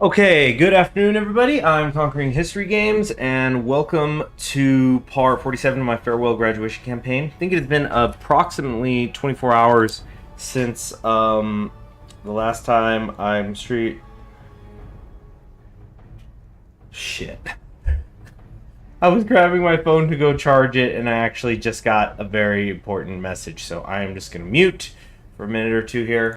Okay, good afternoon, everybody. I'm Conquering History Games, and welcome to Par 47 of my farewell graduation campaign. I think it has been approximately 24 hours since the last time I'm street. Shit. I was grabbing my phone to go charge it, and I actually just got a very important message, so I am just going to mute for a minute or two here.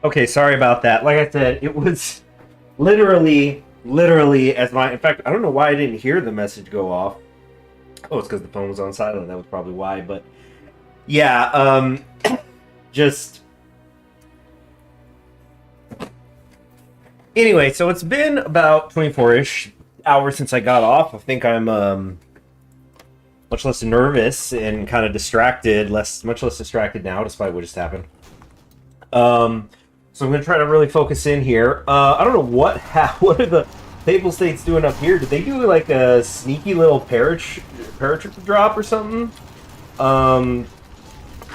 Okay, sorry about that. Like I said, it was literally as my. In fact, I don't know why I didn't hear the message go off. Oh, it's because the phone was on silent. That was probably why. But yeah, just anyway. So it's been about 24-ish hours since I got off. I think I'm much less nervous and kind of distracted. Much less distracted now, despite what just happened. So I'm going to try to really focus in here. I don't know what are the Papal States doing up here? Did they do like a sneaky little paratrooper drop or something?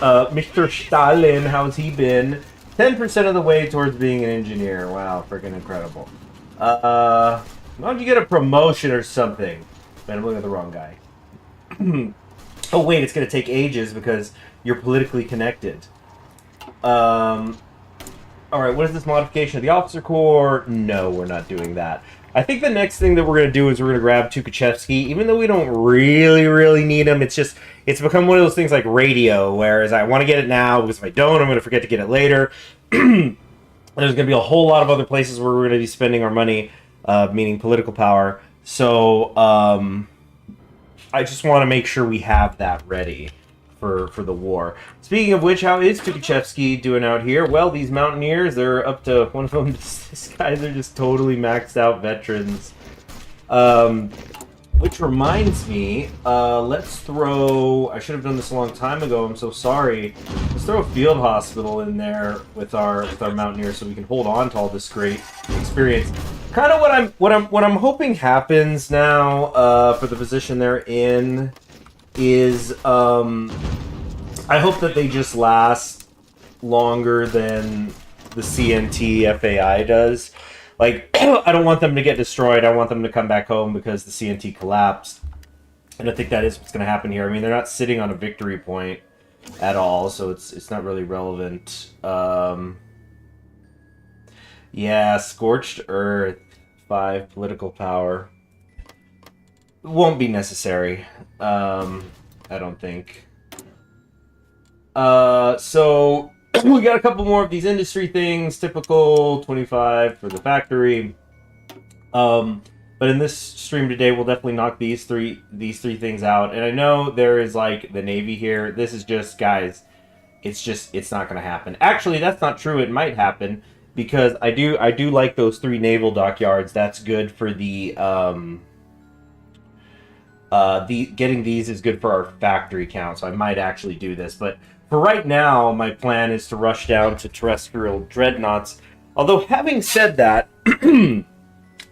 Mr. Stalin, how's he been? 10% of the way towards being an engineer. Wow, freaking incredible. Why don't you get a promotion or something? Man, I'm looking at the wrong guy. Oh wait, it's going to take ages because you're politically connected. Alright, what is this modification of the officer corps? No, we're not doing that. I think the next thing that we're going to do is we're going to grab Tukhachevsky, even though we don't really need him. It's become one of those things like radio, whereas I want to get it now, because if I don't, I'm going to forget to get it later. There's going to be a whole lot of other places where we're going to be spending our money, meaning political power. So, I just want to make sure we have that ready for the war. Speaking of which, how is Tukhachevsky doing out here? Well, these mountaineers, they're up to one of them. These guys are just totally maxed out veterans. Which reminds me, let's throw. I should have done this a long time ago. I'm so sorry. Let's throw a field hospital in there with our mountaineers so we can hold on to all this great experience. Kind of what I'm hoping happens now for the position they're in is I hope that they just last longer than the CNT FAI does. Like, I don't want them to get destroyed. I want them to come back home because the CNT collapsed. And I think that is what's going to happen here. I mean, they're not sitting on a victory point at all, so it's not really relevant. Yeah, Scorched Earth, 5 political power. Won't be necessary. I don't think. So we got a couple more of these industry things. Typical 25 for the factory. But in this stream today, we'll definitely knock these three things out. And I know there is like the Navy here. This is just, guys, it's not going to happen. Actually, that's not true. It might happen because I do like those 3 naval dockyards. That's good for the getting these is good for our factory count. So I might actually do this, but for right now, my plan is to rush down to terrestrial dreadnoughts. Although having said that,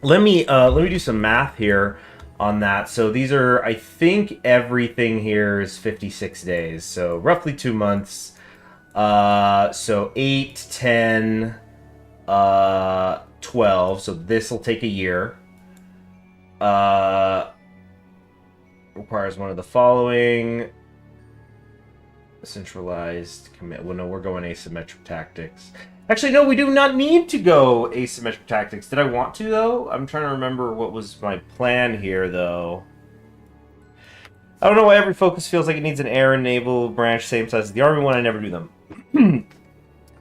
let me do some math here on that. So these are, I think everything here is 56 days. So roughly 2 months. So 8, 10, 12. So this will take a year. Requires one of the following. Centralized commit. Well, no, we're going asymmetric tactics. Actually, no, we do not need to go asymmetric tactics. Did I want to, though? I'm trying to remember what was my plan here, though. I don't know why every focus feels like it needs an air and naval branch same size as the army one. I never do them.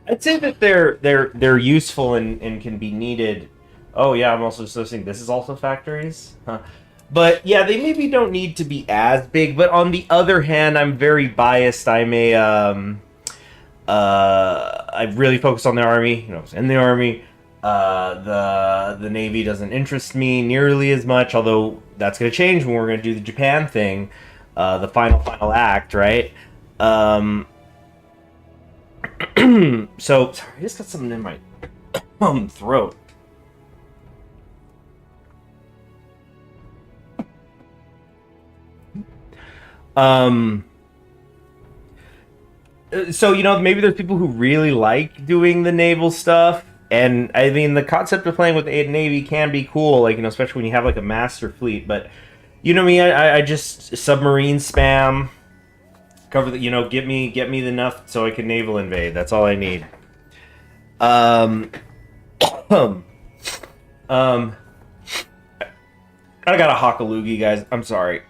I'd say that they're useful and can be needed. Oh, yeah, I'm also associating this is also factories. Huh. But yeah, they maybe don't need to be as big. But on the other hand, I'm very biased. I'm a I really focus on the army. You know, I was in the army. The Navy doesn't interest me nearly as much. Although that's going to change when we're going to do the Japan thing, the final act, right? So sorry, I just got something in my throat. So, you know, maybe there's people who really like doing the naval stuff. And, I mean, the concept of playing with the Navy can be cool, like, you know, especially when you have, like, a master fleet. But, you know me, I just submarine spam, cover the, you know, get me the enough so I can naval invade. That's all I need. I got a hawk a loogie, guys. I'm sorry.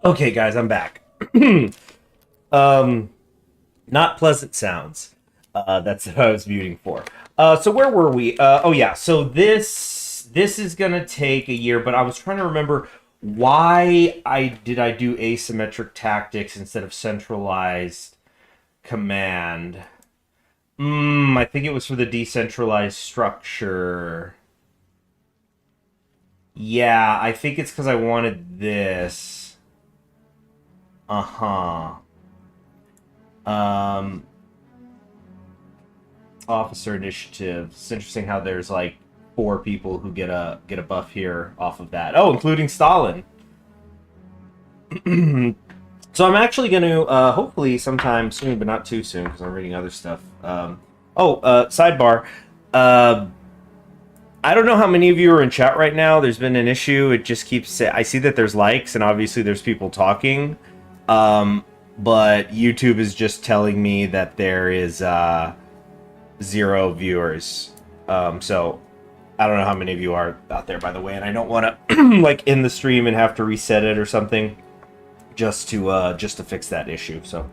Okay, guys, I'm back. Not pleasant sounds. That's what I was muting for. So where were we? Oh yeah, so this is gonna take a year, but I was trying to remember why did I do asymmetric tactics instead of centralized command. I think it was for the decentralized structure. Yeah, I think it's because I wanted this. Officer initiative. It's interesting how there's like 4 people who get a buff here off of that. Oh, including Stalin. So I'm actually going to, hopefully sometime soon, but not too soon, because I'm reading other stuff. Sidebar. I don't know how many of you are in chat right now. There's been an issue. It just keeps... I see that there's likes, and obviously there's people talking. But YouTube is just telling me that there is 0 viewers. So I don't know how many of you are out there, by the way, and I don't want to like end the stream and have to reset it or something just to fix that issue. So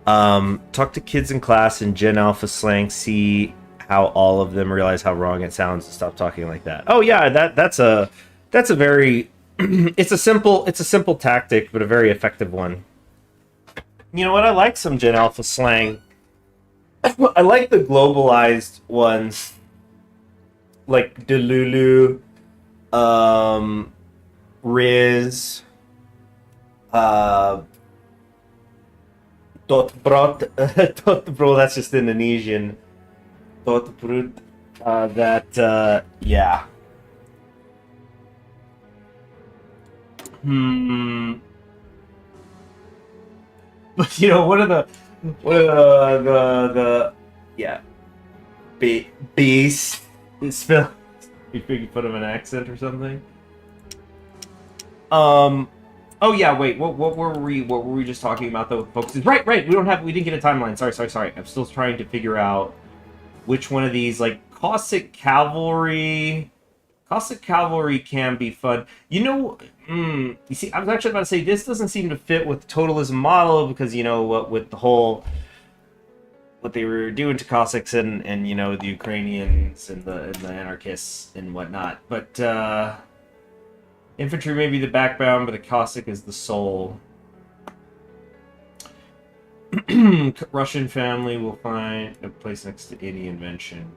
talk to kids in class in Gen Alpha slang, see how all of them realize how wrong it sounds and stop talking like that. Oh yeah, that's a very it's a simple tactic, but a very effective one. You know what? I like some Gen Alpha slang. I like the globalized ones, like Delulu, Riz, Totbrot, Totbro, that's just Indonesian. Totbrut, yeah. But you know, what are the yeah, beast. Spell. You think you put him in an accent or something? Oh yeah, wait. What were we just talking about though, folks? Right. We didn't get a timeline. Sorry. I'm still trying to figure out which one of these, like Cossack Cavalry. Cossack Cavalry can be fun. You know, you see, I was actually about to say this doesn't seem to fit with the totalism model because, you know, what with the whole, what they were doing to Cossacks and you know, the Ukrainians and the anarchists and whatnot. But infantry may be the backbone, but the Cossack is the soul. Russian family will find a place next to any invention.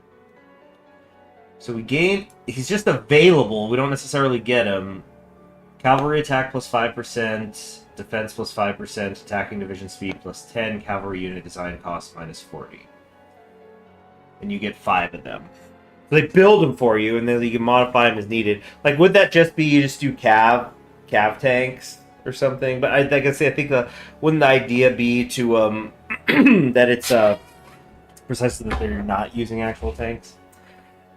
So we gain... He's just available. We don't necessarily get him. Cavalry attack plus 5%. Defense plus 5%. Attacking division speed plus 10. Cavalry unit design cost minus 40. And you get 5 of them. So they build them for you, and then you can modify them as needed. Like, would that just be you just do cav tanks or something? But I think wouldn't the idea be to that it's precisely that they're not using actual tanks?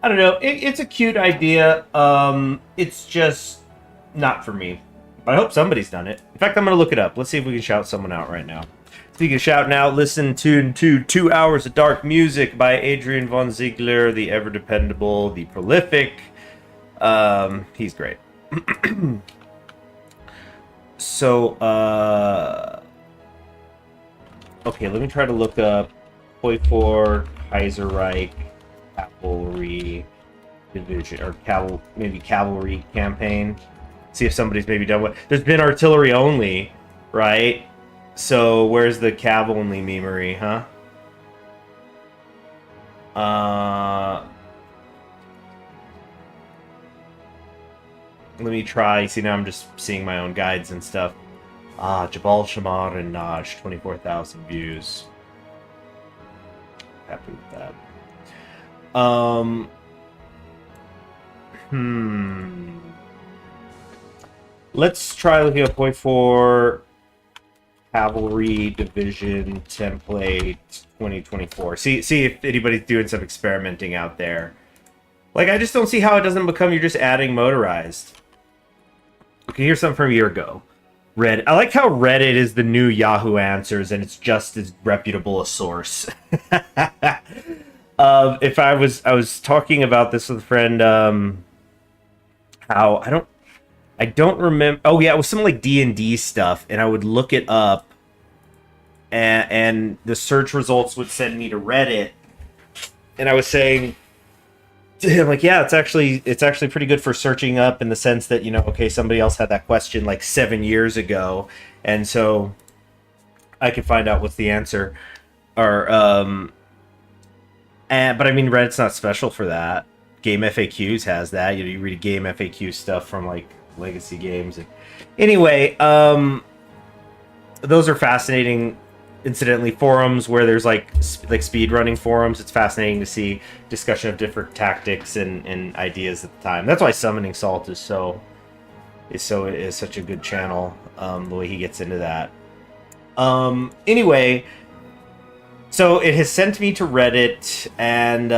I don't know. It's a cute idea. It's just not for me. But I hope somebody's done it. In fact, I'm going to look it up. Let's see if we can shout someone out right now. Speaking of shout now, listen to 2 hours of dark music by Adrian von Ziegler, the ever dependable, the prolific. He's great. So, okay, let me try to look up Hoi4, Kaiserreich, Cavalry Division, or maybe Cavalry Campaign. See if somebody's maybe done what. There's been artillery only, right? So where's the cav only memory, huh? Let me try. See, now I'm just seeing my own guides and stuff. Jabal Shamar and Naj, 24,000 views. Happy with that. Let's try looking up point 4 Cavalry Division template 2024. See if anybody's doing some experimenting out there. Like, I just don't see how it doesn't become you're just adding motorized. Okay, here's something from a year ago. Reddit. I like how Reddit is the new Yahoo Answers, and it's just as reputable a source. If I was talking about this with a friend, how I don't remember. Oh yeah, it was some like D&D stuff, and I would look it up, and the search results would send me to Reddit, and I was saying to him like, yeah, it's actually pretty good for searching up in the sense that, you know, okay, somebody else had that question like 7 years ago, and so I could find out what's the answer, or but I mean, Reddit's not special for that. Game FAQs has that. You know, you read game FAQ stuff from like legacy games. Anyway, those are fascinating. Incidentally, forums where there's like speed running forums. It's fascinating to see discussion of different tactics and ideas at the time. That's why Summoning Salt is such a good channel. The way he gets into that. Anyway, so it has sent me to Reddit, and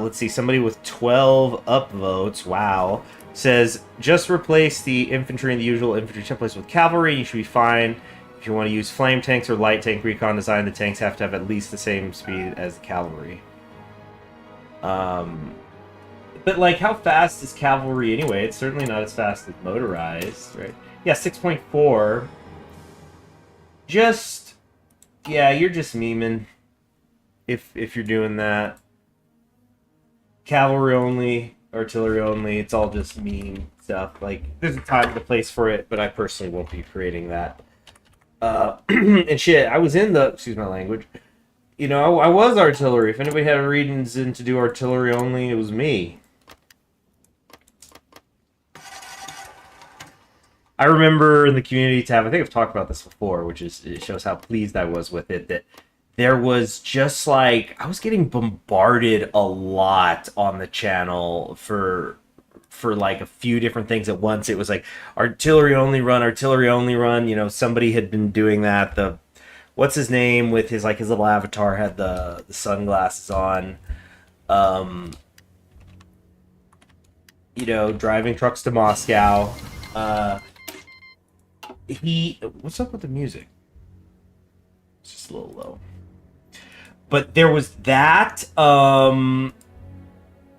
let's see, somebody with 12 upvotes, wow, says, just replace the infantry in the usual infantry templates with cavalry, you should be fine. If you want to use flame tanks or light tank recon design, the tanks have to have at least the same speed as the cavalry. But, like, how fast is cavalry anyway? It's certainly not as fast as motorized, right? Yeah, 6.4. Just, yeah, you're just memeing. If you're doing that. Cavalry only, artillery only, it's all just meme stuff. Like, there's a time and a place for it, but I personally won't be creating that. And shit, I was in the, excuse my language, you know, I was artillery. If anybody had a reason to do artillery only, it was me. I remember in the community tab, I think I've talked about this before, which is, it shows how pleased I was with it, that there was just like, I was getting bombarded a lot on the channel for like a few different things at once. It was like artillery only run. You know, somebody had been doing that. The, what's his name with his, like, his little avatar had the sunglasses on. You know, driving trucks to Moscow. What's up with the music? It's just a little low. But there was that.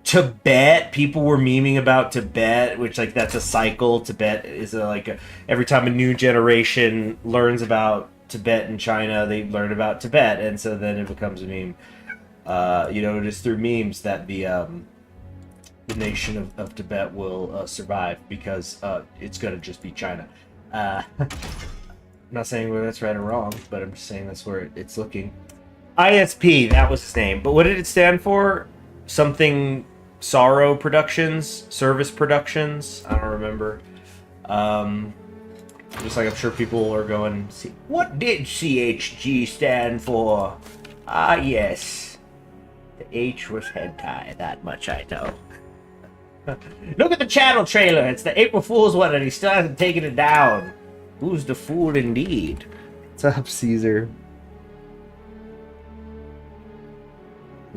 Tibet, people were memeing about Tibet, which, like, that's a cycle. Tibet is every time a new generation learns about Tibet and China, they learn about Tibet, and so then it becomes a meme. You know, it is through memes that the nation of Tibet will survive, because it's gonna just be China. I'm not saying whether that's right or wrong, but I'm just saying that's where it's looking. ISP, that was his name. But what did it stand for? Something Sorrow Productions? Service Productions? I don't remember. Just like I'm sure people are going, what did CHG stand for? Ah, yes. The H was hentai, that much I know. Look at the channel trailer. It's the April Fool's one, and he still hasn't taken it down. Who's the fool indeed? What's up, Caesar?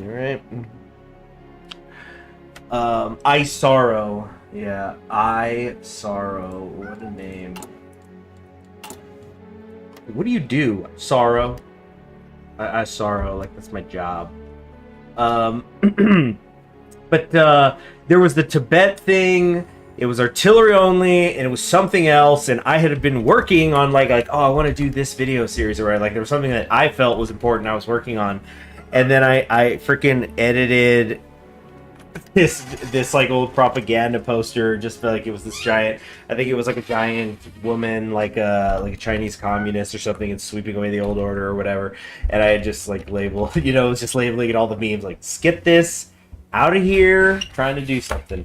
All right. I Sorrow. Yeah, I Sorrow. What a name. What do you do? Sorrow. I Sorrow. Like, that's my job. But there was the Tibet thing. It was artillery only, and it was something else. And I had been working on like oh, I want to do this video series, or like there was something that I felt was important. I was working on, and then I freaking edited this like old propaganda poster. Just felt like it was this giant. I think it was like a giant woman, like a Chinese communist or something, and sweeping away the old order or whatever. And I had just like labeled, you know, it was just labeling it all the memes like skip this. Out of here, trying to do something.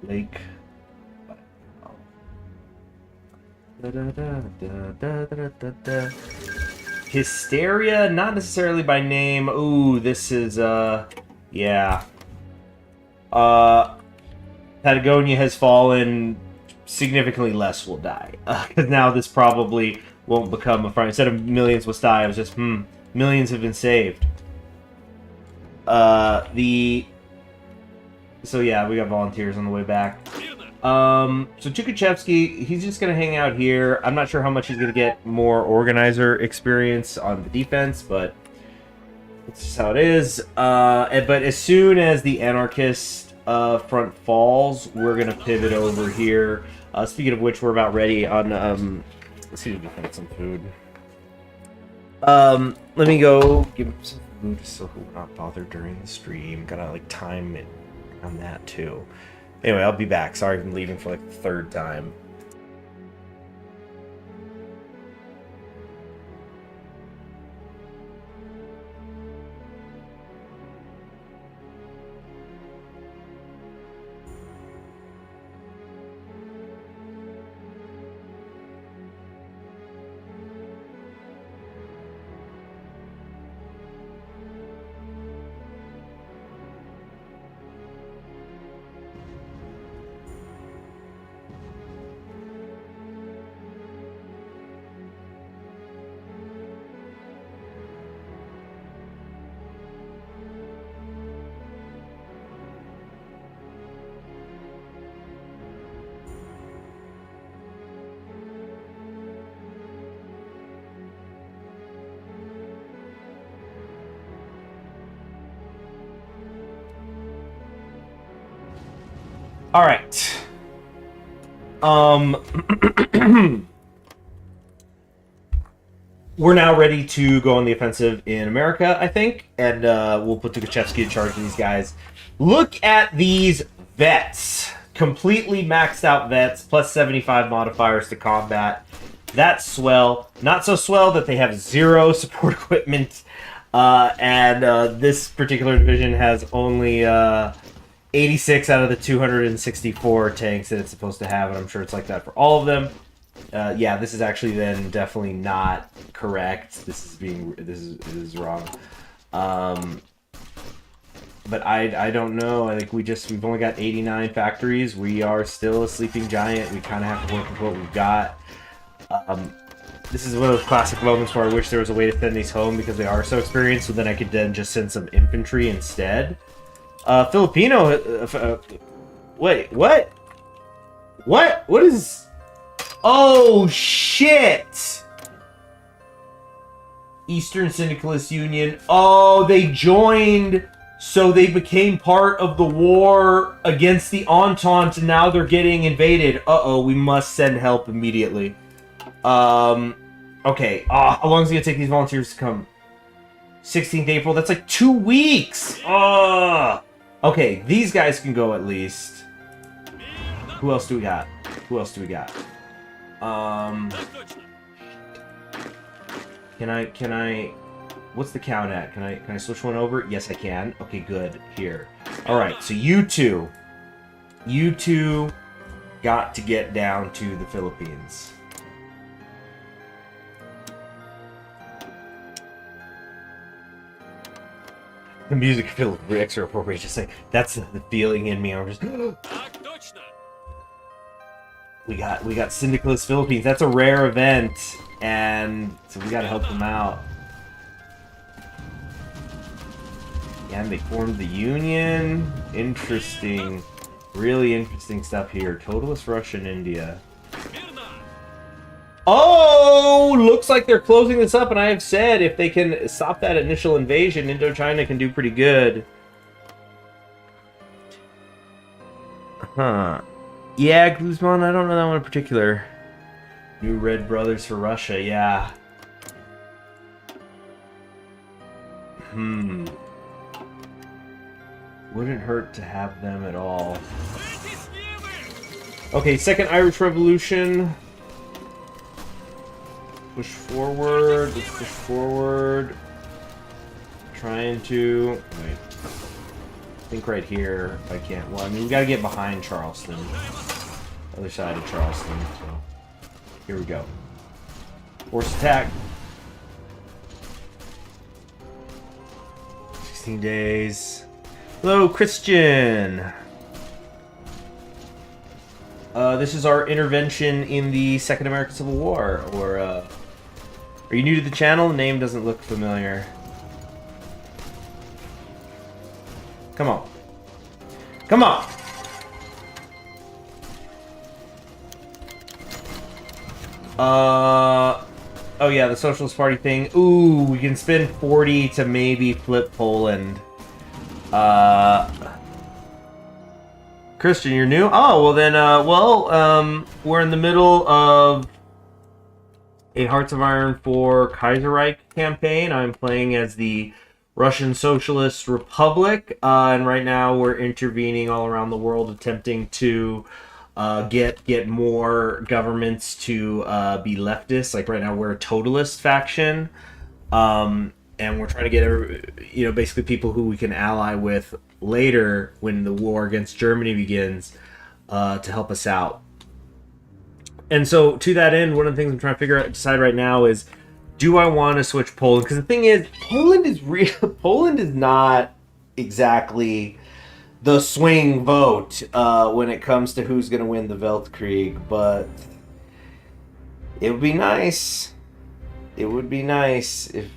Lake. Hysteria, not necessarily by name. Ooh, this is yeah. Patagonia has fallen. Significantly less will die. Because now this probably won't become a front. Instead of millions will die, it was just, millions have been saved. So yeah, we got volunteers on the way back. So Chukachevsky, he's just going to hang out here. I'm not sure how much he's going to get more organizer experience on the defense, but that's just how it is. But as soon as the anarchist front falls, we're going to pivot over here. Speaking of which, we're about ready on, let's see if we can get some food. Let me go give him some food so we're not bothered during the stream. Gotta, like, time it on that, too. Anyway, I'll be back. Sorry I'm leaving for, like, the third time. All right. We're now ready to go on the offensive in America, I think, and we'll put Tukhachevsky in charge of these guys. Look at these vets. Completely maxed out vets, plus 75 modifiers to combat. That's swell. Not so swell that they have 0 support equipment, and this particular division has only 86 out of the 264 tanks that it's supposed to have, and I'm sure it's like that for all of them. Yeah, this is actually then definitely not correct. This is wrong. But I don't know. I think we've only got 89 factories. We are still a sleeping giant. We kind of have to work with what we've got. This is one of those classic moments where I wish there was a way to send these home because they are so experienced, so then I could then just send some infantry instead. Filipino... wait, what? What is... Oh, shit! Eastern Syndicalist Union. Oh, they joined, so they became part of the war against the Entente, and now they're getting invaded. Uh-oh, we must send help immediately. Okay. How long is it gonna take these volunteers to come? 16th April? That's like 2 weeks! Okay, these guys can go at least. Who else do we got? Can I... What's the count at? Can I switch one over? Yes, I can. Okay, good. Here. Alright, so you two got to get down to the Philippines. The music feels extra appropriate. Just like, that's the feeling in me. I'm just... We got Syndicalist Philippines. That's a rare event, and so we gotta help them out. Yeah, and they formed the Union. Interesting. Really interesting stuff here. Totalist Russia and India. Oh! Looks like they're closing this up, and I have said if they can stop that initial invasion, Indochina can do pretty good. Huh. Yeah, Guzman, I don't know that one in particular. New Red Brothers for Russia, yeah. Wouldn't hurt to have them at all. Okay, Second Irish Revolution. Push forward, let's push forward. Trying to... Wait. I think right here, if I can't... Well, I mean, we gotta get behind Charleston. Other side of Charleston, so... Here we go. Force attack. 16 days. Hello, Christian! This is our intervention in the Second American Civil War, or, are you new to the channel? The name doesn't look familiar. Come on. Come on! Oh yeah, the Socialist Party thing. Ooh, we can spend 40 to maybe flip Poland. Christian, you're new? Oh, well then, we're in the middle of a Hearts of Iron for Kaiserreich campaign. I'm playing as the Russian Socialist Republic, and right now we're intervening all around the world, attempting to get more governments to be leftist. Like right now, we're a totalist faction, and we're trying to get basically people who we can ally with later when the war against Germany begins to help us out. And so to that end, one of the things I'm trying to decide right now is, do I want to switch Poland? Because the thing is, Poland is not exactly the swing vote when it comes to who's going to win the Weltkrieg, but it would be nice. It would be nice if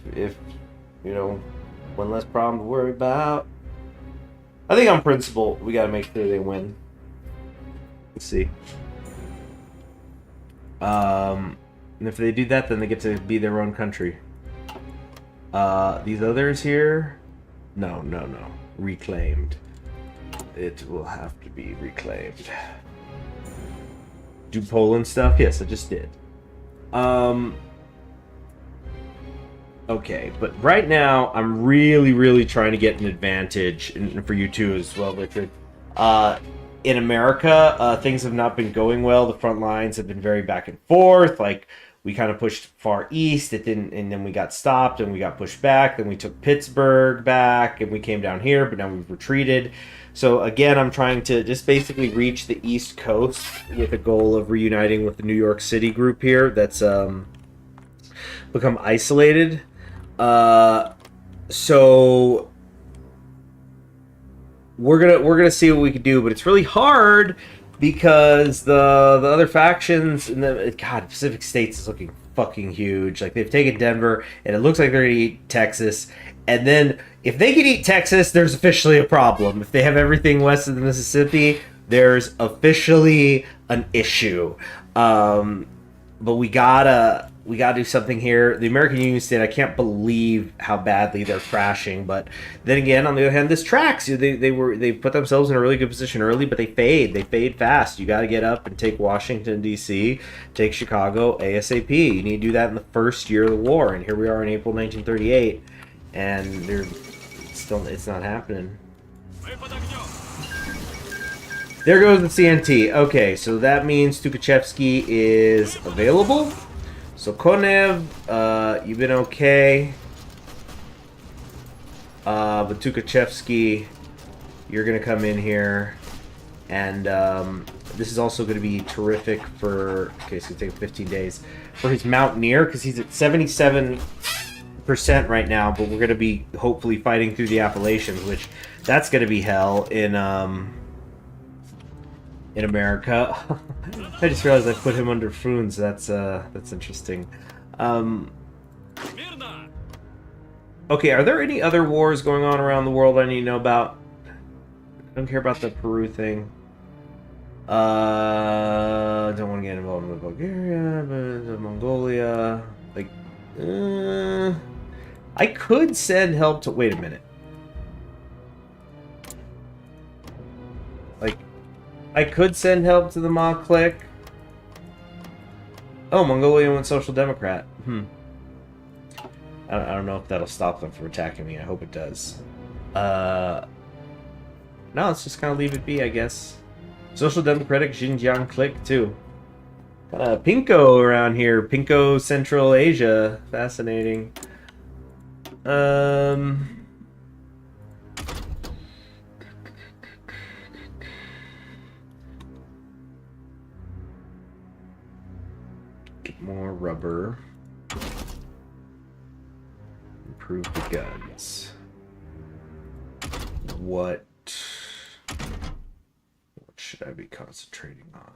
one less problem to worry about. I think on principle, we got to make sure they win. Let's see. And if they do that, then they get to be their own country. These others here, no, reclaimed. it will have to be reclaimed. Do Poland stuff? Yes, I just did. Okay, but right now I'm really trying to get an advantage, and for you too as well, Richard. In America, things have not been going well. The front lines have been very back and forth. Like, we kind of pushed far east, it didn't, and then we got stopped, and we got pushed back. Then we took Pittsburgh back, and we came down here, but now we've retreated. So again, I'm trying to just basically reach the East Coast with a goal of reuniting with the New York City group here that's become isolated. So we're gonna see what we can do, but it's really hard because the other factions in the Pacific States is looking fucking huge. Like, they've taken Denver, and it looks like they're gonna eat Texas. And then if they can eat Texas, there's officially a problem. If they have everything west of the Mississippi, there's officially an issue. But we gotta do something here. The American Union State, I can't believe how badly they're crashing. But then again, on the other hand, this tracks. They put themselves in a really good position early, but they fade. They fade fast. You got to get up and take Washington D.C., take Chicago ASAP. You need to do that in the first year of the war. And here we are in April 1938, and it's not happening. There goes the CNT. Okay, so that means Tukhachevsky is available. So Konev, you've been okay. But Tukhachevsky, you're going to come in here. And this is also going to be terrific for... Okay, it's going to take 15 days. For his Mountaineer, because he's at 77% right now. But we're going to be hopefully fighting through the Appalachians, which that's going to be hell in America. I just realized I put him under Fruins. That's interesting. Okay, are there any other wars going on around the world I need to know about? I don't care about the Peru thing. Don't want to get involved with Bulgaria, but Mongolia. Like, I could send help to... Wait a minute. Like, I could send help to the Ma clique. Oh, Mongolia went Social Democrat. I don't know if that'll stop them from attacking me. I hope it does. No, let's just kind of leave it be, I guess. Social Democratic Xinjiang clique, too. Kind of Pinko around here. Pinko Central Asia. Fascinating. Get more rubber. Improve the guns. What should I be concentrating on?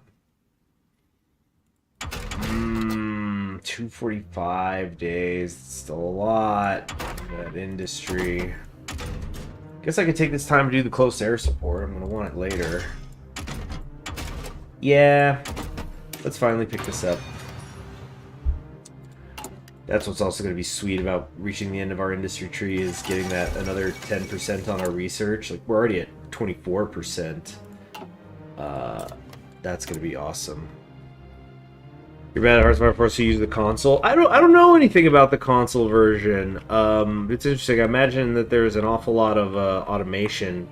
245 days. Still a lot. That industry. Guess I could take this time to do the close air support. I'm gonna want it later. Yeah. Let's finally pick this up. That's what's also going to be sweet about reaching the end of our industry tree, is getting that another 10% on our research. Like, we're already at 24%. That's going to be awesome. You're bad at Hearthstone forced to use the console. I don't know anything about the console version. It's interesting. I imagine that there's an awful lot of automation.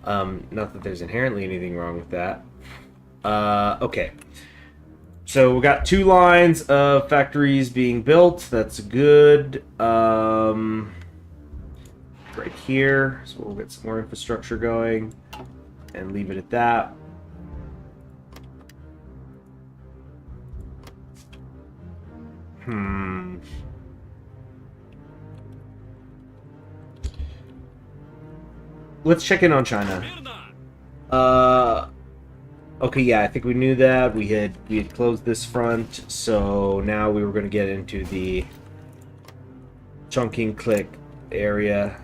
Not that there's inherently anything wrong with that. Okay. So we got 2 lines of factories being built. That's good. Right here. So we'll get some more infrastructure going and leave it at that. Let's check in on China. Okay, yeah, I think we knew that. We had closed this front, so now we were going to get into the Chongqing clique area.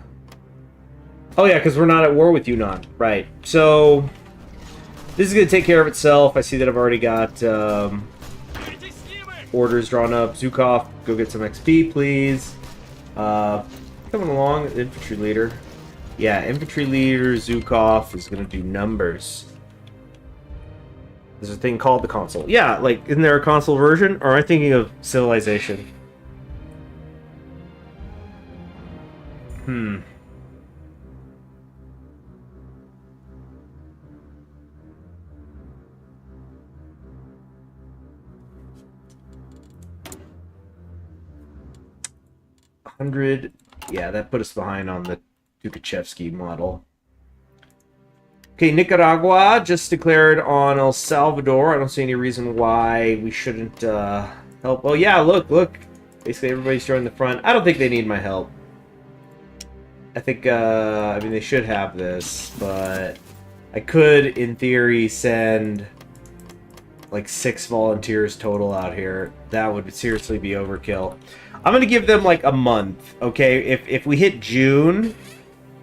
Oh yeah, because we're not at war with Yunnan, right? So this is going to take care of itself. I see that I've already got orders drawn up. Zukov, go get some XP, please. Coming along, infantry leader. Yeah, infantry leader Zukov is gonna do numbers. There's a thing called the console. Yeah, like, isn't there a console version? Or am I thinking of Civilization? Hmm. $100. Yeah, that put us behind on the Tukhachevsky model. Okay, Nicaragua just declared on El Salvador. I don't see any reason why we shouldn't help. Oh yeah, look. Basically, everybody's joining the front. I don't think they need my help. I think, I mean, they should have this, but I could, in theory, send like 6 volunteers total out here. That would seriously be overkill. I'm gonna give them like a month, okay? If we hit June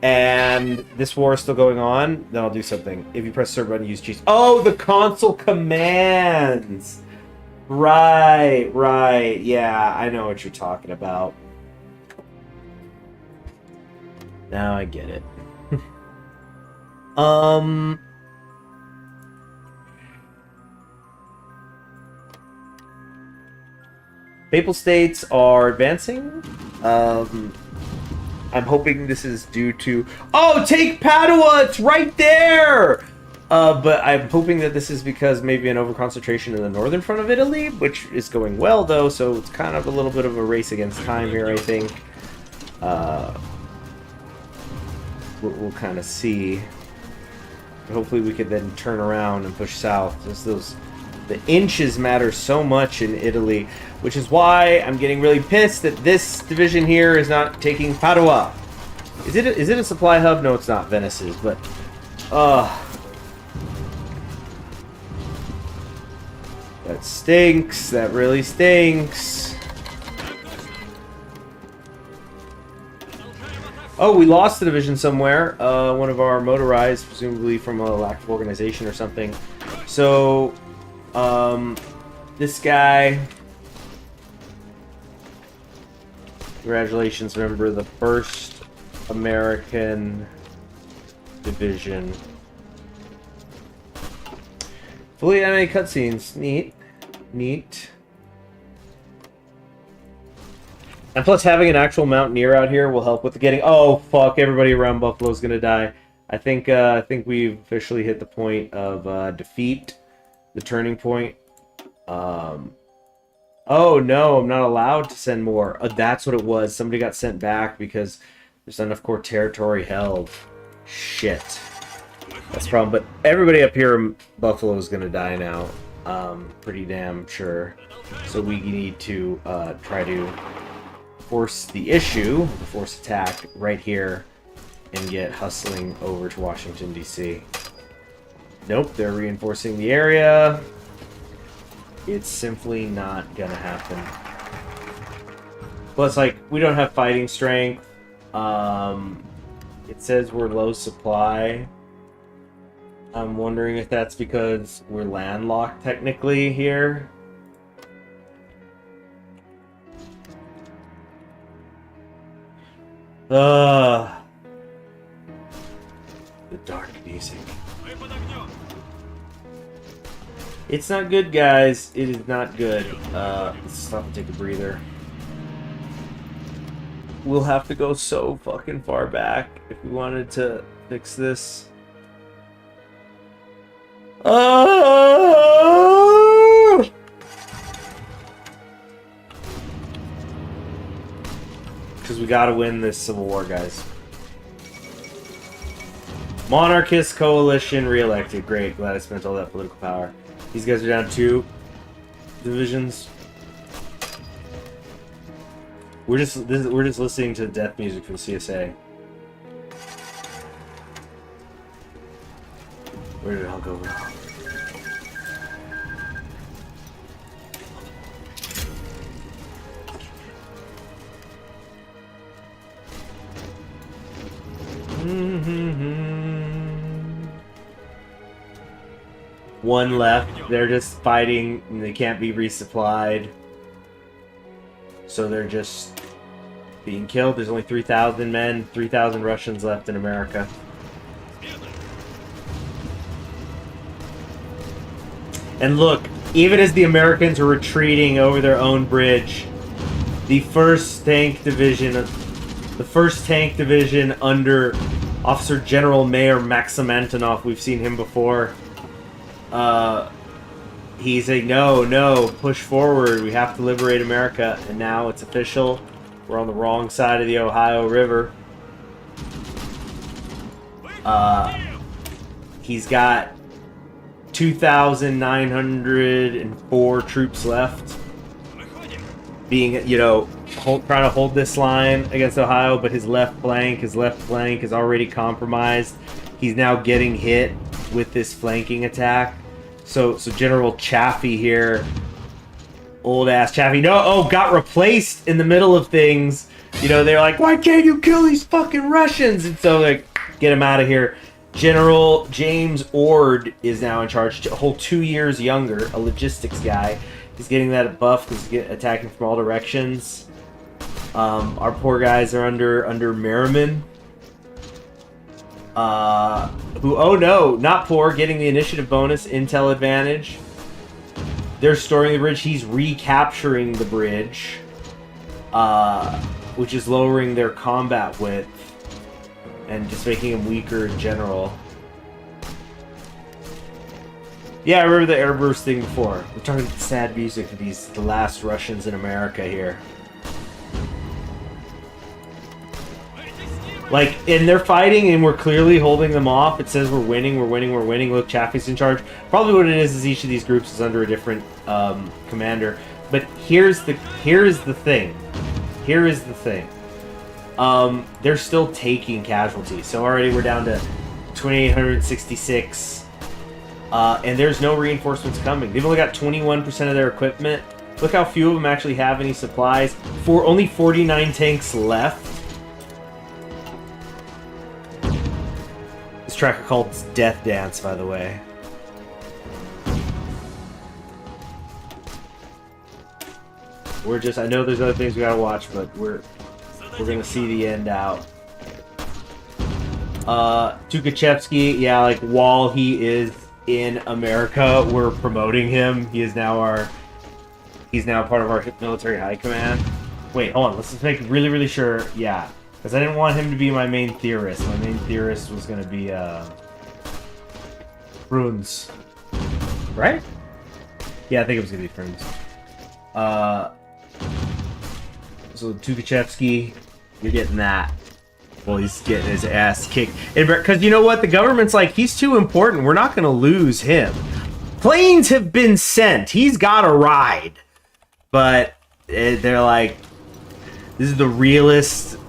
and this war is still going on, then I'll do something. If you press start button, use cheats. Oh, the console commands! Right. Yeah, I know what you're talking about. Now I get it. Papal States are advancing. I'm hoping this is due to... Oh, take Padua! It's right there! But I'm hoping that this is because maybe an overconcentration in the northern front of Italy, which is going well, though, so it's kind of a little bit of a race against time here, I think. We'll kind of see. Hopefully we could then turn around and push south. Just the inches matter so much in Italy, which is why I'm getting really pissed that this division here is not taking Padua. Is it a supply hub? No, it's not. Venice is, but that stinks. That really stinks. Oh, we lost the division somewhere. One of our motorized, presumably from a lack of organization or something. So, this guy... Congratulations, member of the 1st American Division. Fully animated cutscenes. Neat. And plus, having an actual mountaineer out here will help with the getting... Oh, fuck, everybody around Buffalo's gonna die. I think we've officially hit the point of defeat. The turning point. Oh, no, I'm not allowed to send more. That's what it was. Somebody got sent back because there's not enough core territory held. Shit. That's the problem. But everybody up here in Buffalo is gonna die now. Pretty damn sure. So we need to try to force the issue, the force attack, right here, and get hustling over to Washington, D.C. Nope, they're reinforcing the area. It's simply not gonna happen. Plus, like, we don't have fighting strength. It says we're low supply. I'm wondering if that's because we're landlocked technically here. The dark music. It's not good, guys. It is not good. Let's stop and take a breather. We'll have to go so fucking far back if we wanted to fix this. Because we gotta win this civil war, guys. Monarchist coalition reelected. Great. Glad I spent all that political power. These guys are down 2 divisions. We're just listening to death music from CSA. Where did it all go wrong? One left. They're just fighting and they can't be resupplied. So they're just being killed. There's only 3,000 men, 3,000 Russians left in America. And look, even as the Americans are retreating over their own bridge, the 1st Tank Division under Officer General Mayor Maxim Antonov, we've seen him before, he's saying, no, push forward, we have to liberate America, and now it's official. We're on the wrong side of the Ohio River. He's got 2,904 troops left. Being, trying to hold this line against Ohio, but his left flank is already compromised. He's now getting hit with this flanking attack. So General Chaffee here, old ass Chaffee, got replaced in the middle of things. They're like, why can't you kill these fucking Russians? And so, like, get him out of here. General James Ord is now in charge, a whole 2 years younger, a logistics guy. He's getting that buff because he's attacking from all directions. Our poor guys are under Merriman. Not poor, getting the initiative bonus, intel advantage. They're storing the bridge. He's recapturing the bridge, which is lowering their combat width and just making him weaker in general. Yeah, I remember the airburst thing before. We're talking sad music of the last Russians in America here. Like, and they're fighting and we're clearly holding them off. It says we're winning. Look, Chaffee's in charge. Probably what it is each of these groups is under a different commander. But here's the thing. They're still taking casualties. So already we're down to 2,866. And there's no reinforcements coming. They've only got 21% of their equipment. Look how few of them actually have any supplies. Only 49 tanks left. This track is called Death Dance, by the way. I know there's other things we gotta watch, but we're gonna see the end out. Tukhachevsky, yeah, like while he is in America, we're promoting him. He's now part of our military high command. Wait, hold on, let's just make really, really sure. Yeah, because I didn't want him to be my main theorist. My main theorist was gonna be Bruns, right? Yeah, I think it was gonna be Bruns. So Tukhachevsky, you're getting that. Well, he's getting his ass kicked. Because you know what? The government's like, he's too important. We're not going to lose him. Planes have been sent. He's got a ride. But they're like, this is the realist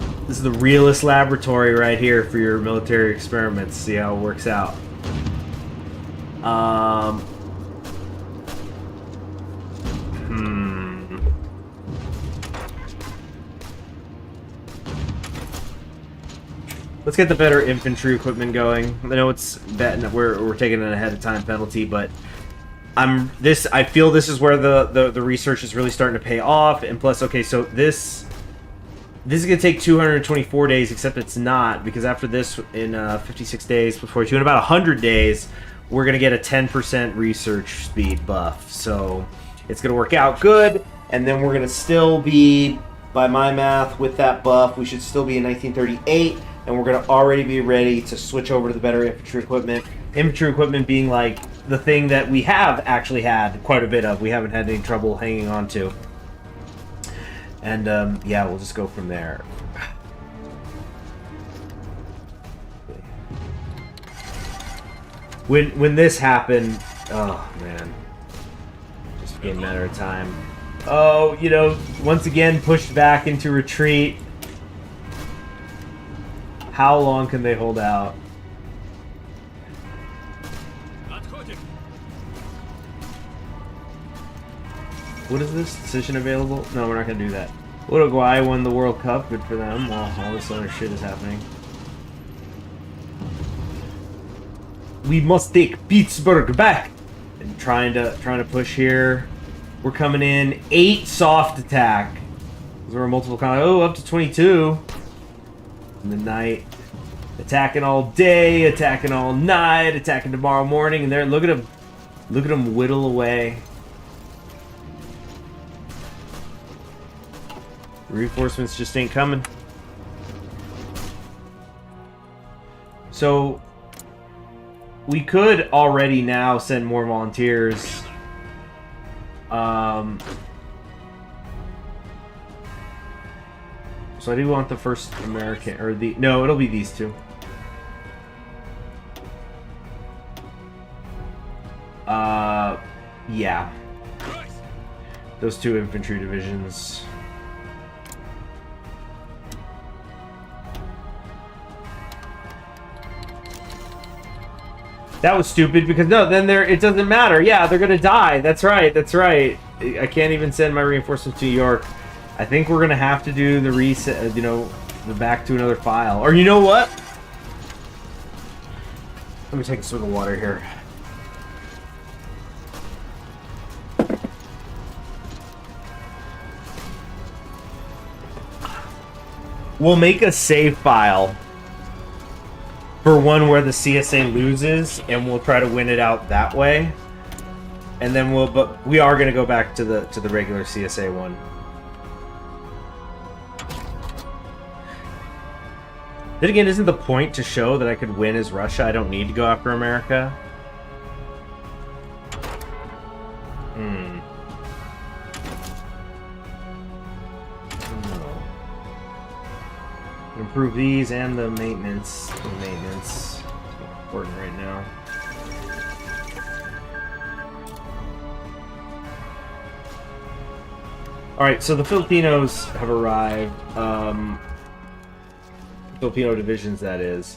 laboratory right here for your military experiments. See how it works out. Let's get the better infantry equipment going. I know it's bad. We're taking an ahead of time penalty, but I feel this is where the research is really starting to pay off. And plus, okay, so this is gonna take 224 days, except it's not, because after this, in 56 days, before in about 100 days, we're gonna get a 10% research speed buff. So it's gonna work out good, and then we're gonna still be, by my math, with that buff, we should still be in 1938. And we're going to already be ready to switch over to the better infantry equipment. Infantry equipment being like the thing that we have actually had quite a bit of. We haven't had any trouble hanging on to. And yeah, we'll just go from there. When this happened, oh man, just became a matter of time. Oh, once again pushed back into retreat. How long can they hold out? What is this? Decision available? No, we're not going to do that. Uruguay won the World Cup. Good for them. While all this other shit is happening. We must take Pittsburgh back. And trying to push here. We're coming in. 8 soft attack. There were multiple oh, up to 22 in the night. Attacking all day, attacking all night, attacking tomorrow morning, and there, look at him whittle away. Reinforcements just ain't coming. So we could already now send more volunteers. So I do want the first American, or the, no, it'll be these two. Yeah. Those two infantry divisions. That was stupid because no, then it doesn't matter. Yeah, they're gonna die. That's right. That's right. I can't even send my reinforcements to New York. I think we're gonna have to do the reset. You know, the back to another file. Or you know what? Let me take a swig of water here. We'll make a save file for one where the CSA loses, and we'll try to win it out that way. And then but we are going to go back to the regular CSA one. Then again, isn't the point to show that I could win as Russia? I don't need to go after America. Improve these and the maintenance. It's important right now. Alright, so the Filipinos have arrived. Filipino divisions, that is.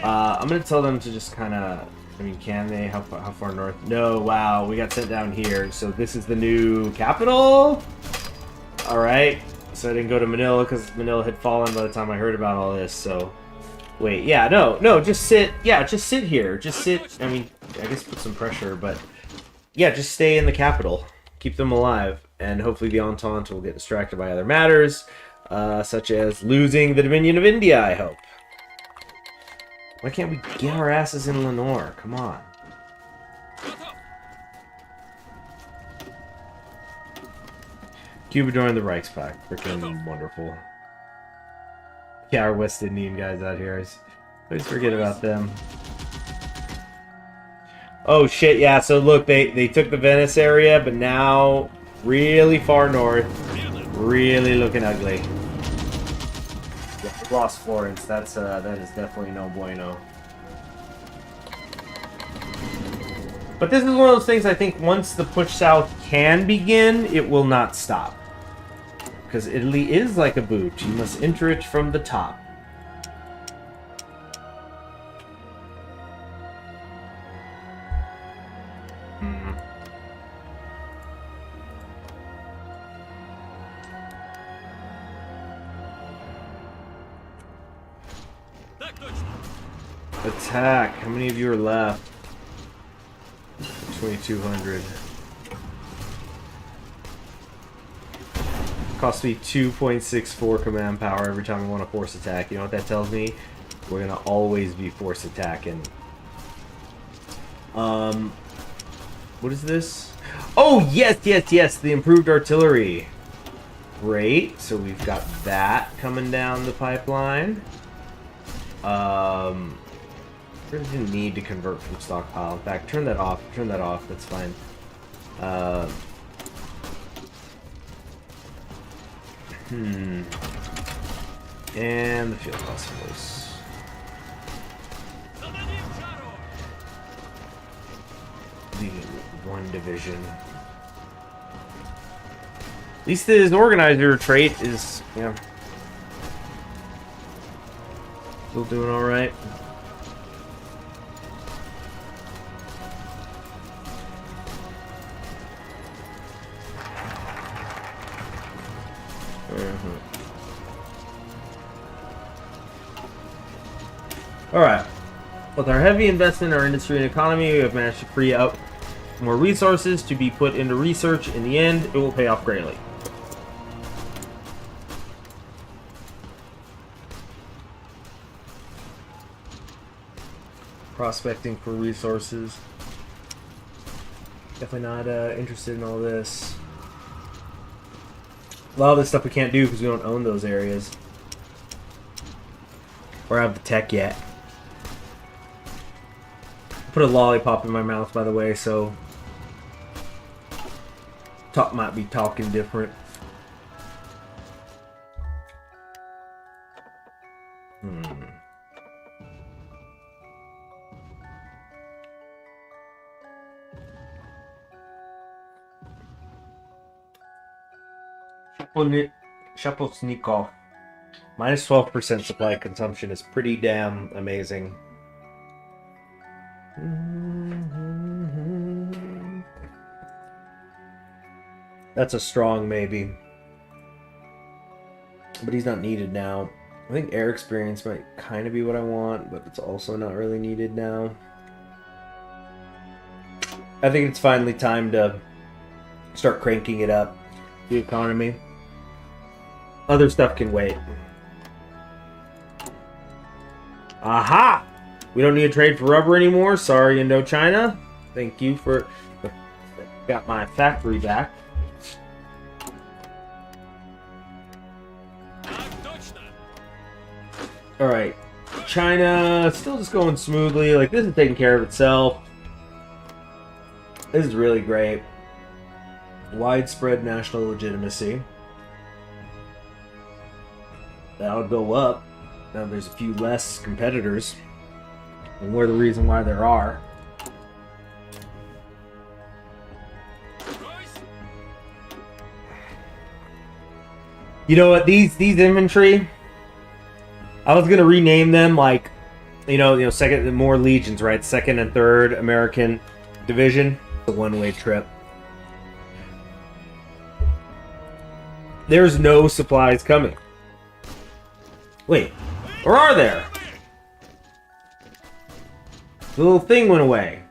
I'm going to tell them to just kind of... I mean, can they? How far north? No, wow, we got sent down here. So this is the new capital? Alright. So I didn't go to Manila because Manila had fallen by the time I heard about all this, so... Wait, yeah, no, just sit... Yeah, just sit here. Just sit... I mean, I guess put some pressure, but... Yeah, just stay in the capital. Keep them alive. And hopefully the Entente will get distracted by other matters, such as losing the Dominion of India, I hope. Why can't we get our asses in Lenore? Come on. Cuba joined the Reichspakt. Freaking wonderful. Yeah, our West Indian guys out here. I always forget about them. Oh shit, yeah, so look, they took the Venice area, but now really far north. Really looking ugly. Yeah, we lost Florence. That is definitely no bueno. But this is one of those things I think once the push south can begin, it will not stop. Because Italy is like a boot. You must enter it from the top. Attack. How many of you are left? 2,200. Costs me 2.64 command power every time I want to force attack. You know what that tells me? We're gonna always be force attacking. What is this? Oh, yes, the improved artillery. Great. So we've got that coming down the pipeline. We didn't need to convert from stockpile. In fact, turn that off. Turn that off. That's fine. And the field hospitals. The one division. At least his organizer trait is, yeah, still doing all right. Alright. With our heavy investment in our industry and economy, we have managed to free up more resources to be put into research. In the end, it will pay off greatly. prospecting for resources. Definitely not interested in all this. A lot of this stuff we can't do because we don't own those areas. Or have the tech yet. Put a lollipop in my mouth, by the way, so talk might be talking different. Shaposnikov. Minus 12% supply consumption is pretty damn amazing. That's a strong maybe. But he's not needed now. I think air experience might kind of be what I want, but it's also not really needed now. I think it's finally time to start cranking it up, the economy. Other stuff can wait. Aha! We don't need to trade for rubber anymore. Sorry, Indochina. Thank you for... Got my factory back. Alright. China, still just going smoothly. Like, this is taking care of itself. This is really great. Widespread national legitimacy. That'll go up. Now there's a few less competitors. And we're the reason why there are. You know what? These infantry, I was gonna rename them like, you know, second, more legions, right? Second and third American division. A one-way trip. There's no supplies coming. Wait, or are there? The little thing went away.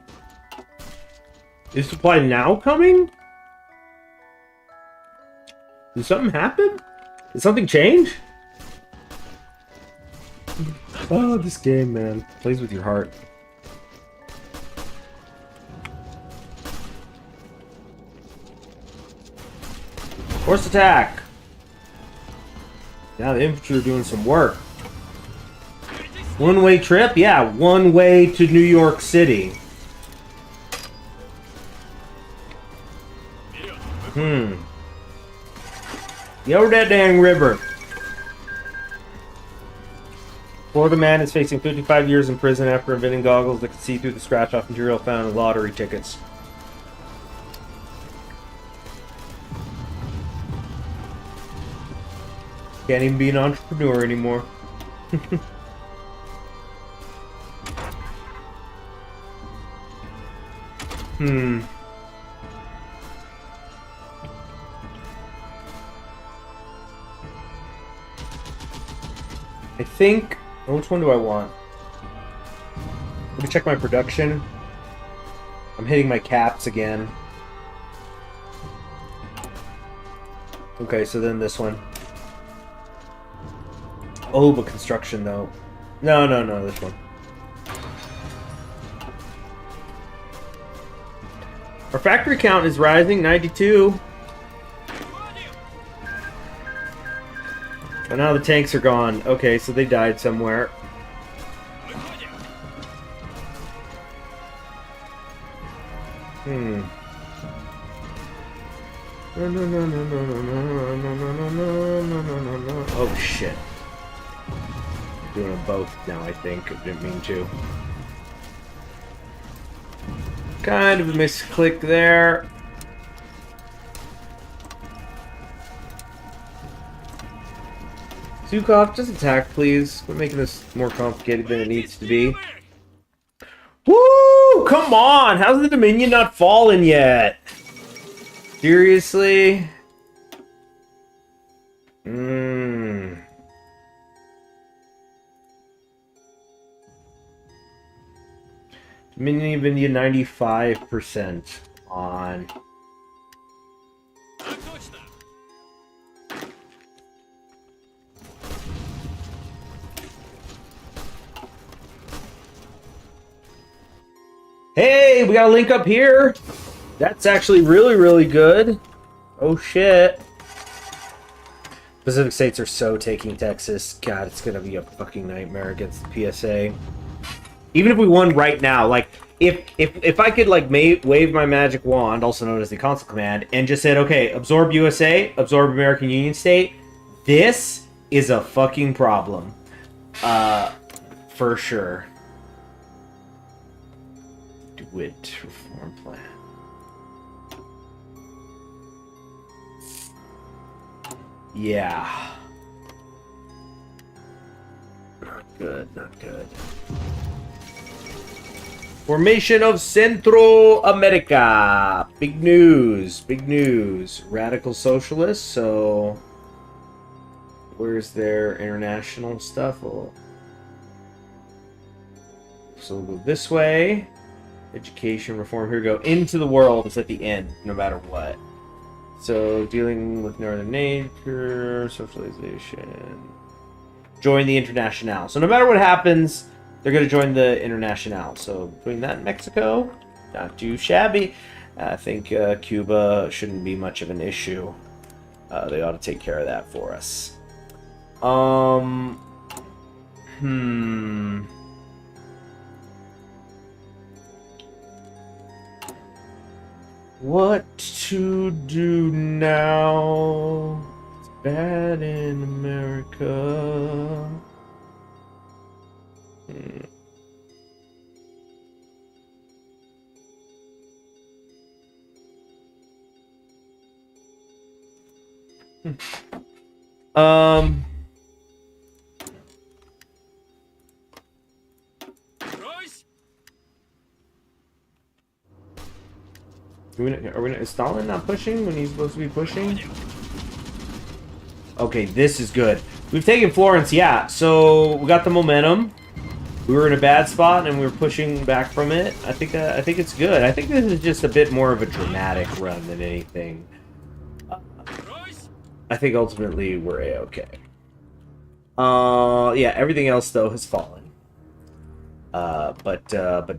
Is supply now coming? Did something happen? Did something change? Oh, this game, man. Plays with your heart. Force attack! Now the infantry are doing some work. One-way trip? Yeah, one way to New York City. Over that dang river. Florida man is facing 55 years in prison after inventing goggles that can see through the scratch-off material found in lottery tickets. Can't even be an entrepreneur anymore. I think... Which one do I want? Let me check my production. I'm hitting my caps again. Okay, so then this one. Oh, but construction though. No, this one. Our factory count is rising, 92. And now the tanks are gone. Okay, so they died somewhere. Oh shit. Doing them both now, I think. I didn't mean to. Kind of a misclick there. Zukov, just attack, please. We're making this more complicated than it needs to be. Woo! Come on! How's the Dominion not fallen yet? Seriously? Dominion even 95% on. we got a link up here. That's actually really, really good. Oh, shit. Pacific States are so taking Texas. God, it's going to be a fucking nightmare against the PSA. Even if we won right now, like, if I could, like, wave my magic wand, also known as the console command, and just said, okay, absorb USA, absorb American Union State, this is a fucking problem. For sure. DeWitt reform plan. Yeah. Not good, not good. Formation of Central America. Big news, big news. Radical socialists, so where's their international stuff? Oh. So we'll go this way. Education reform. Here we go. Into the world is at the end, no matter what. So dealing with Northern nature, socialization. Join the Internationale. So no matter what happens, they're going to join the Internationale. So between that and Mexico, not too shabby. I think Cuba shouldn't be much of an issue. They ought to take care of that for us. What to do now? It's bad in America. Is Stalin not pushing when he's supposed to be pushing? Okay, this is good. We've taken Florence, yeah. So we got the momentum. We were in a bad spot and we were pushing back from it. I think it's good. I think this is just a bit more of a dramatic run than anything. I think ultimately we're a-okay. Yeah, everything else though has fallen. But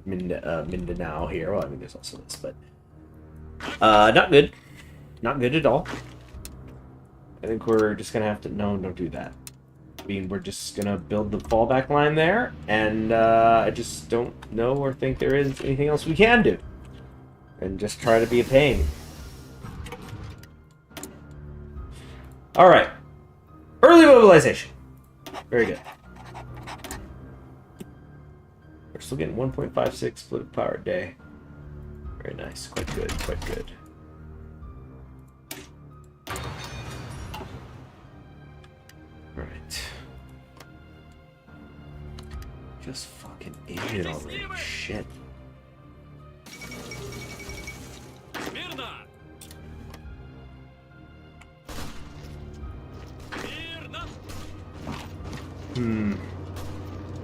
Mindanao here. Well, I mean, there's also this, but not good. Not good at all. I think we're just gonna have to don't do that. I mean, we're just gonna build the fallback line there, and I just don't know or think there is anything else we can do. And just try to be a pain. Alright. Early mobilization. Very good. We're still getting 1.56 political power a day. Very nice. Quite good. Quite good. Alright. Just fucking idiot already. Shit.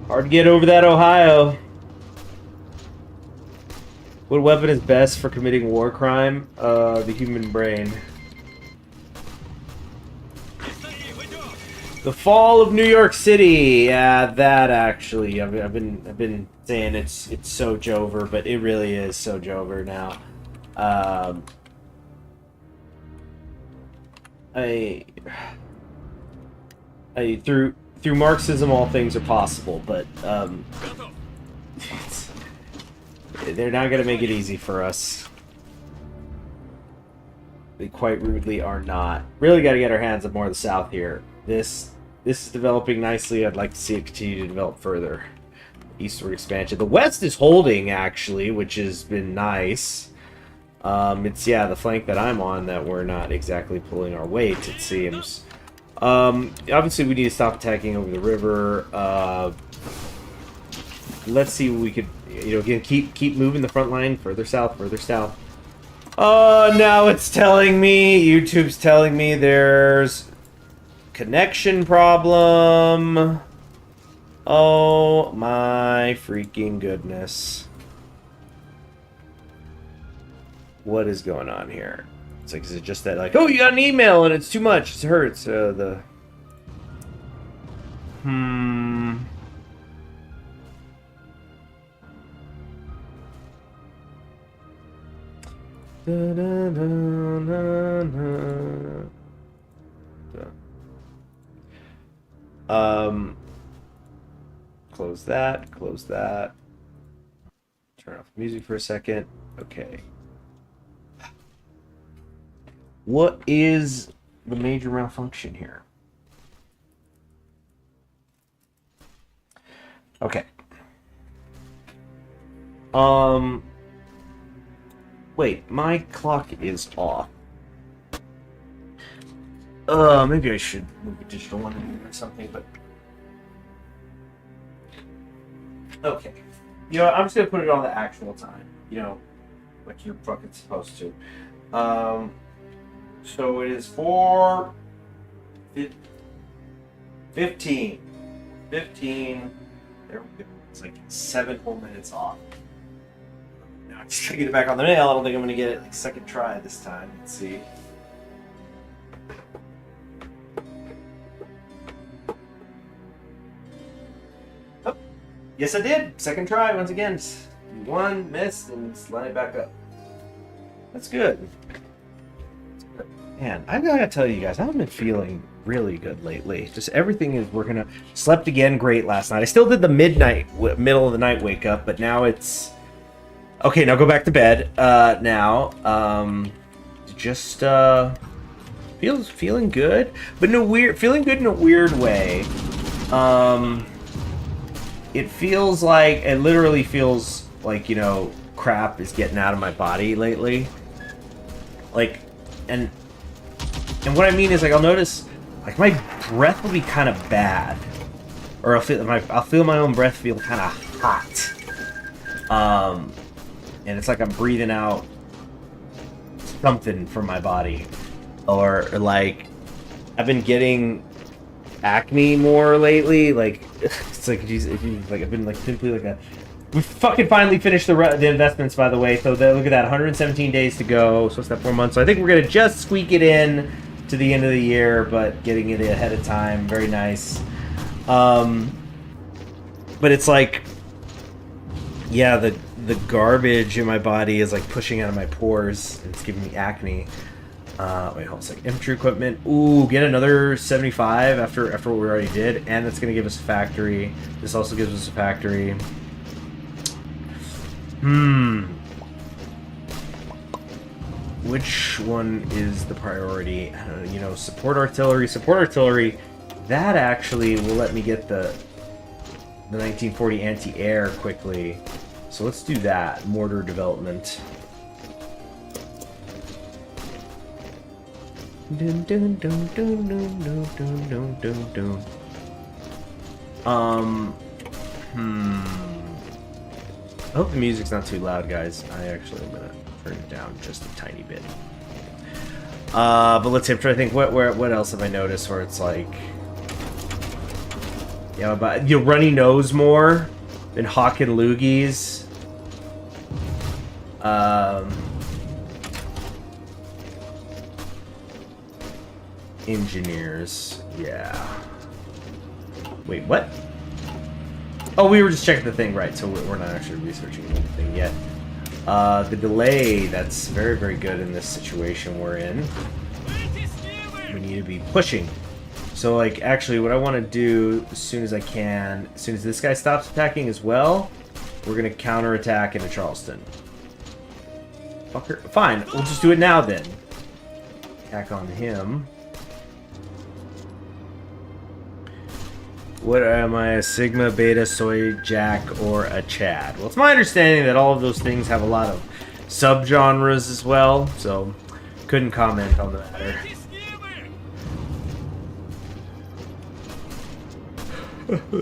Hard to get over that, Ohio. What weapon is best for committing war crime? The human brain. The fall of New York City. Yeah, that actually. I've been saying it's so Jover, but it really is so Jover now. Through Marxism, all things are possible, but they're not going to make it easy for us. They quite rudely are not. Really got to get our hands on more of the South here. This is developing nicely. I'd like to see it continue to develop further. Eastward expansion. The West is holding, actually, which has been nice. It's, yeah, the flank that I'm on that we're not exactly pulling our weight, it seems. Obviously we need to stop attacking over the river. Let's see what we could, again, keep moving the front line further south, further south. Oh, now it's telling me, YouTube's telling me there's connection problem. Oh my freaking goodness. What is going on here? It's like, is it just that, like, oh, you got an email and it's too much, it hurts, Close that, close that. Turn off the music for a second. Okay. What is the major malfunction here? Okay. Wait, my clock is off. Maybe I should move a digital one in or something, but... Okay. You know, I'm just gonna put it on the actual time. You know, like you're fucking supposed to. So it is 4:15. 15. There we go. It's like 7 whole minutes off. Now I'm just trying to get it back on the nail. I don't think I'm gonna get it like second try this time. Let's see. Oh, yes, I did. Second try once again. One missed and it's line it back up. That's good. Man, I gotta tell you guys, I've been feeling really good lately. Just everything is working out. Slept again great last night. I still did the middle of the night wake up, but now it's okay. Now go back to bed. Just feeling good, but feeling good in a weird way. It feels like it literally feels like, you know, crap is getting out of my body lately. Like, and what I mean is, like, I'll notice, like, my breath will be kind of bad, or I'll feel my own breath feel kind of hot, and it's like I'm breathing out something from my body, or like I've been getting acne more lately. Like, it's like, geez, like I've been like simply like a. We fucking finally finished the investments, by the way. So look at that, 117 days to go. So it's that 4 months. So I think we're gonna just squeak it in to the end of the year, but getting it ahead of time, very nice. But it's like, yeah, the garbage in my body is like pushing out of my pores. And it's giving me acne. Wait, hold on a second. Infantry equipment. Ooh, get another 75 after what we already did, and that's gonna give us a factory. This also gives us a factory. Which one is the priority? I don't know, you know, support artillery. Support artillery, that actually will let me get the 1940 anti-air quickly. So let's do that. Mortar development. Dun, dun, dun, dun, dun, dun, dun, dun, dun. I hope the music's not too loud, guys. I actually am gonna turn it down just a tiny bit. But let's see. I'm trying to think. What else have I noticed where it's like, yeah, but you know, runny nose more than hawking loogies. Engineers, yeah. Wait, what? Oh, we were just checking the thing, right? So we're not actually researching anything yet. The delay, that's very, very good in this situation we're in. We need to be pushing. So, like, actually, what I want to do as soon as I can, as soon as this guy stops attacking as well, we're going to counterattack into Charleston. Fucker. Fine, we'll just do it now then. Attack on him. What am I, a Sigma, Beta, Soy, Jack, or a Chad? Well, it's my understanding that all of those things have a lot of subgenres as well, so couldn't comment on the matter.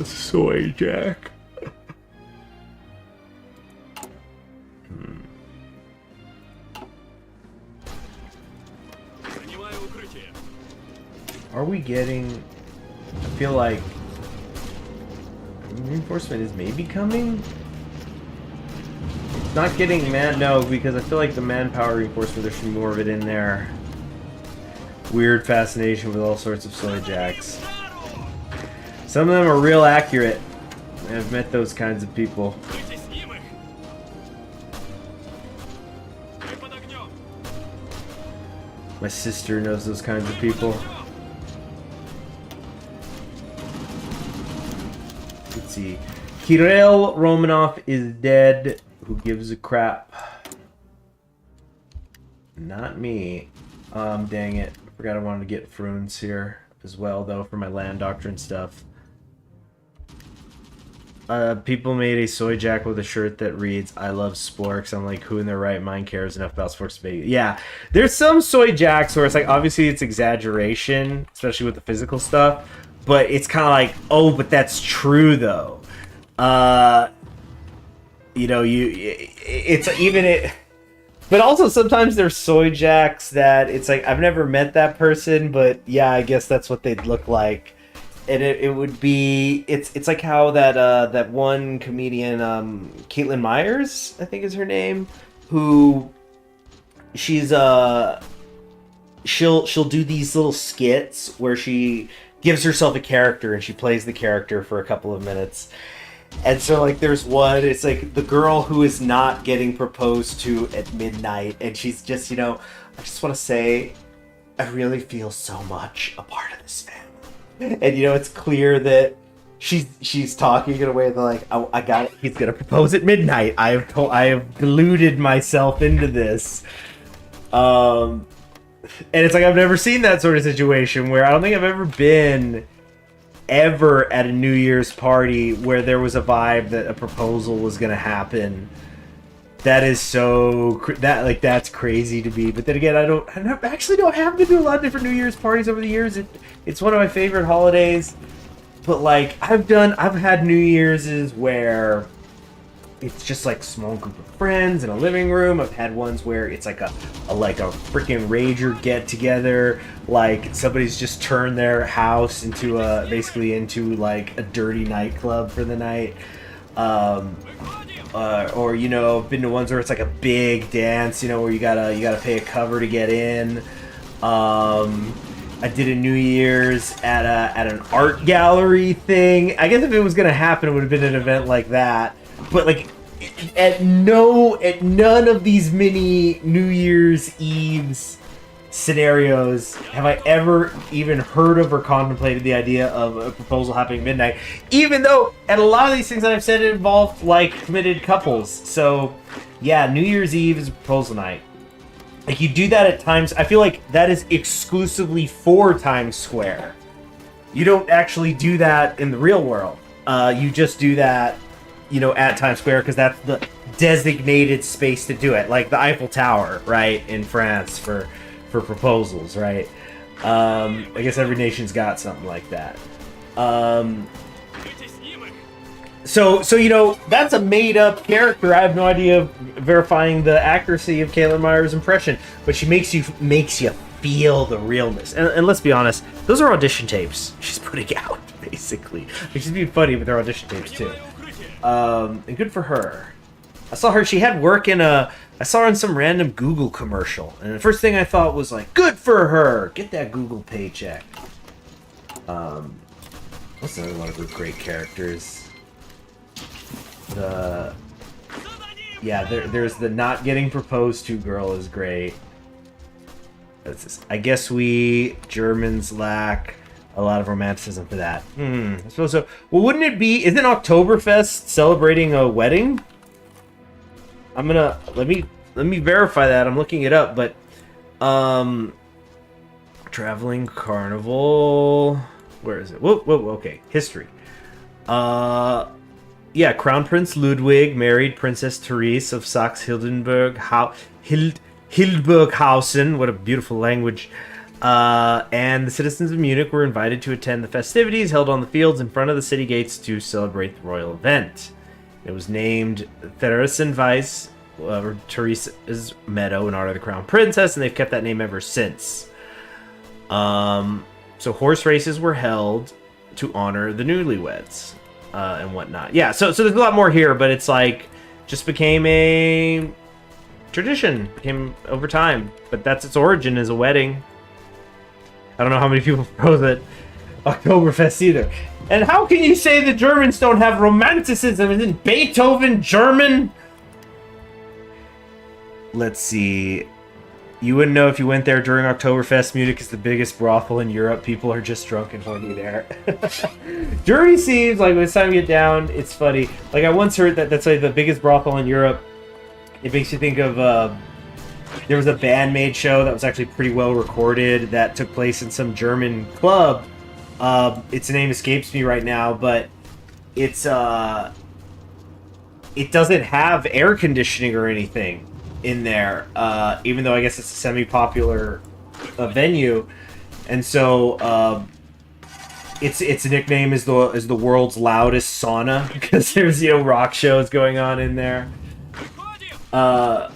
Soy Jack. Are we getting... I feel like... reinforcement is maybe coming? Not getting no, because I feel like the manpower reinforcement, there should be more of it in there. Weird fascination with all sorts of soy jacks. Some of them are real accurate. I've met those kinds of people. My sister knows those kinds of people. Let's see. Kirill Romanov is dead. Who gives a crap? Not me. Dang it. I forgot I wanted to get Fruins here as well, though, for my land doctrine stuff. People made a soy jack with a shirt that reads, "I love sporks." I'm like, who in their right mind cares enough about sporks to make it? Yeah, there's some soy jacks where it's like, obviously it's exaggeration, especially with the physical stuff, but it's kind of like, oh, but that's true, though. You know, it's even it... But also sometimes there's soy jacks that it's like, I've never met that person, but yeah, I guess that's what they'd look like. And it would be, it's like how that one comedian, Caitlin Myers, I think is her name, who she's she'll do these little skits where she gives herself a character and she plays the character for a couple of minutes. And so, like, there's one, it's like the girl who is not getting proposed to at midnight, and she's just, you know, I just want to say, I really feel so much a part of this family. And, you know, it's clear that she's talking in a way that, like, I got it. He's gonna propose at midnight. I have deluded myself into this. And it's like, I've never seen that sort of situation where I don't think I've ever been at a New Year's party where there was a vibe that a proposal was gonna happen. That is so that's crazy to me. But then again, I actually don't have been to a lot of different New Year's parties over the years. It's one of my favorite holidays. But like I've had New Year's where it's just like a small group of friends in a living room. I've had ones where it's like a freaking rager get together. Like somebody's just turned their house into basically like a dirty nightclub for the night. Or you know, I've been to ones where it's like a big dance, you know, where you gotta pay a cover to get in. I did a New Year's at an art gallery thing. I guess if it was gonna happen, it would have been an event like that. But like, at none of these mini New Year's Eves scenarios have I ever even heard of or contemplated the idea of a proposal happening at midnight, even though at a lot of these things that I've said it involved like committed couples. So yeah, New Year's Eve is a proposal night. Like you do that at Times, I feel like that is exclusively for Times Square. You don't actually do that in the real world. You just do that, you know, at Times Square because that's the designated space to do it, like the Eiffel Tower, right, in France for proposals, right? I guess every nation's got something like that. So you know, that's a made-up character. I have no idea verifying the accuracy of Caitlin Myers' impression, but she makes you feel the realness. And let's be honest, those are audition tapes she's putting out, basically. She's being funny, but they're audition tapes too. And good for her. I saw her. She had work in I saw her in some random Google commercial, and the first thing I thought was like, "Good for her! Get that Google paycheck." What's another one of her great characters? There's the not getting proposed to girl is great. I guess we Germans lack a lot of romanticism for that. I suppose so. Well, wouldn't it be? Isn't Oktoberfest celebrating a wedding? I'm gonna let me verify that. I'm looking it up, but traveling carnival. Where is it? Whoa, okay. History. Yeah, Crown Prince Ludwig married Princess Therese of Hildburghausen. What a beautiful language. And the citizens of Munich were invited to attend the festivities held on the fields in front of the city gates to celebrate the royal event. It was named Theresienwiese, or Teresa's Meadow, in honor of the Crown Princess, and they've kept that name ever since. So horse races were held to honor the newlyweds and whatnot. Yeah, so there's a lot more here, but it's like just became a tradition, became over time. But that's its origin, as a wedding. I don't know how many people propose at Oktoberfest either. And how can you say the Germans don't have romanticism? Isn't Beethoven German? Let's see. You wouldn't know if you went there during Oktoberfest. Munich is the biggest brothel in Europe. People are just drunk and horny there. Germany seems like when it's time to get down, it's funny. Like I once heard that that's like the biggest brothel in Europe. It makes you think of there was a Bandmade show that was actually pretty well recorded that took place in some German club. Its name escapes me right now, but it's it doesn't have air conditioning or anything in there, even though I guess it's a semi-popular venue, and so its nickname is the world's loudest sauna because there's rock shows going on in there. But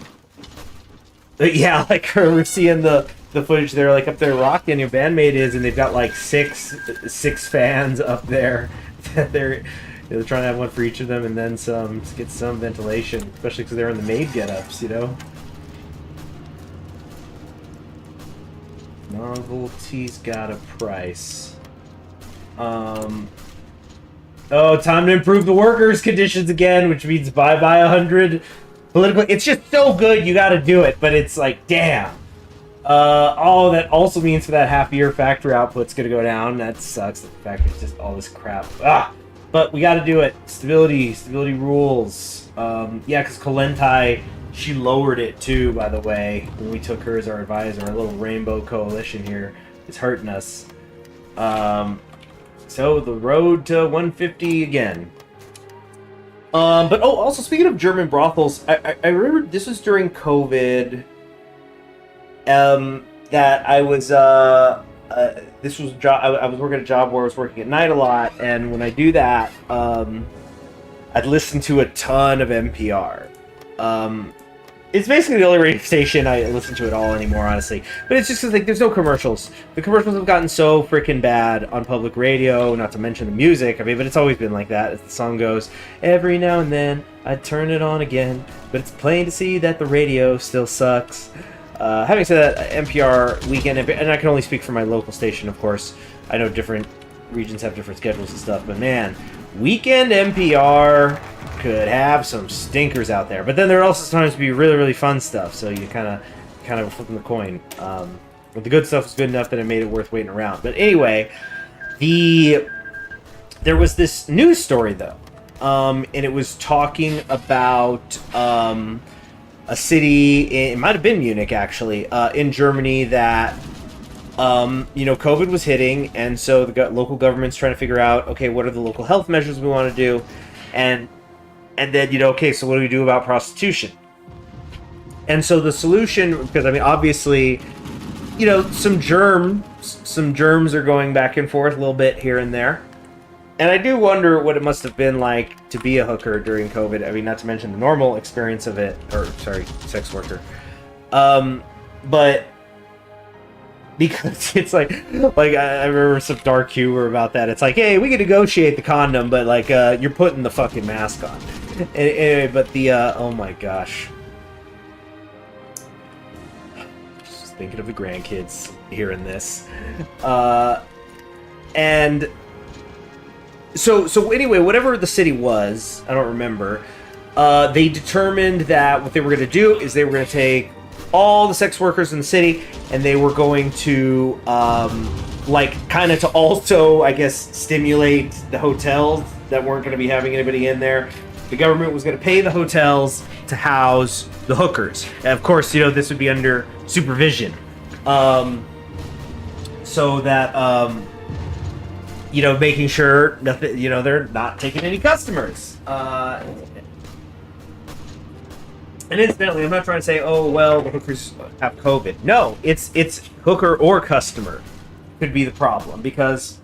yeah, like we're seeing the footage there, like up there rocking. Your Bandmate is, and they've got like six fans up there that they're trying to have one for each of them, and then some to get some ventilation, especially because they're in the maid get-ups, Novelty's got a price. Oh, time to improve the workers' conditions again, which means bye-bye 100 political. It's just so good, you got to do it, but it's like, damn. Oh, that also means for that half-year factory output's going to go down. That sucks. The factory's just all this crap. But we got to do it. Stability rules. Yeah, because Kolentai, she lowered it too, by the way, when we took her as our advisor. Our little rainbow coalition here is hurting us. So the road to 150 again. But also speaking of German brothels, I remember this was during COVID. That I was this was I was working a job where I was working at night a lot, and when I do that, I'd listen to a ton of NPR. It's basically the only radio station I listen to at all anymore, honestly. But it's just like there's no commercials. The commercials have gotten so freaking bad on public radio, not to mention the music. I mean, but it's always been like that, as the song goes. Every now and then, I'd turn it on again, but it's plain to see that the radio still sucks. Having said that, NPR weekend, and I can only speak for my local station, of course. I know different regions have different schedules and stuff, but man, weekend NPR could have some stinkers out there. But then there also sometimes be really, really fun stuff, so you kind of flipping the coin. But the good stuff was good enough that it made it worth waiting around. But anyway, there was this news story though, and it was talking about a city, it might have been Munich actually, in Germany that, COVID was hitting, and so the local government's trying to figure out, okay, what are the local health measures we want to do, and then, okay, so what do we do about prostitution? And so the solution, because I mean, obviously, some germs are going back and forth a little bit here and there. And I do wonder what it must have been like to be a hooker during COVID. I mean, not to mention the normal experience of it, sex worker. But because it's like I remember some dark humor about that. It's like, hey, we can negotiate the condom, but like you're putting the fucking mask on. Anyway, but oh my gosh. Just thinking of the grandkids hearing this. And So anyway, whatever the city was, I don't remember, they determined that what they were going to do is they were going to take all the sex workers in the city, and they were going to, kind of to also, I guess, stimulate the hotels that weren't going to be having anybody in there. The government was going to pay the hotels to house the hookers. And of course, this would be under supervision. So that... making sure nothing, they're not taking any customers. And incidentally, I'm not trying to say, oh, well, the hookers have COVID. No, it's hooker or customer could be the problem, because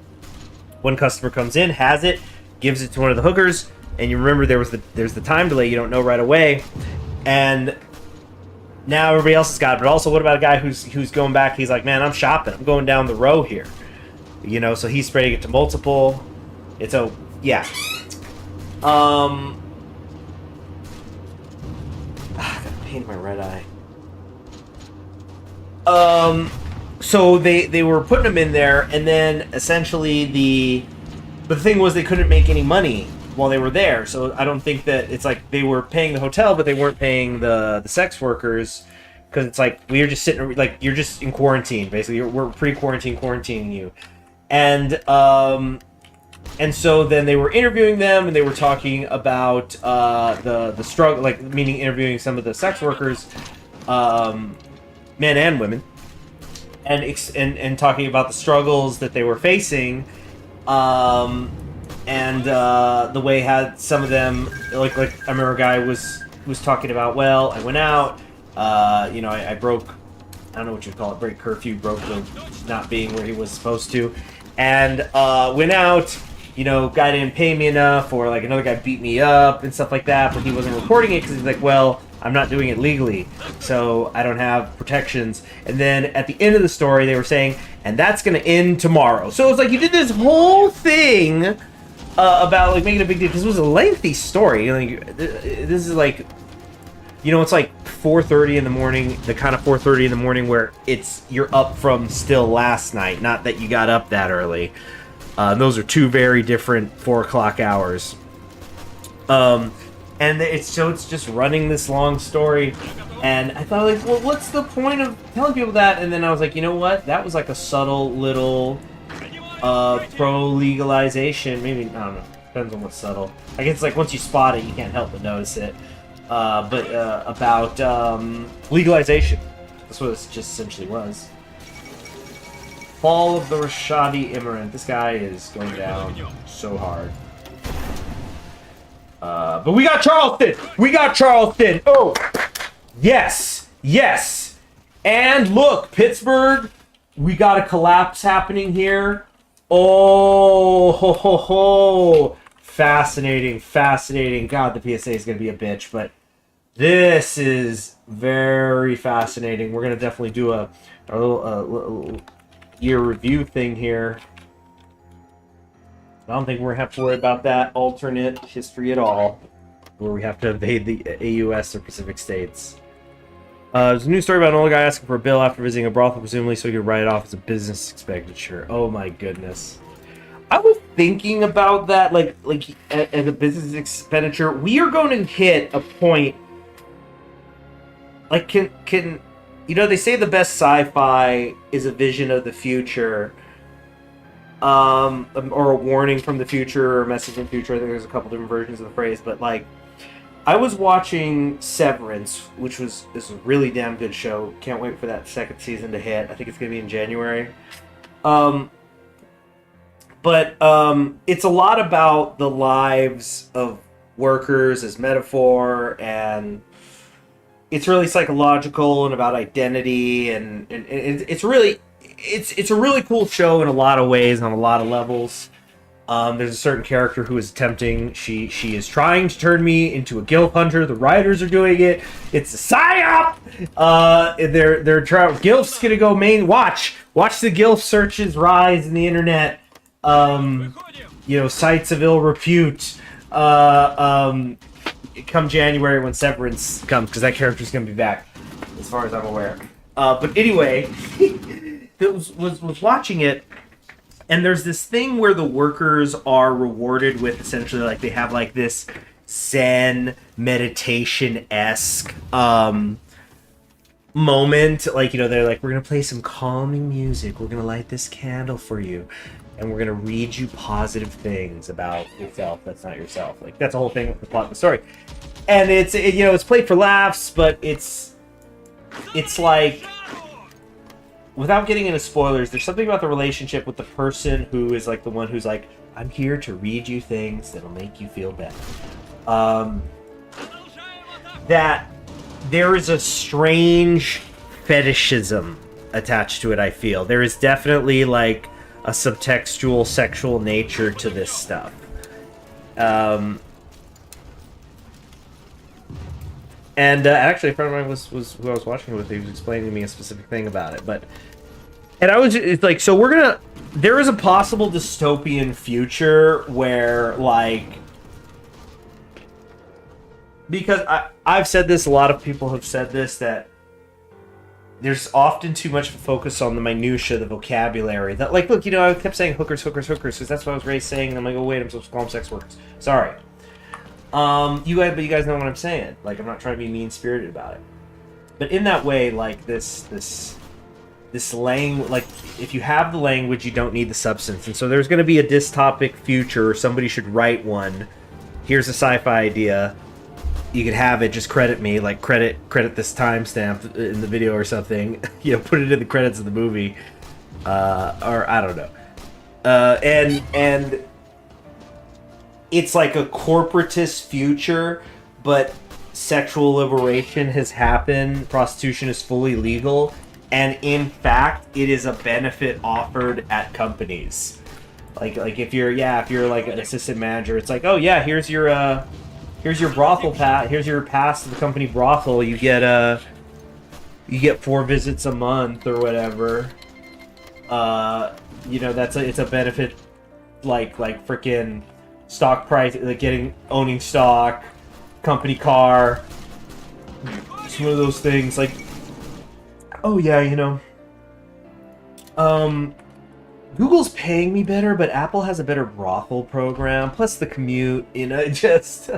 one customer comes in, has it, gives it to one of the hookers, and you remember there's the time delay, you don't know right away, and now everybody else has got it. But also, what about a guy who's going back, he's like, man, I'm shopping, I'm going down the row here. So he's spreading it to multiple. Yeah. Got a pain in my red eye. So they were putting them in there, and then essentially but the thing was they couldn't make any money while they were there. So I don't think that it's like they were paying the hotel, but they weren't paying the sex workers, because it's like we're just sitting, like you're just in quarantine, basically. We're pre-quarantine quarantining you, and so then they were interviewing them, and they were talking about the struggle, like meaning interviewing some of the sex workers, men and women, and talking about the struggles that they were facing, and the way had some of them, like I remember a guy was talking about, well, I went out, you know, I broke, I don't know what you'd call it, break curfew, broke the not being where he was supposed to, and went out, you know, guy didn't pay me enough, or like another guy beat me up and stuff like that, but he wasn't reporting it because he's like, well, I'm not doing it legally, so I don't have protections. And then at the end of the story, they were saying, and that's going to end tomorrow. So it's like you did this whole thing about like making a big deal, because it was a lengthy story. Like, this is like, you know, it's like 4:30 in the morning, the kind of 4:30 in the morning where you're up from still last night, not that you got up that early. Those are two very different 4 o'clock hours. And it's just running this long story. And I thought, like, well, what's the point of telling people that? And then I was like, you know what? That was like a subtle little pro-legalization. Maybe, I don't know. Depends on what's subtle. I guess, like, once you spot it, you can't help but notice it. But about legalization. That's what it just essentially was. Fall of the Rashadi Immigrant. This guy is going down so hard. But we got Charleston! We got Charleston! Oh! Yes! Yes! And look, Pittsburgh, we got a collapse happening here. Oh! Ho, ho, ho! Fascinating, fascinating. God, the PSA is going to be a bitch, but this is very fascinating. We're going to definitely do a little year review thing here. I don't think we're going to have to worry about that alternate history at all, where we have to evade the AUS or Pacific States. There's a news story about an old guy asking for a bill after visiting a brothel, presumably so he could write it off as a business expenditure. Oh my goodness. I was thinking about that, like as a business expenditure. We are going to hit a point, like, can you know, they say the best sci-fi is a vision of the future, or a warning from the future, or a message from the future. I think there's a couple different versions of the phrase, but like, I was watching Severance, which is a really damn good show. Can't wait for that second season to hit. I think it's gonna be in January. But it's a lot about the lives of workers as metaphor, and it's really psychological and about identity, and it's a really cool show in a lot of ways, on a lot of levels. There's a certain character who is attempting, she is trying to turn me into a gilf hunter. The writers are doing it. It's a psyop. They're trying. Gilf's gonna go main. Watch the gilf searches rise in the internet. You know, sites of ill repute. Come January when Severance comes, because that character's gonna be back, as far as I'm aware. But anyway, was watching it, and there's this thing where the workers are rewarded with, essentially, like, they have like this Zen meditation-esque moment, like, you know, they're like, we're gonna play some calming music, we're gonna light this candle for you, and we're gonna read you positive things about yourself that's not yourself. Like, that's the whole thing with the plot of the story. And it's played for laughs, but it's like, without getting into spoilers, there's something about the relationship with the person who is like the one who's like, I'm here to read you things that'll make you feel better. That there is a strange fetishism attached to it, I feel. There is definitely like a subtextual sexual nature to this stuff. And actually, a friend of mine was who I was watching it with. He was explaining to me a specific thing about it, and I was, it's like, so there is a possible dystopian future where, like, because I've said this, a lot of people have said this, that there's often too much focus on the minutia, the vocabulary. That, like, look, you know, I kept saying hookers, because that's what I was raised saying, and I'm like, oh wait, I'm supposed to call them sex workers. Sorry. But you guys know what I'm saying. Like, I'm not trying to be mean-spirited about it. But in that way, like this language, like if you have the language, you don't need the substance. And so there's going to be a dystopic future. Somebody should write one. Here's a sci-fi idea. You could have it. Just credit me, like credit this timestamp in the video or something. You know, put it in the credits of the movie, or I don't know. And it's like a corporatist future, but sexual liberation has happened. Prostitution is fully legal. And in fact, it is a benefit offered at companies. Like if you're like an assistant manager, it's like, oh yeah, here's your brothel pass. Here's your pass to the company brothel. You get 4 visits a month or whatever. You know, it's a benefit, like freaking stock price, like owning stock, company car, some of those things like. Oh yeah, you know. Google's paying me better, but Apple has a better brothel program. Plus the commute, you know, just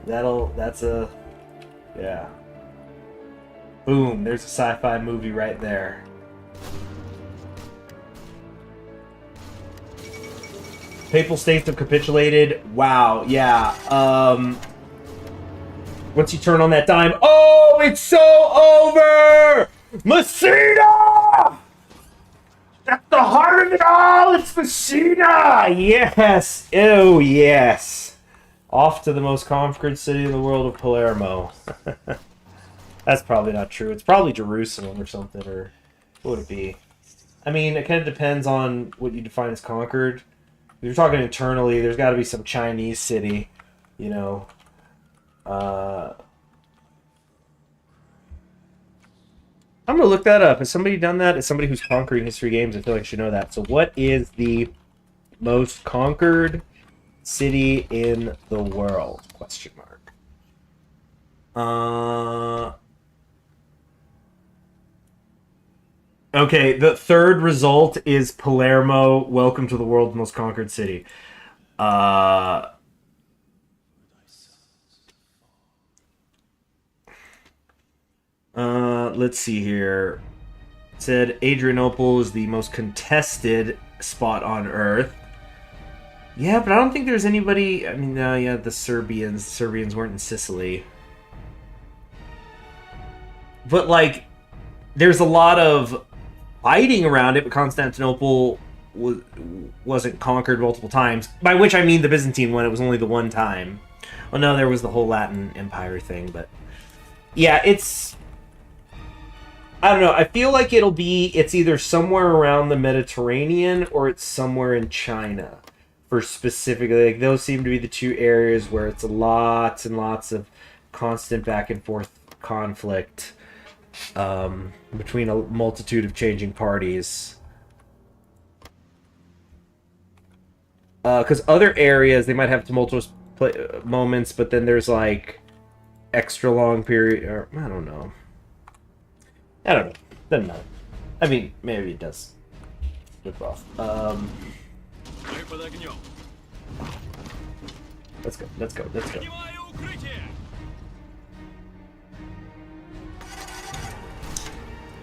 yeah. Boom, there's a sci-fi movie right there. Papal states have capitulated. Wow, yeah. Once you turn on that dime, oh, it's so over! Messina! That's the heart of it all! It's Messina! Yes! Oh, yes. Off to the most conquered city in the world of Palermo. That's probably not true. It's probably Jerusalem or something, or what would it be? I mean, it kind of depends on what you define as conquered. If you're talking internally, there's got to be some Chinese city, you know. I'm going to look that up. Has somebody done that? As somebody who's conquering history games, I feel like I should know that. So what is the most conquered city in the world? Question mark. Okay, the third result is Palermo. Welcome to the world's most conquered city. Let's see here. It said Adrianople is the most contested spot on Earth. Yeah, but I don't think there's anybody... I mean, yeah, the Serbians. The Serbians weren't in Sicily. But, like, there's a lot of fighting around it, but Constantinople wasn't conquered multiple times. By which I mean the Byzantine one. It was only the one time. Well, no, there was the whole Latin Empire thing, but... Yeah, it's... I don't know. I feel like it's either somewhere around the Mediterranean or it's somewhere in China. For specifically, like, those seem to be the two areas where it's lots and lots of constant back and forth conflict between a multitude of changing parties. Because other areas, they might have tumultuous moments, but then there's like extra long period, or I don't know. Doesn't matter. I mean, maybe it does. Rip off. Let's go.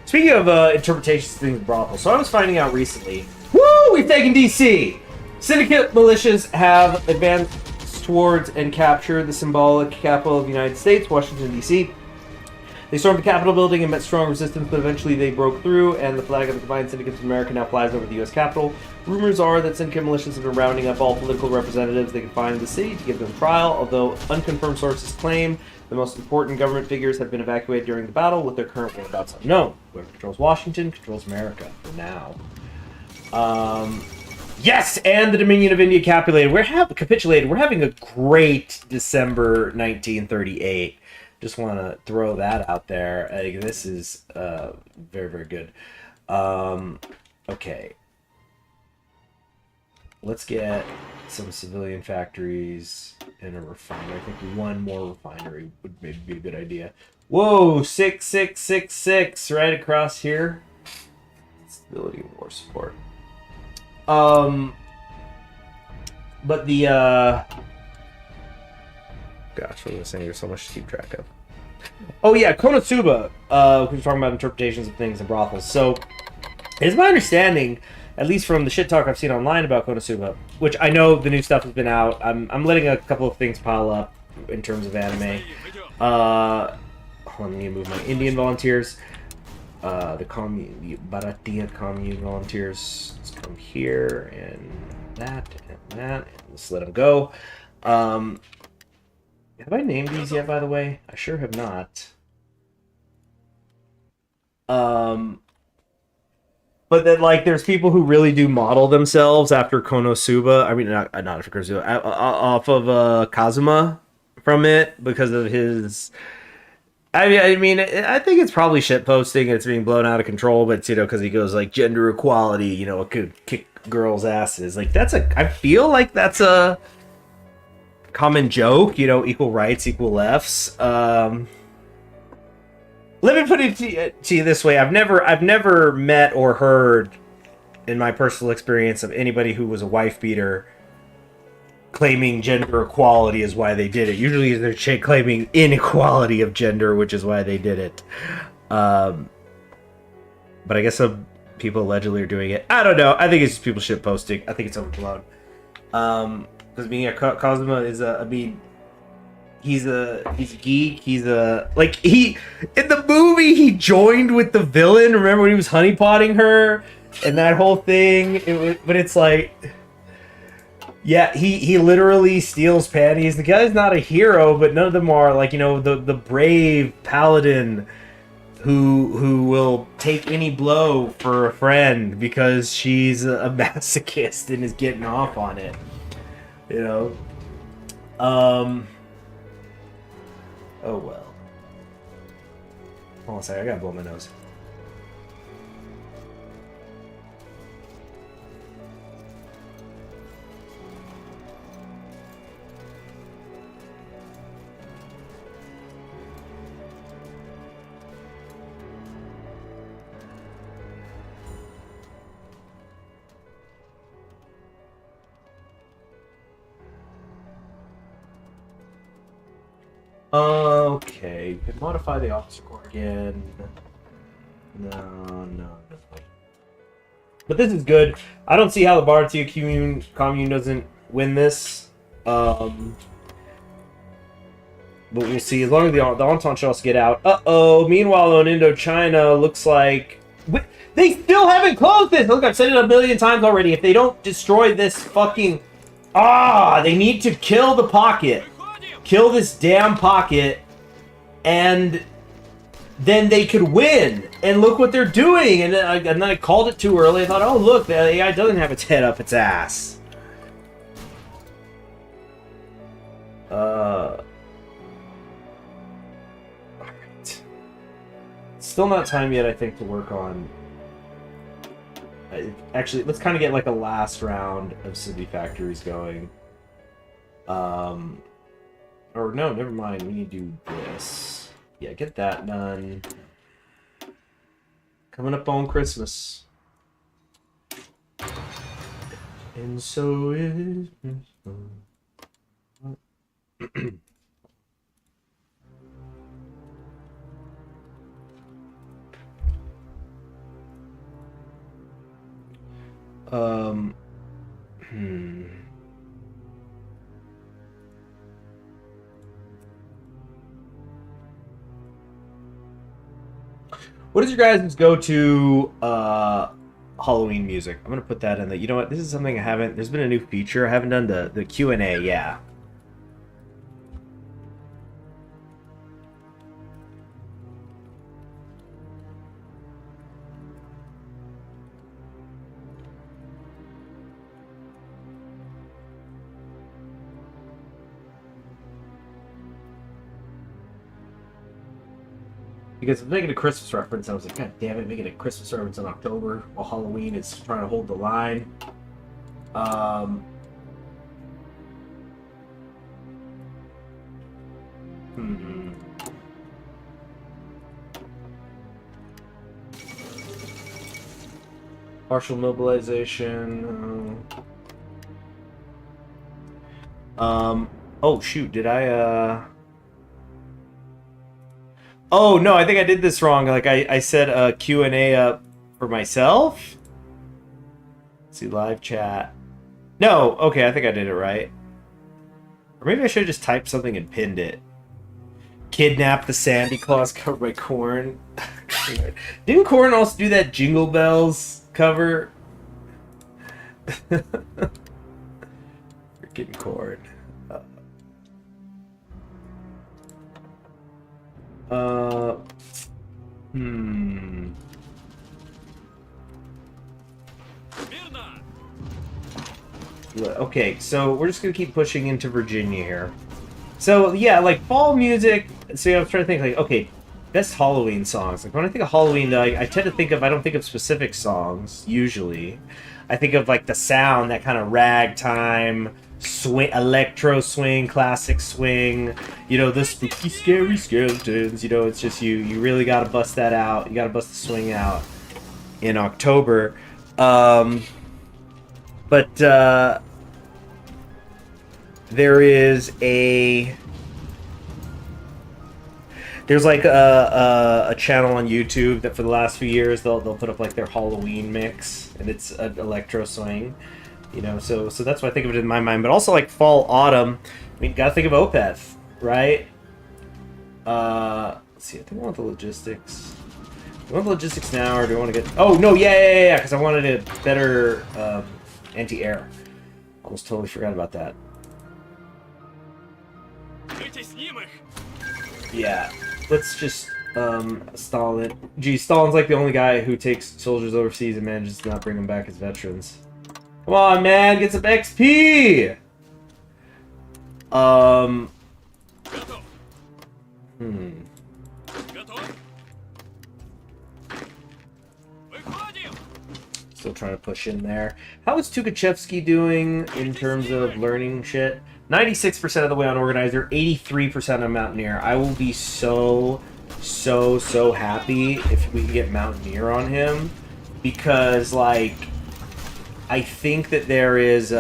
Speaking of interpretations of things in brothel, so I was finding out recently. Woo! We've taken DC! Syndicate militias have advanced towards and captured the symbolic capital of the United States, Washington, D.C. They stormed the Capitol building and met strong resistance, but eventually they broke through, and the flag of the combined syndicates of America now flies over the U.S. Capitol. Rumors are that syndicate militias have been rounding up all political representatives they can find in the city to give them trial, although unconfirmed sources claim the most important government figures have been evacuated during the battle, with their current whereabouts unknown. Whoever controls Washington controls America, for now. Yes, and the Dominion of India capitulated. Capitulated. We're having a great December 1938. Just want to throw that out there. This is very, very good. Okay. Let's get some civilian factories and a refinery. I think one more refinery would maybe be a good idea. Whoa, 6666 right across here. Stability and war support. But the gosh, what was I saying? There's so much to keep track of. Oh yeah, Konosuba. We were talking about interpretations of things in brothels. So, it's my understanding, at least from the shit talk I've seen online about Konosuba, which I know the new stuff has been out. I'm letting a couple of things pile up in terms of anime. Let me move my Indian volunteers. The Bharatiya commune volunteers. Let's come here and that and that. And let's let them go. Have I named these yet, by the way? I sure have not. But then, like, there's people who really do model themselves after Konosuba. I mean, not after Konosuba, off of Kazuma from it because of his. I mean, I think it's probably shit posting. It's being blown out of control, but it's, you know, because he goes like gender equality. You know, it could kick girls' asses. Like I feel like that's a common joke. You know, equal rights, equal lefts. Let me put it to you this way: I've never met or heard, in my personal experience, of anybody who was a wife beater claiming gender equality is why they did it. Usually, they're claiming inequality of gender, which is why they did it. But I guess some people allegedly are doing it. I don't know. I think it's just people shit posting. I think it's overblown. Because being Kazuma is he's a geek. He's a in the movie he joined with the villain. Remember when he was honeypotting her and that whole thing? But it's like, yeah, he literally steals panties. The guy's not a hero, but none of them are like, you know, the brave paladin who will take any blow for a friend because she's a masochist and is getting off on it. You know. Oh well. Hold on a second, I gotta blow my nose. Okay, you can modify the officer core again. No. But this is good. I don't see how the Bharatiya commune doesn't win this. But we'll see. As long as the Entente should also get out. Uh-oh. Meanwhile, in Indochina, looks like... They still haven't closed this! Look, I've said it a million times already. If they don't destroy this fucking... they need to kill the pocket. Kill this damn pocket, and then they could win. And look what they're doing. And then I called it too early. I thought, oh look, the AI doesn't have its head up its ass. Alright. Still not time yet, I think, to work on... Actually, let's kind of get like a last round of city factories going. Or no, never mind. We need to do this. Yeah, get that done. Coming up on Christmas. And so is... What is your guys' go-to Halloween music? I'm gonna put that in. You know what? This is something I haven't. There's been a new feature. I haven't done the Q&A. Yeah. Because I'm making a Christmas reference, I was like, God damn it, making a Christmas reference in October while Halloween is trying to hold the line. Partial mobilization. Oh shoot, did I Oh, no, I think I did this wrong. Like, I set a Q&A up for myself. Let's see, live chat. No, okay, I think I did it right. Or maybe I should have just typed something and pinned it. Kidnap the Sandy Claus covered by Korn. Didn't Korn also do that Jingle Bells cover? Freaking Korn. Okay, so we're just gonna keep pushing into Virginia here. So yeah, like fall music. So yeah, I was trying to think like, okay, best Halloween songs. Like when I think of Halloween, I tend to think of, I don't think of specific songs usually. I think of like the sound, that kind of ragtime swing, electro swing, classic swing. You know, the spooky, scary skeletons. You know, it's just you really got to bust that out. You got to bust the swing out in October. But there's like a channel on YouTube that for the last few years they'll put up like their Halloween mix, and it's an electro swing, you know. So that's what I think of it in my mind. But also like fall, autumn. I mean, gotta think of Opeth, right? Let's see. I think I want the logistics. Do I want the logistics now, or do I want to get? Oh no, yeah. Because I wanted a better anti-air. Almost totally forgot about that. Yeah, let's just Stalin. Gee, Stalin's like the only guy who takes soldiers overseas and manages to not bring them back as veterans. Come on, man, get some XP. Still trying to push in there. How is Tukachevsky doing in terms of learning shit? 96% of the way on Organizer, 83% on Mountaineer. I will be so happy if we can get Mountaineer on him, because like I think that there is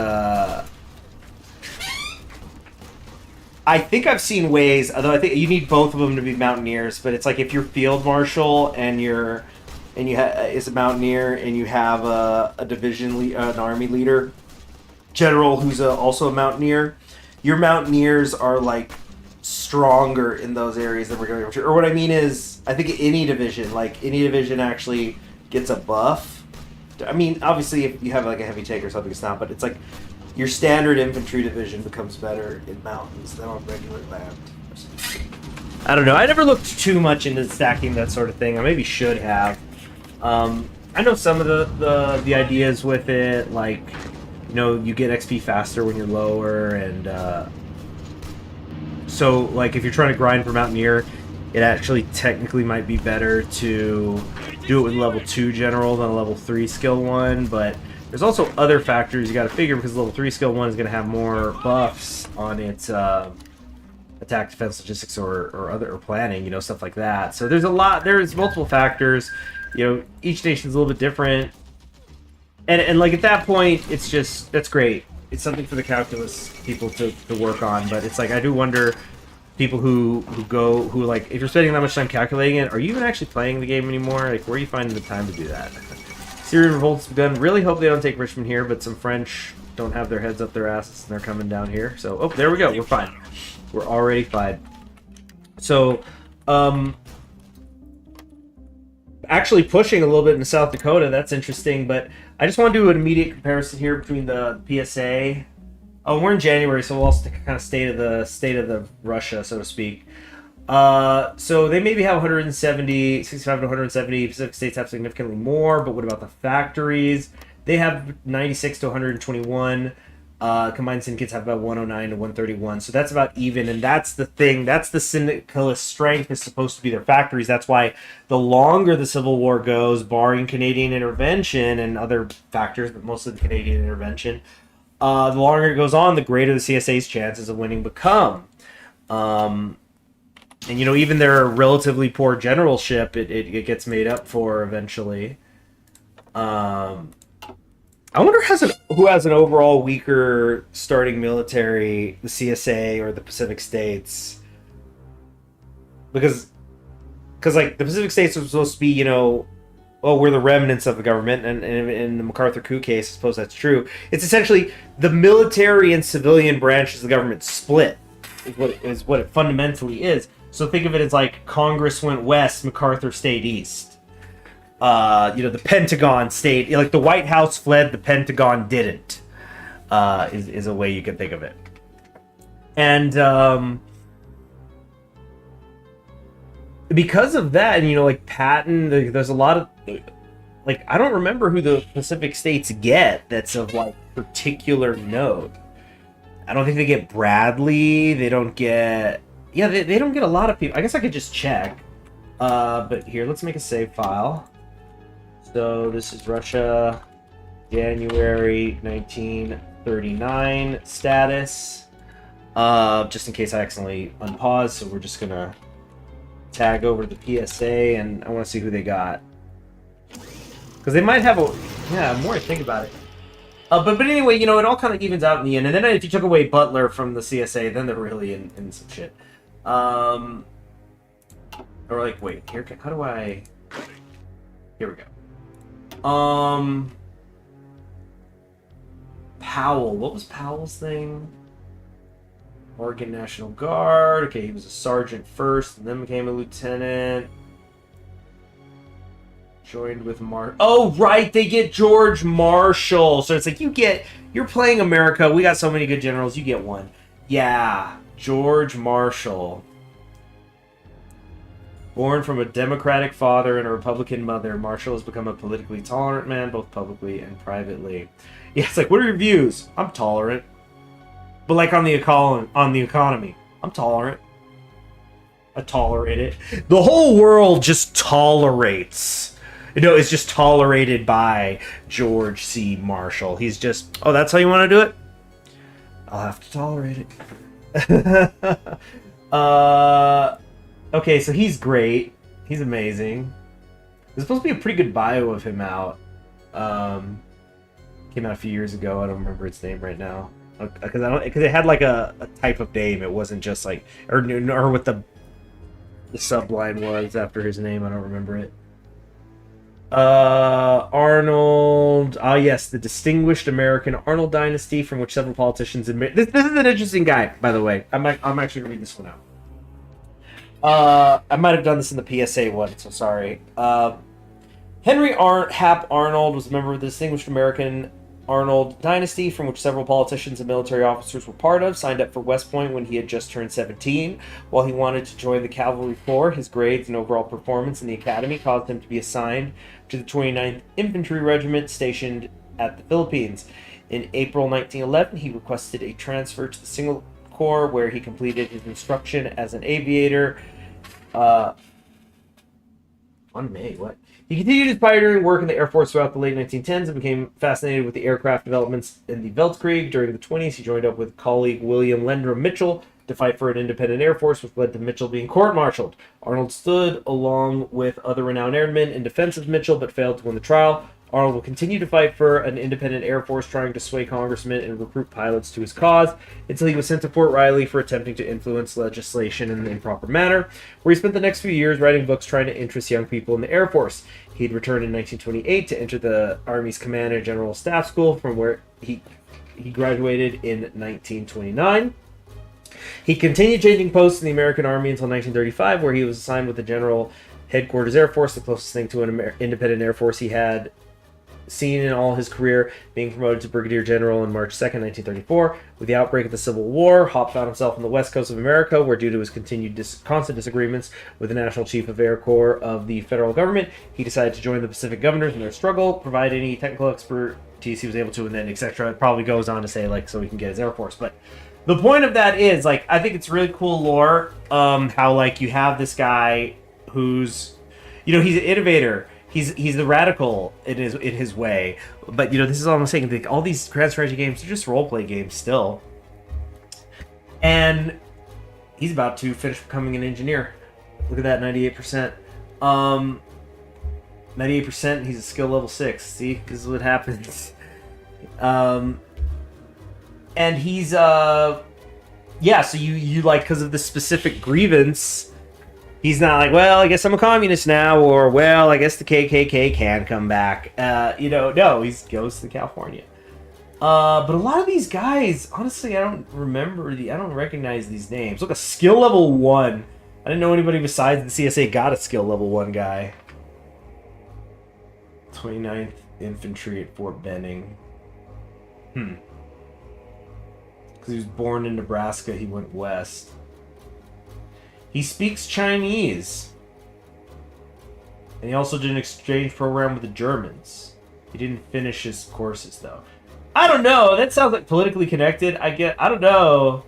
I think I've seen ways, although I think you need both of them to be Mountaineers, but it's like if you're Field Marshal and you is a Mountaineer and you have a division an army leader general who's also a Mountaineer, your Mountaineers are like stronger in those areas than we're going to. Or what I mean is, I think any division actually gets a buff. I mean, obviously if you have like a heavy tank or something, it's not, but it's like your standard infantry division becomes better in mountains than on regular land. I don't know. I never looked too much into stacking that sort of thing. I maybe should have. I know some of the ideas with it, like, you know, you get XP faster when you're lower, and so like if you're trying to grind for Mountaineer, it actually technically might be better to do it with level 2 general than a level 3 skill 1, but there's also other factors you got to figure, because level 3 skill 1 is going to have more buffs on its attack, defense, logistics, or planning, you know, stuff like that. So there's multiple factors. You know, each nation's a little bit different. And like at that point, it's just, that's great. It's something for the calculus people to work on, but it's like, I do wonder, people who like, if you're spending that much time calculating it, are you even actually playing the game anymore? Like, where are you finding the time to do that? Syrian revolt's begun. Really hope they don't take Richmond here, but some French don't have their heads up their asses and they're coming down here. So, oh, there we go. We're fine. We're already fine. So, actually pushing a little bit into South Dakota, that's interesting, but I just want to do an immediate comparison here between the PSA. Oh, we're in January, so we'll also kind of state of the Russia, so to speak. So they maybe have 65 to 170. Pacific states have significantly more, but what about the factories? They have 96 to 121. Combined syndicates have about 109 to 131. So that's about even, and that's the thing. That's the syndicalist strength is supposed to be their factories. That's why the longer the Civil War goes, barring Canadian intervention and other factors, but mostly the Canadian intervention, the longer it goes on, the greater the CSA's chances of winning become. And, you know, even their relatively poor generalship, it gets made up for eventually. I wonder who has an overall weaker starting military, the CSA or the Pacific States? Because because like the Pacific states are supposed to be, oh, we're the remnants of the government, and in the MacArthur coup case, I suppose that's true. It's essentially the military and civilian branches of the government split, is what it fundamentally is. So think of it as like Congress went west, MacArthur stayed east. The Pentagon stayed, like the White House fled, the Pentagon didn't, is a way you can think of it. And because of that, and like Patton, there's a lot of, like, I don't remember who the Pacific states get that's of like particular note. I don't think they get Bradley. They don't get, they don't get a lot of people. I guess I could just check. But here, let's make a save file. So this is Russia, January 1939 status. Just in case I accidentally unpause, so we're just gonna tag over to the PSA, and I want to see who they got. Because they might have the more I think about it. But anyway, it all kind of evens out in the end. And then if you took away Butler from the CSA, then they're really in some shit. Or like, wait, here, how do I... Here we go. Powell. What was Powell's thing? Oregon National Guard. Okay, he was a sergeant first, and then became a lieutenant. Joined with Oh, right, they get George Marshall. So it's like, you're playing America. We got so many good generals. You get one. Yeah, George Marshall. Born from a Democratic father and a Republican mother, Marshall has become a politically tolerant man, both publicly and privately. Yeah, it's like, what are your views? I'm tolerant. But like on the economy, I'm tolerant. I tolerate it. The whole world just tolerates. It's just tolerated by George C. Marshall. He's just, oh, that's how you want to do it? I'll have to tolerate it. Okay, so he's great. He's amazing. There's supposed to be a pretty good bio of him out. Came out a few years ago. I don't remember its name right now. Because it had like a type of name. It wasn't just like, or what the subline was after his name. I don't remember it. Arnold. Yes, the distinguished American Arnold dynasty, from which several politicians admit. This is an interesting guy, by the way. I'm actually gonna read this one out. I might have done this in the PSA one, so sorry. Henry Hap Arnold was a member of the distinguished American Arnold dynasty, from which several politicians and military officers were part of. Signed up for West Point when he had just turned 17. While he wanted to join the Cavalry Corps, his grades and overall performance in the academy caused him to be assigned to the 29th Infantry Regiment stationed at the Philippines. In April 1911, he requested a transfer to the Single Corps, where he completed his instruction as an aviator. On May, what? He continued his pioneering work in the Air Force throughout the late 1910s and became fascinated with the aircraft developments in the Weltkrieg. During the 20s, he joined up with colleague William Landrum Mitchell to fight for an independent Air Force, which led to Mitchell being court-martialed. Arnold stood, along with other renowned airmen, in defense of Mitchell, but failed to win the trial. Arnold will continue to fight for an independent Air Force, trying to sway congressmen and recruit pilots to his cause, until he was sent to Fort Riley for attempting to influence legislation in an improper manner, where he spent the next few years writing books trying to interest young people in the Air Force. He'd returned in 1928 to enter the Army's Command and General Staff School, from where he graduated in 1929. He continued changing posts in the American Army until 1935, where he was assigned with the General Headquarters Air Force, the closest thing to an independent Air Force he had seen in all his career, being promoted to Brigadier General on March 2nd, 1934. With the outbreak of the Civil War, Hop found himself on the west coast of America, where due to his continued constant disagreements with the National Chief of Air Corps of the federal government, he decided to join the Pacific Governors in their struggle, provide any technical expertise he was able to, and then etc. It probably goes on to say, like, so he can get his Air Force. But the point of that is, like, I think it's really cool lore, how, like, you have this guy who's, he's an innovator. He's the radical in his way, but this is all I'm saying. Like, all these grand strategy games are just role play games still, and he's about to finish becoming an engineer. Look at that, 98%. 98%. He's a skill level 6. See, this is what happens. And he's So you like, because of the specific grievance, He's not like, well, I guess I'm a communist now, or well, I guess the KKK can come back. No, he goes to California. But a lot of these guys, honestly, I don't recognize these names. Look, a skill level 1. I didn't know anybody besides the CSA got a skill level 1 guy. 29th Infantry at Fort Benning. Because he was born in Nebraska, he went west. He speaks Chinese. And he also did an exchange program with the Germans. He didn't finish his courses, though. I don't know. That sounds like politically connected. I don't know.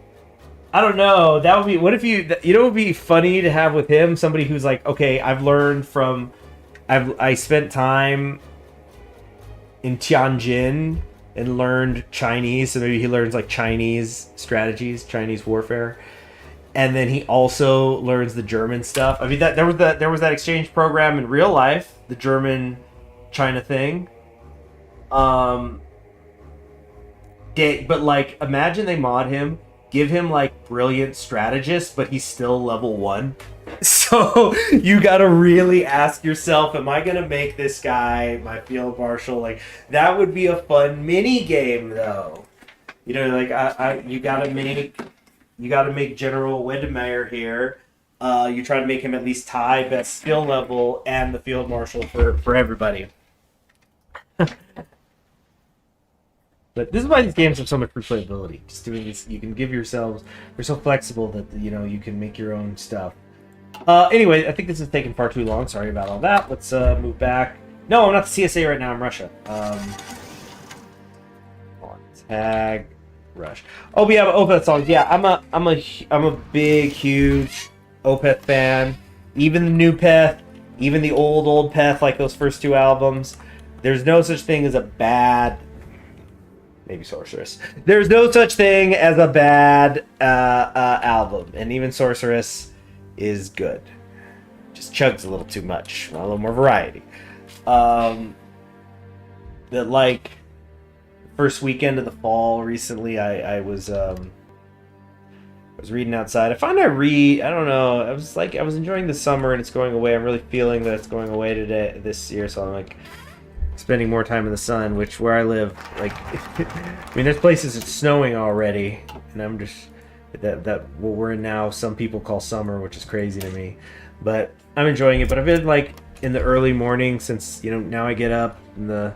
That would be... What if it would be funny to have with him somebody who's like, okay, I've learned from... I spent time in Tianjin and learned Chinese, so maybe he learns like Chinese strategies, Chinese warfare. And then he also learns the German stuff. I mean, there was that exchange program in real life, the German-China thing. But like, imagine they mod him, give him like brilliant strategist, but he's still level 1. So you gotta really ask yourself, am I gonna make this guy my field marshal? Like, that would be a fun mini game, though. You know, like you gotta make General Wedemeyer here. You try to make him at least tie best skill level and the field marshal for everybody. But this is why these games have so much replayability. Just doing this, you can give yourselves. They're so flexible that you can make your own stuff. Anyway, I think this is taking far too long. Sorry about all that. Let's move back. No, I'm not the CSA right now. I'm Russia. Tag Rush. Oh, we have Opeth songs. Yeah, I'm a big, huge Opeth fan. Even the new Peth, even the old Peth, like those first 2 albums. There's no such thing as a bad. Maybe Sorceress. There's no such thing as a bad album, and even Sorceress is good. Just chugs a little too much. A little more variety. That like first weekend of the fall recently, I was reading outside. I don't know. I was enjoying the summer and it's going away. I'm really feeling that it's going away this year, so I'm like spending more time in the sun, which where I live, like, I mean, there's places it's snowing already, and I'm just that what we're in now, some people call summer, which is crazy to me, but I'm enjoying it. But I've been like in the early morning since now I get up and the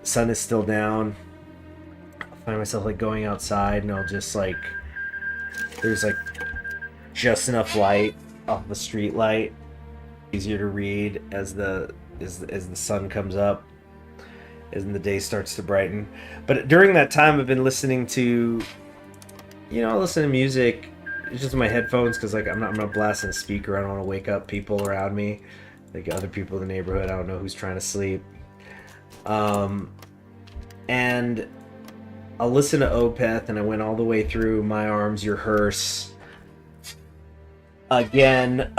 sun is still down. I find myself like going outside, and I'll just like there's like just enough light off the street light, easier to read as the sun comes up, as the day starts to brighten. But during that time, I've been listening to, I listen to music. It's just my headphones because like I'm not blasting a speaker. I don't want to wake up people around me, like other people in the neighborhood. I don't know who's trying to sleep. And I'll listen to Opeth, and I went all the way through My Arms, Your Hearse again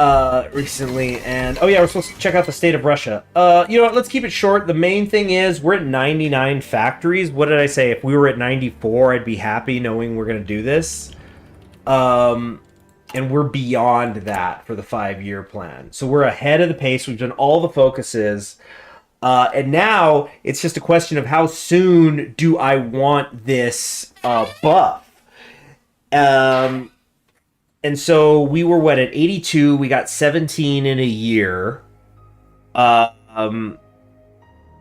recently, and we're supposed to check out the state of Russia. Let's keep it short. The main thing is we're at 99 factories. What did I say? If we were at 94, I'd be happy knowing we're going to do this. And we're beyond that for the 5-year plan. So we're ahead of the pace. We've done all the focuses. And now it's just a question of how soon do I want this buff. And so we were at 82. We got 17 in a year. And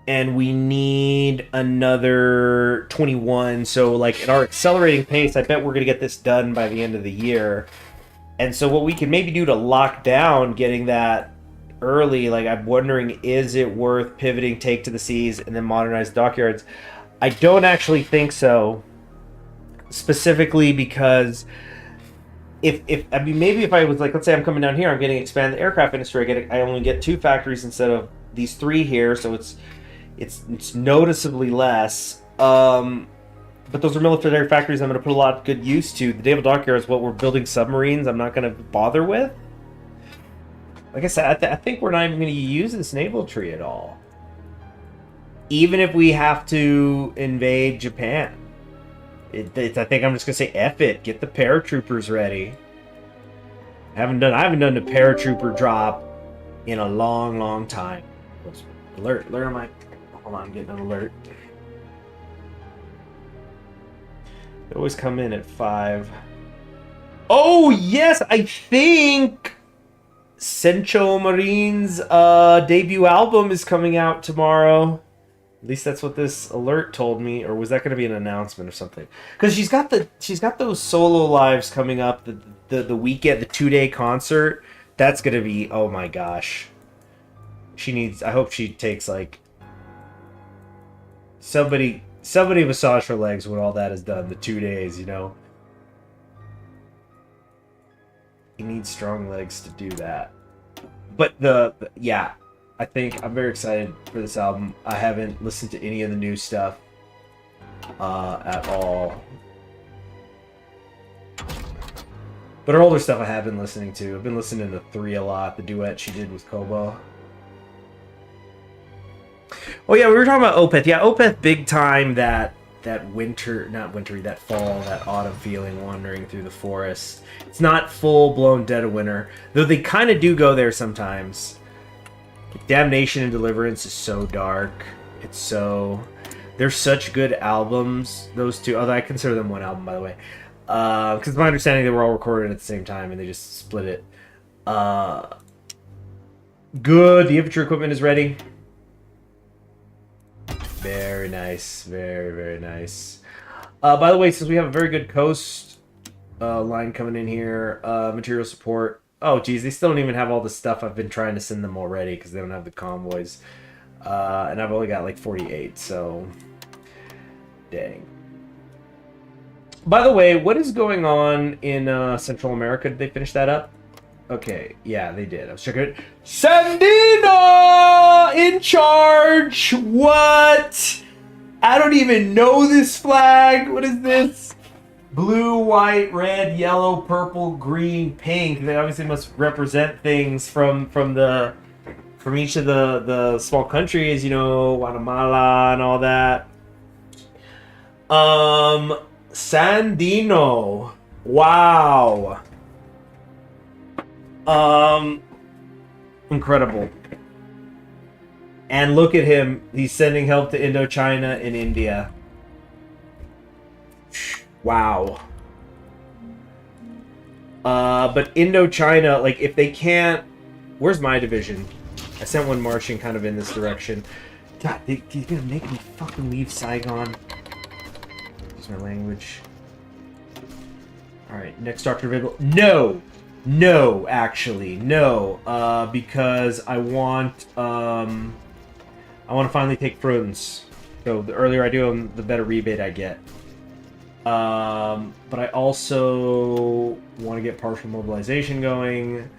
we need another 21. So like at our accelerating pace, I bet we're going to get this done by the end of the year. And so what we can maybe do to lock down getting that early, like I'm wondering, is it worth pivoting, take to the seas, and then modernize dockyards? I don't actually think so. Specifically because if I was like, let's say I'm coming down here, I'm getting expand the aircraft industry. I only get 2 factories instead of these 3 here, so it's noticeably less. But those are military factories I'm going to put a lot of good use to. The naval dockyard is what we're building submarines. I'm not going to bother with. Like I said, I think we're not even going to use this naval tree at all. Even if we have to invade Japan. I think I'm just going to say, F it. Get the paratroopers ready. I haven't done a paratrooper drop in a long time. Alert on my... Hold on, I'm getting an alert. They always come in at 5. Oh, yes! I think Sencho Marine's debut album is coming out tomorrow. At least that's what this alert told me. Or was that going to be an announcement or something? Because she's got those solo lives coming up. The weekend, the 2-day concert. That's going to be... Oh, my gosh. She needs... I hope she takes, like... Somebody massage her legs when all that is done. The 2 days, you know? You need strong legs to do that. But yeah, I think I'm very excited for this album. I haven't listened to any of the new stuff at all. But her older stuff I have been listening to. I've been listening to 3 a lot, the duet she did with Kobo. Oh yeah, we were talking about Opeth. Yeah, Opeth big time that winter, not wintry, that fall, that autumn feeling wandering through the forest. It's not full-blown Dead of Winter, though they kind of do go there sometimes. Damnation and Deliverance is so dark. It's so... They're such good albums, those two. Although I consider them one album, by the way. Because my understanding they were all recorded at the same time and they just split it. Good. The infantry equipment is ready. Very nice. Very, very nice. By the way, since we have a very good coast line coming in here, material support. Oh, geez, they still don't even have all the stuff I've been trying to send them already because they don't have the convoys. And I've only got like 48, so... Dang. By the way, what is going on in Central America? Did they finish that up? Okay, yeah, they did. I was checking it. Sandino in charge! What? I don't even know this flag. What is this? Blue, white, red, yellow, purple, green, pink. They obviously must represent things from each of the small countries, you know, Guatemala and all that. Sandino. Wow. Incredible. And look at him. He's sending help to Indochina and India. Wow. But Indochina, like, if they can't... Where's my division? I sent one marching kind of in this direction. God, he's gonna make me fucking leave Saigon. Use my language. Alright, next Dr. Vigil. No! No, actually, no. Because I want to finally take Fruins. So the earlier I do them, the better rebate I get. But I also want to get partial mobilization going,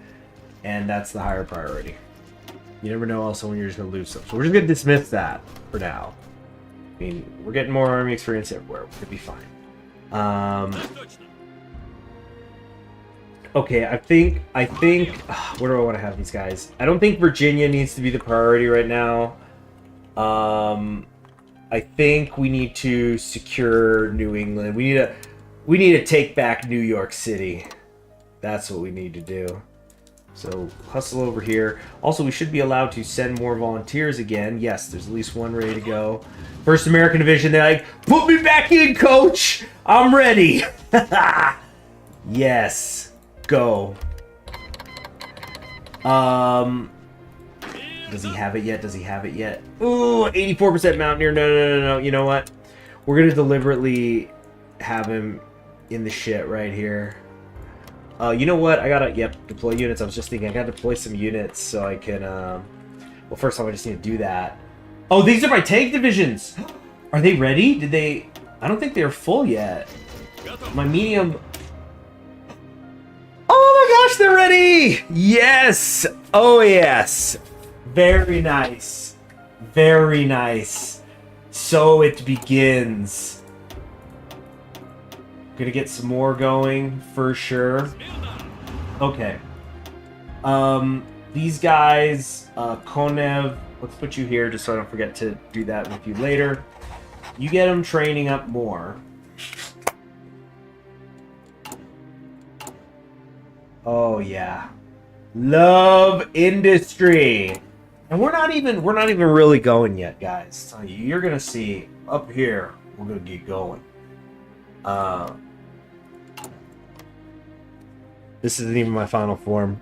and that's the higher priority. You never know also when you're just going to lose some. So we're just going to dismiss that for now. I mean, we're getting more army experience everywhere. We're going to be fine. Okay, I think, where do I want to have these guys? I don't think Virginia needs to be the priority right now. I think we need to secure New England. We need to take back New York City. That's what we need to do. So, hustle over here. Also, we should be allowed to send more volunteers again. Yes, there's at least one ready to go. 1st American Division, they're like, put me back in, coach! I'm ready! Yes. Go. Does he have it yet? Does he have it yet? Ooh, 84% Mountaineer. No. You know what? We're going to deliberately have him in the shit right here. You know what? I got to, deploy units. I was just thinking I got to deploy some units so I can, well, first off, I just need to do that. Oh, these are my tank divisions. Are they ready? Did they, I don't think they're full yet. My medium... Oh my gosh, they're ready! Yes! Oh yes! Very nice. Very nice. So it begins. Gonna get some more going, for sure. Okay. These guys, Konev, let's put you here just so I don't forget to do that with you later. You get them training up more. Oh yeah. Love industry. And we're not even really going yet, guys. So you're gonna see up here, we're gonna get going. This isn't even my final form.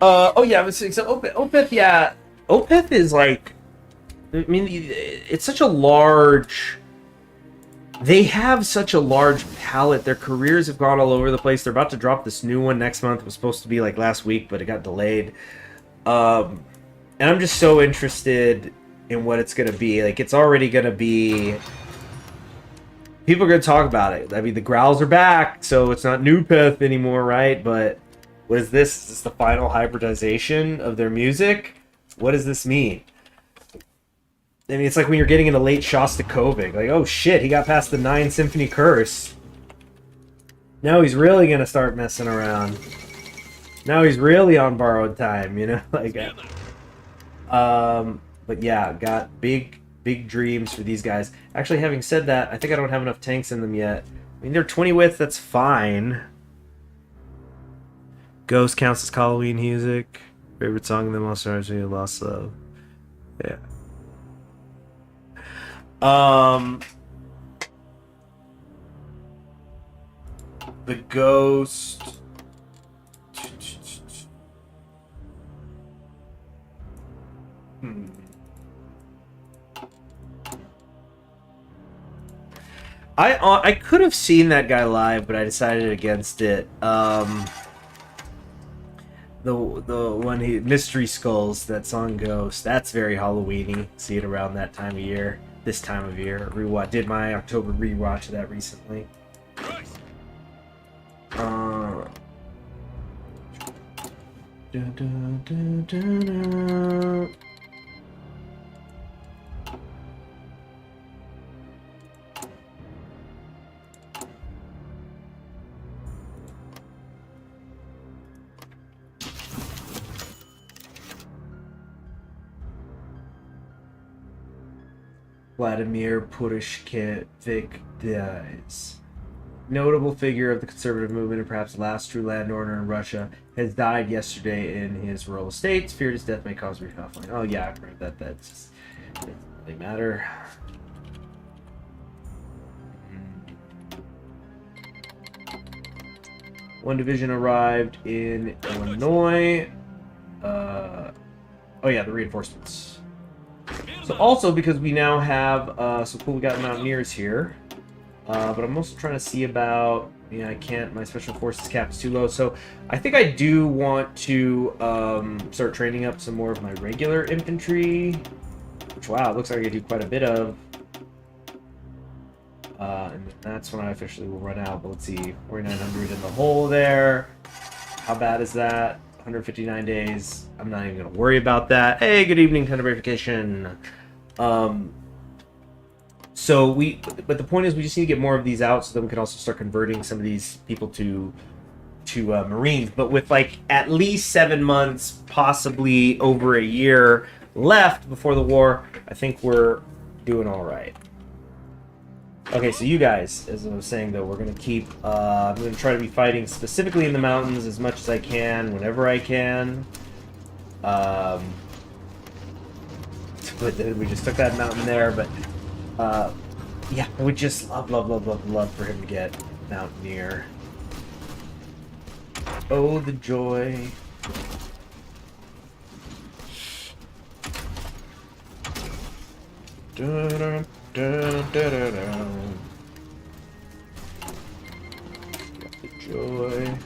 Oh yeah, I was saying, so Opeth, yeah. Opeth is like, I mean, it's such a large, they have such a large palette. Their careers have gone all over the place. They're about to drop this new one next month. It was supposed to be like last week, but it got delayed. And I'm just so interested in what it's going to be. Like, it's already going to be, people are going to talk about it. I mean, the growls are back, so it's not new Peth anymore, right? But what is this? Is this the final hybridization of their music? What does this mean? I mean, it's like when you're getting into late Shostakovich. Like, oh shit, he got past the 9 Symphony Curse. Now he's really gonna start messing around. Now he's really on borrowed time, you know? Like, but yeah, got big dreams for these guys. Actually, having said that, I think I don't have enough tanks in them yet. I mean, they're 20 width, that's fine. Ghost counts as Halloween music. Favorite song of them all stars me Lost Love. Yeah. The Ghost. I could have seen that guy live, but I decided against it. The one Mystery Skulls, that song Ghost, that's very Halloween-y. See it around that time of year, this time of year. Did my October rewatch of that recently. Vladimir Purushkevich dies. Notable figure of the conservative movement and perhaps last true landowner in Russia has died yesterday in his rural estates. Feared his death may cause reshuffling. Oh yeah, I've heard that. That just doesn't really matter. One division arrived in Illinois. Oh yeah, the reinforcements. So also, because we now have, so cool, we got Mountaineers here. But I'm also trying to see about, I can't, my Special Forces cap is too low. So I think I do want to start training up some more of my regular infantry. Which, wow, it looks like I do quite a bit of. And that's when I officially will run out. But let's see, 4,900 in the hole there. How bad is that? 159 days. I'm not even going to worry about that. Hey, good evening, Tender Verification. But the point is, we just need to get more of these out so that we can also start converting some of these people to Marines. But with like at least 7 months, possibly over a year left before the war, I think we're doing all right. Okay, so you guys, as I was saying though, we're gonna keep. I'm gonna try to be fighting specifically in the mountains as much as I can, whenever I can. But we just took that mountain there, but yeah, I would just love for him to get Mountaineer. Oh, the joy. Got the joy.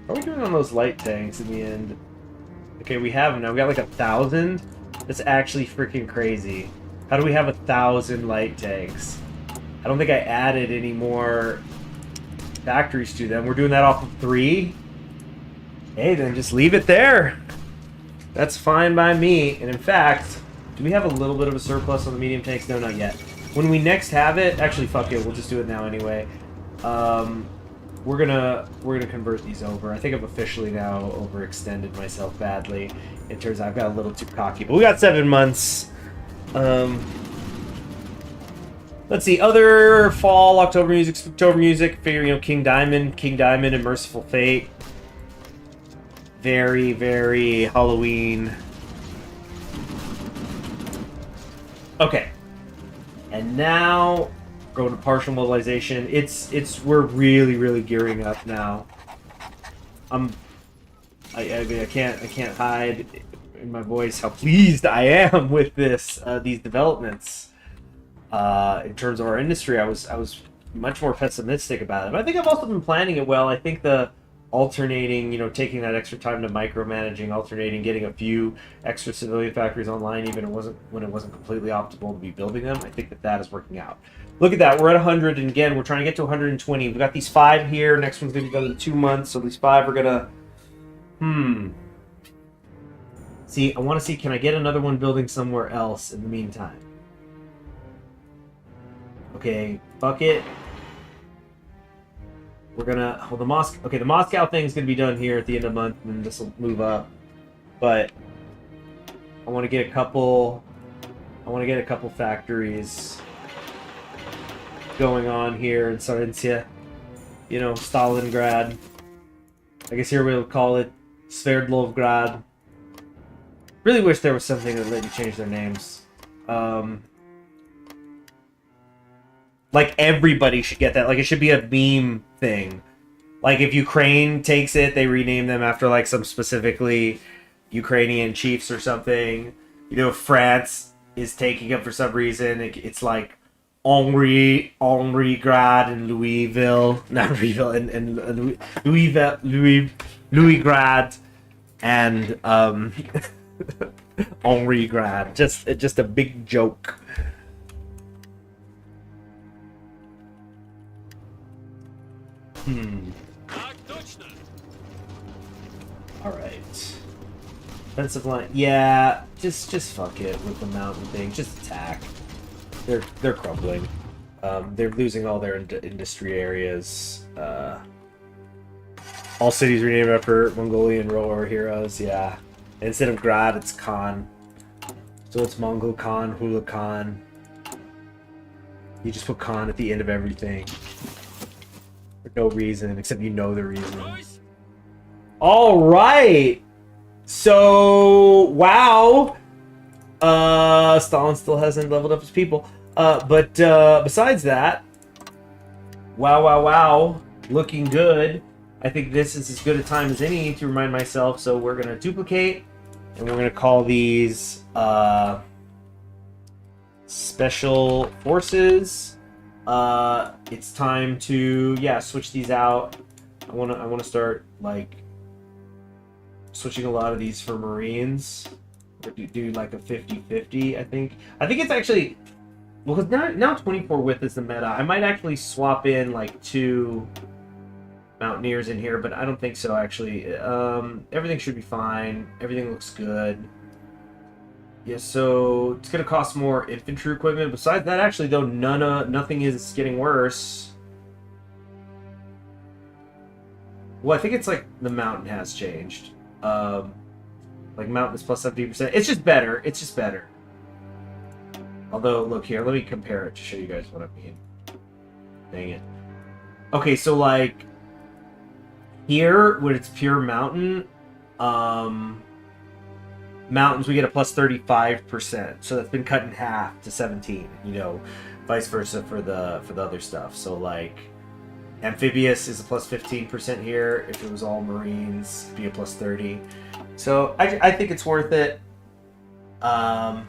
How are we doing on those light tanks in the end? Okay, we have them now. We got like 1,000. That's actually freaking crazy. How do we have 1,000 light tanks? I don't think I added any more factories to them. We're doing that off of 3. Hey, then just leave it there. That's fine by me. And in fact, do we have a little bit of a surplus on the medium tanks? No, not yet. When we next have it, actually, fuck it, we'll just do it now anyway. We're gonna convert these over. I think I've officially now overextended myself badly. It turns out I've got a little too cocky, but we got 7 months. Let's see, other fall, October music, October music. Figure, you know, King Diamond, and Merciful Fate. Very, very Halloween. Okay. And now going to partial mobilization. We're really, really gearing up now. I mean, I can't hide in my voice how pleased I am with these developments. In terms of our industry, I was much more pessimistic about it. But I think I've also been planning it well. I think the alternating, you know, taking that extra time to micromanaging, alternating, getting a few extra civilian factories online, even when it wasn't completely optimal to be building them. I think that is working out. Look at that, we're at 100, and again, we're trying to get to 120. We've got these 5 here. Next one's going to be done in 2 months, so these 5 are going to... See, I want to see, can I get another one building somewhere else in the meantime? Okay, fuck it. We're gonna... Well, the Moscow thing's going to be done here at the end of the month, and then this will move up. But I want to get a couple... factories going on here in Sarensia. You know, Stalingrad. I guess here we'll call it Sverdlovgrad. Really wish there was something that let you change their names. Like, everybody should get that. Like, it should be a meme thing. Like, if Ukraine takes it, they rename them after, like, some specifically Ukrainian chiefs or something. You know, if France is taking it for some reason, it's like Henri-Grad and Louisville. Not Louisville, and Louis-Grad and, Henri-Grad. Just a big joke. Alright. Defensive line. Yeah, just fuck it with the mountain thing. Just attack. They're crumbling. They're losing all their industry areas. All cities renamed after Mongolian war heroes, yeah. Instead of Grad, it's Khan. So it's Mongol Khan, Hula Khan. You just put Khan at the end of everything. For no reason, except you know the reason. Alright! So, wow! Stalin still hasn't leveled up his people. But besides that, wow. Looking good. I think this is as good a time as any to remind myself, so we're going to duplicate, and we're going to call these Special Forces. It's time to, yeah, switch these out. I want to start, like, switching a lot of these for Marines. Do like a 50-50, I think. I think it's actually... Well, because now 24 width is the meta. I might actually swap in, like, 2 Mountaineers in here, but I don't think so, actually. Everything should be fine. Everything looks good. Yeah, so it's going to cost more infantry equipment. Besides that, actually, though, nothing is getting worse. Well, I think it's, like, the mountain has changed. Like, mountain is plus 70%. It's just better. It's just better. Although, look here. Let me compare it to show you guys what I mean. Dang it. Okay, so, like, here, when it's pure mountain, mountains, we get a plus 35%. So that's been cut in half to 17. You know, vice versa for the other stuff. So, like, amphibious is a plus 15% here. If it was all Marines, it'd be a plus 30. So I think it's worth it. So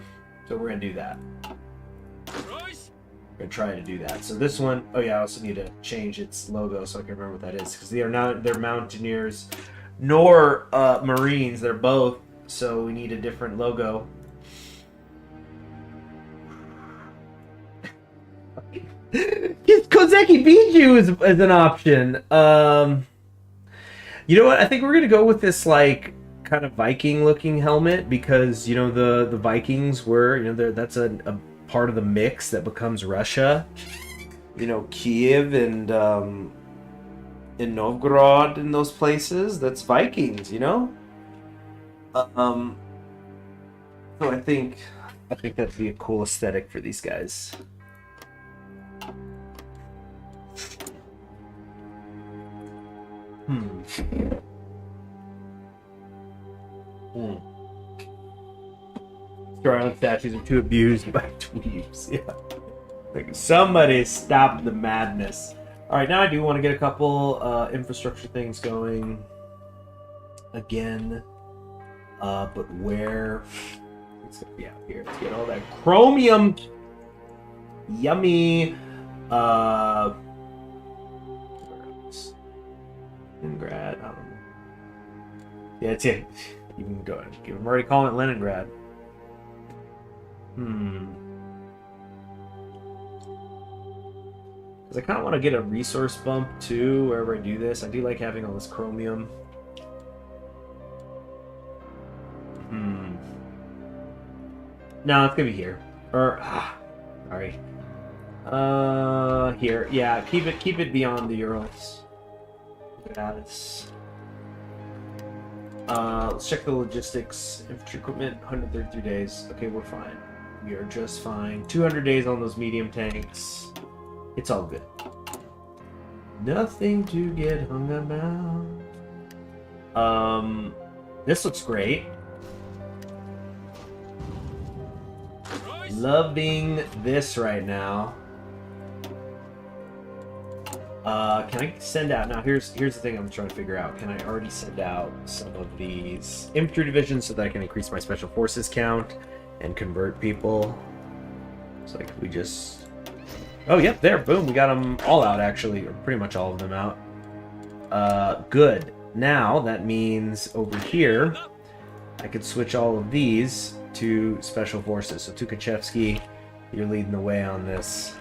we're gonna do that. We're gonna try to do that. So this one, oh yeah, I also need to change its logo so I can remember what that is, because they're Mountaineers nor Marines. They're both. So we need a different logo. Kozeki Biju is an option. You know what? I think we're gonna go with this, like, kind of Viking-looking helmet, because, you know, the Vikings were, you know, that's a part of the mix that becomes Russia. You know, Kiev and in Novgorod and those places, that's Vikings, you know. So I think that'd be a cool aesthetic for these guys. Hmm. Star Island statues are too abused by dweebs. Yeah. Like, somebody stop the madness. Alright, now I do want to get a couple infrastructure things going again. But where? It's gonna be out here. Let's get all that chromium. Yummy. Where else? Leningrad. I don't know. Yeah, it's it. You can go ahead. I'm already calling it Leningrad. Because I kind of want to get a resource bump too wherever I do this. I do like having all this chromium. No, it's gonna be here. Or sorry. Here. Yeah, keep it beyond the Urals. Look at this. Let's check the logistics. Infantry equipment, 133 days. Okay, we're fine. We are just fine. 200 days on those medium tanks. It's all good. Nothing to get hung about. This looks great. Loving this right now. Can I send out now? Here's the thing I'm trying to figure out. Can I already send out some of these infantry divisions so that I can increase my special forces count and convert people? It's like we just. Oh, yep, there, boom, we got them all out actually, or pretty much all of them out. Good. Now that means over here, I could switch all of these to special forces. So Tukhachevsky, you're leading the way on this.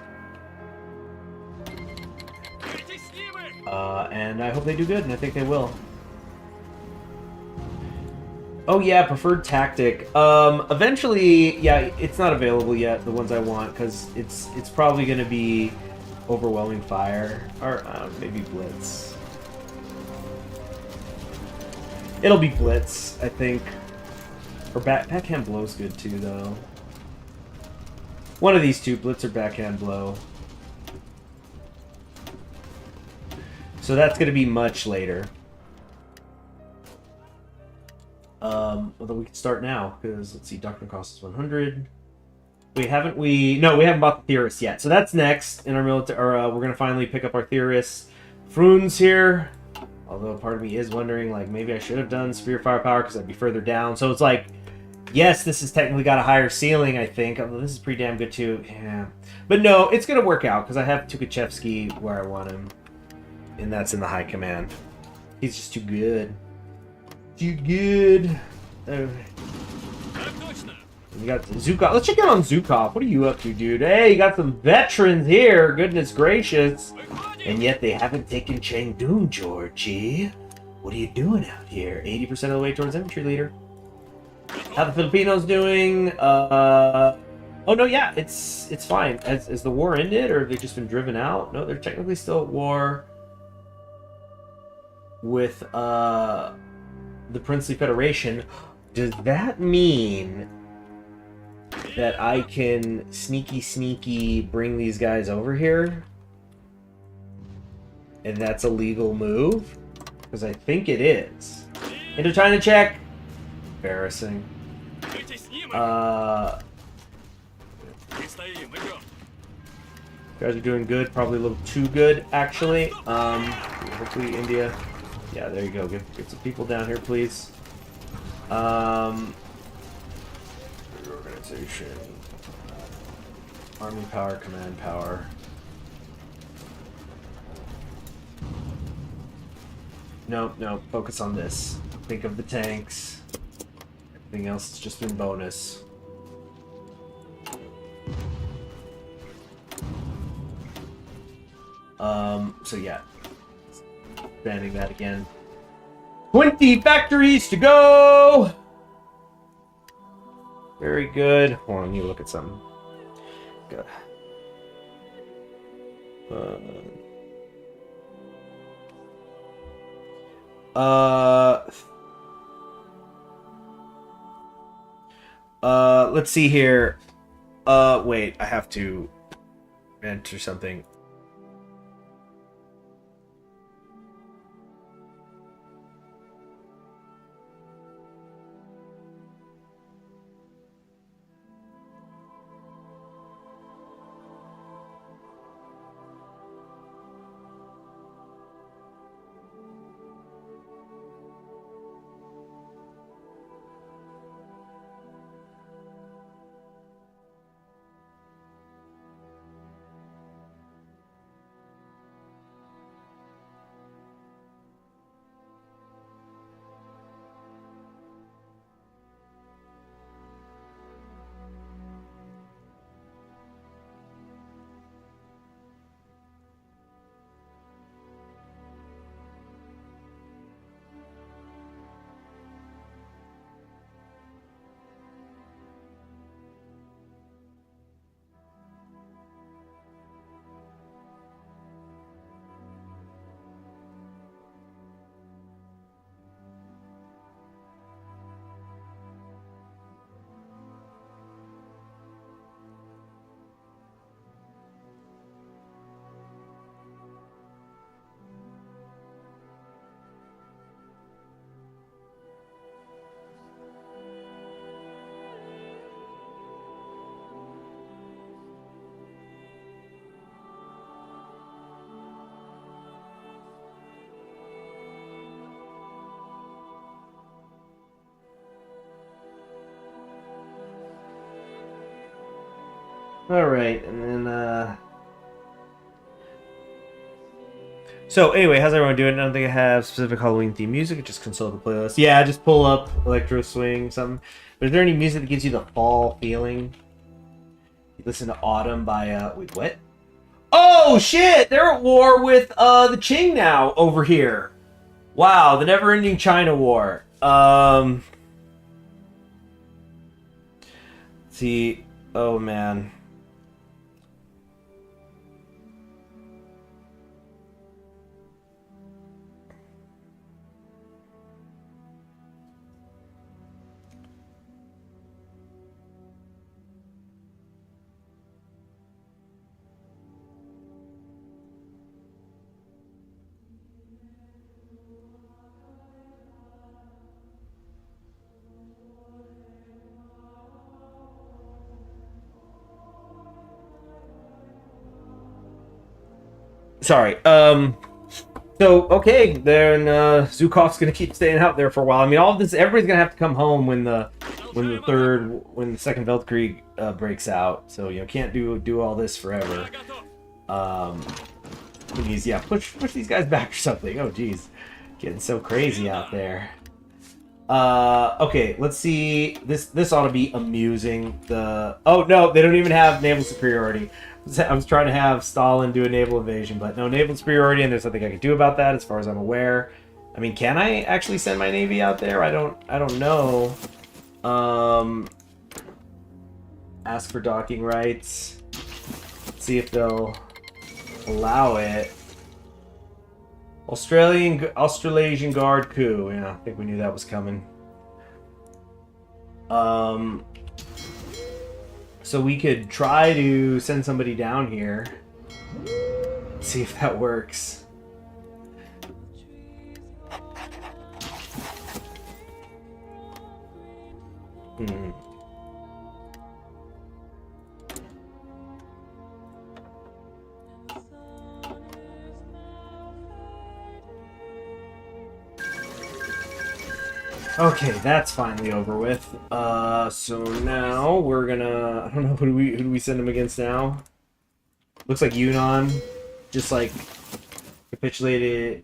And I hope they do good, and I think they will. Oh yeah, preferred tactic. Eventually, yeah, it's not available yet, the ones I want, because it's probably going to be overwhelming fire, or maybe blitz. It'll be blitz, I think. Or backhand blow's good too, though. One of these two, blitz or backhand blow. So that's going to be much later. Although we can start now, because let's see, Doctrine cost us 100. We haven't bought the theorists yet. So that's next in our military. Or we're going to finally pick up our theorists. Froon's here. Although part of me is wondering, like, maybe I should have done Spear Firepower because I'd be further down. So it's like, yes, this has technically got a higher ceiling, I think. Although this is pretty damn good too. Yeah. But no, it's going to work out because I have Tukhachevsky where I want him. And that's in the high command. He's just too good. Too good. You got Zukov. Let's check in on Zukov. What are you up to, dude? Hey, you got some veterans here. Goodness gracious. And yet they haven't taken Chengdu, Georgie. What are you doing out here? 80% of the way towards infantry leader. How the Filipinos doing? Oh no, yeah, it's fine. Has the war ended, or have they just been driven out? No, they're technically still at war with the Princely Federation. Does that mean that I can sneaky bring these guys over here? And that's a legal move? Because I think it is. Indochina check. Embarrassing. Guys are doing good. Probably a little too good, actually. Hopefully India. Yeah, there you go. Get some people down here, please. Reorganization. Army power, command power. No, focus on this. Think of the tanks. Everything else is just in bonus. So yeah. Expanding that again. 20 factories to go! Very good. Hold on, let me look at something. Good. Let's see here. Wait, I have to enter something. Alright, and then, So, anyway, how's everyone doing? I don't think I have specific Halloween-themed music. Just consult the playlist. Yeah, just pull up Electro Swing, something. But is there any music that gives you the fall feeling? You listen to Autumn by, wait, what? Oh, shit! They're at war with, the Qing now, over here. Wow, the never-ending China War. See, oh, man. Sorry. So okay, then Zhukov's gonna keep staying out there for a while. I mean, all of this, everybody's gonna have to come home when the Second Weltkrieg breaks out. So you know, can't do all this forever. Please, yeah, push these guys back or something. Oh, geez, getting so crazy out there. Okay, let's see. This ought to be amusing. Oh no, they don't even have naval superiority. I was trying to have Stalin do a naval invasion, but no naval superiority, and there's nothing I can do about that, as far as I'm aware. I mean, can I actually send my navy out there? I don't know. Ask for docking rights. See if they'll allow it. Australasian Guard coup. Yeah, I think we knew that was coming. So we could try to send somebody down here. See if that works. Okay, that's finally over with. So now we're gonna... I don't know, who do we send him against now? Looks like Yunnan just, like, capitulated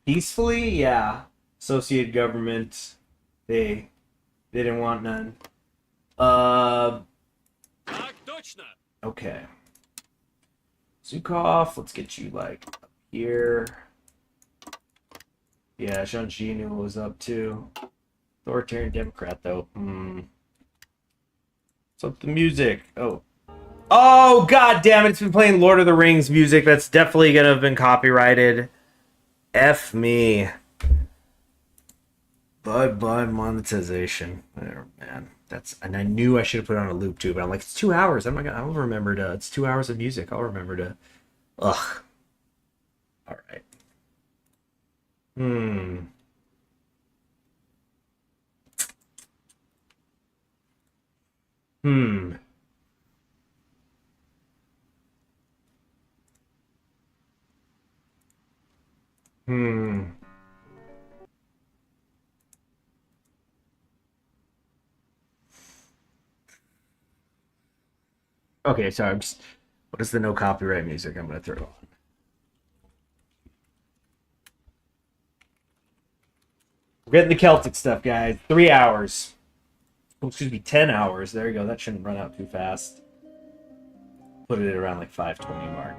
peacefully? Yeah. Associated government. They didn't want none. Okay. Zhukov, let's get you, like, up here. Yeah, CHG knew what was up too. Authoritarian Democrat though. What's up with the music? Oh. Oh, god damn it, it's been playing Lord of the Rings music. That's definitely gonna have been copyrighted. F me. Bud monetization. Oh, man. And I knew I should have put it on a loop too, but I'm like, it's 2 hours. I'm not gonna, I'll remember to, it's 2 hours of music. I'll remember to. Ugh. Alright. Hmm. Hmm. Hmm. Okay, sorry. What is the no copyright music I'm gonna throw on? We're getting the Celtic stuff, guys. 3 hours. Oh, excuse me, 10 hours. There you go. That shouldn't run out too fast. Put it around like 5:20 mark.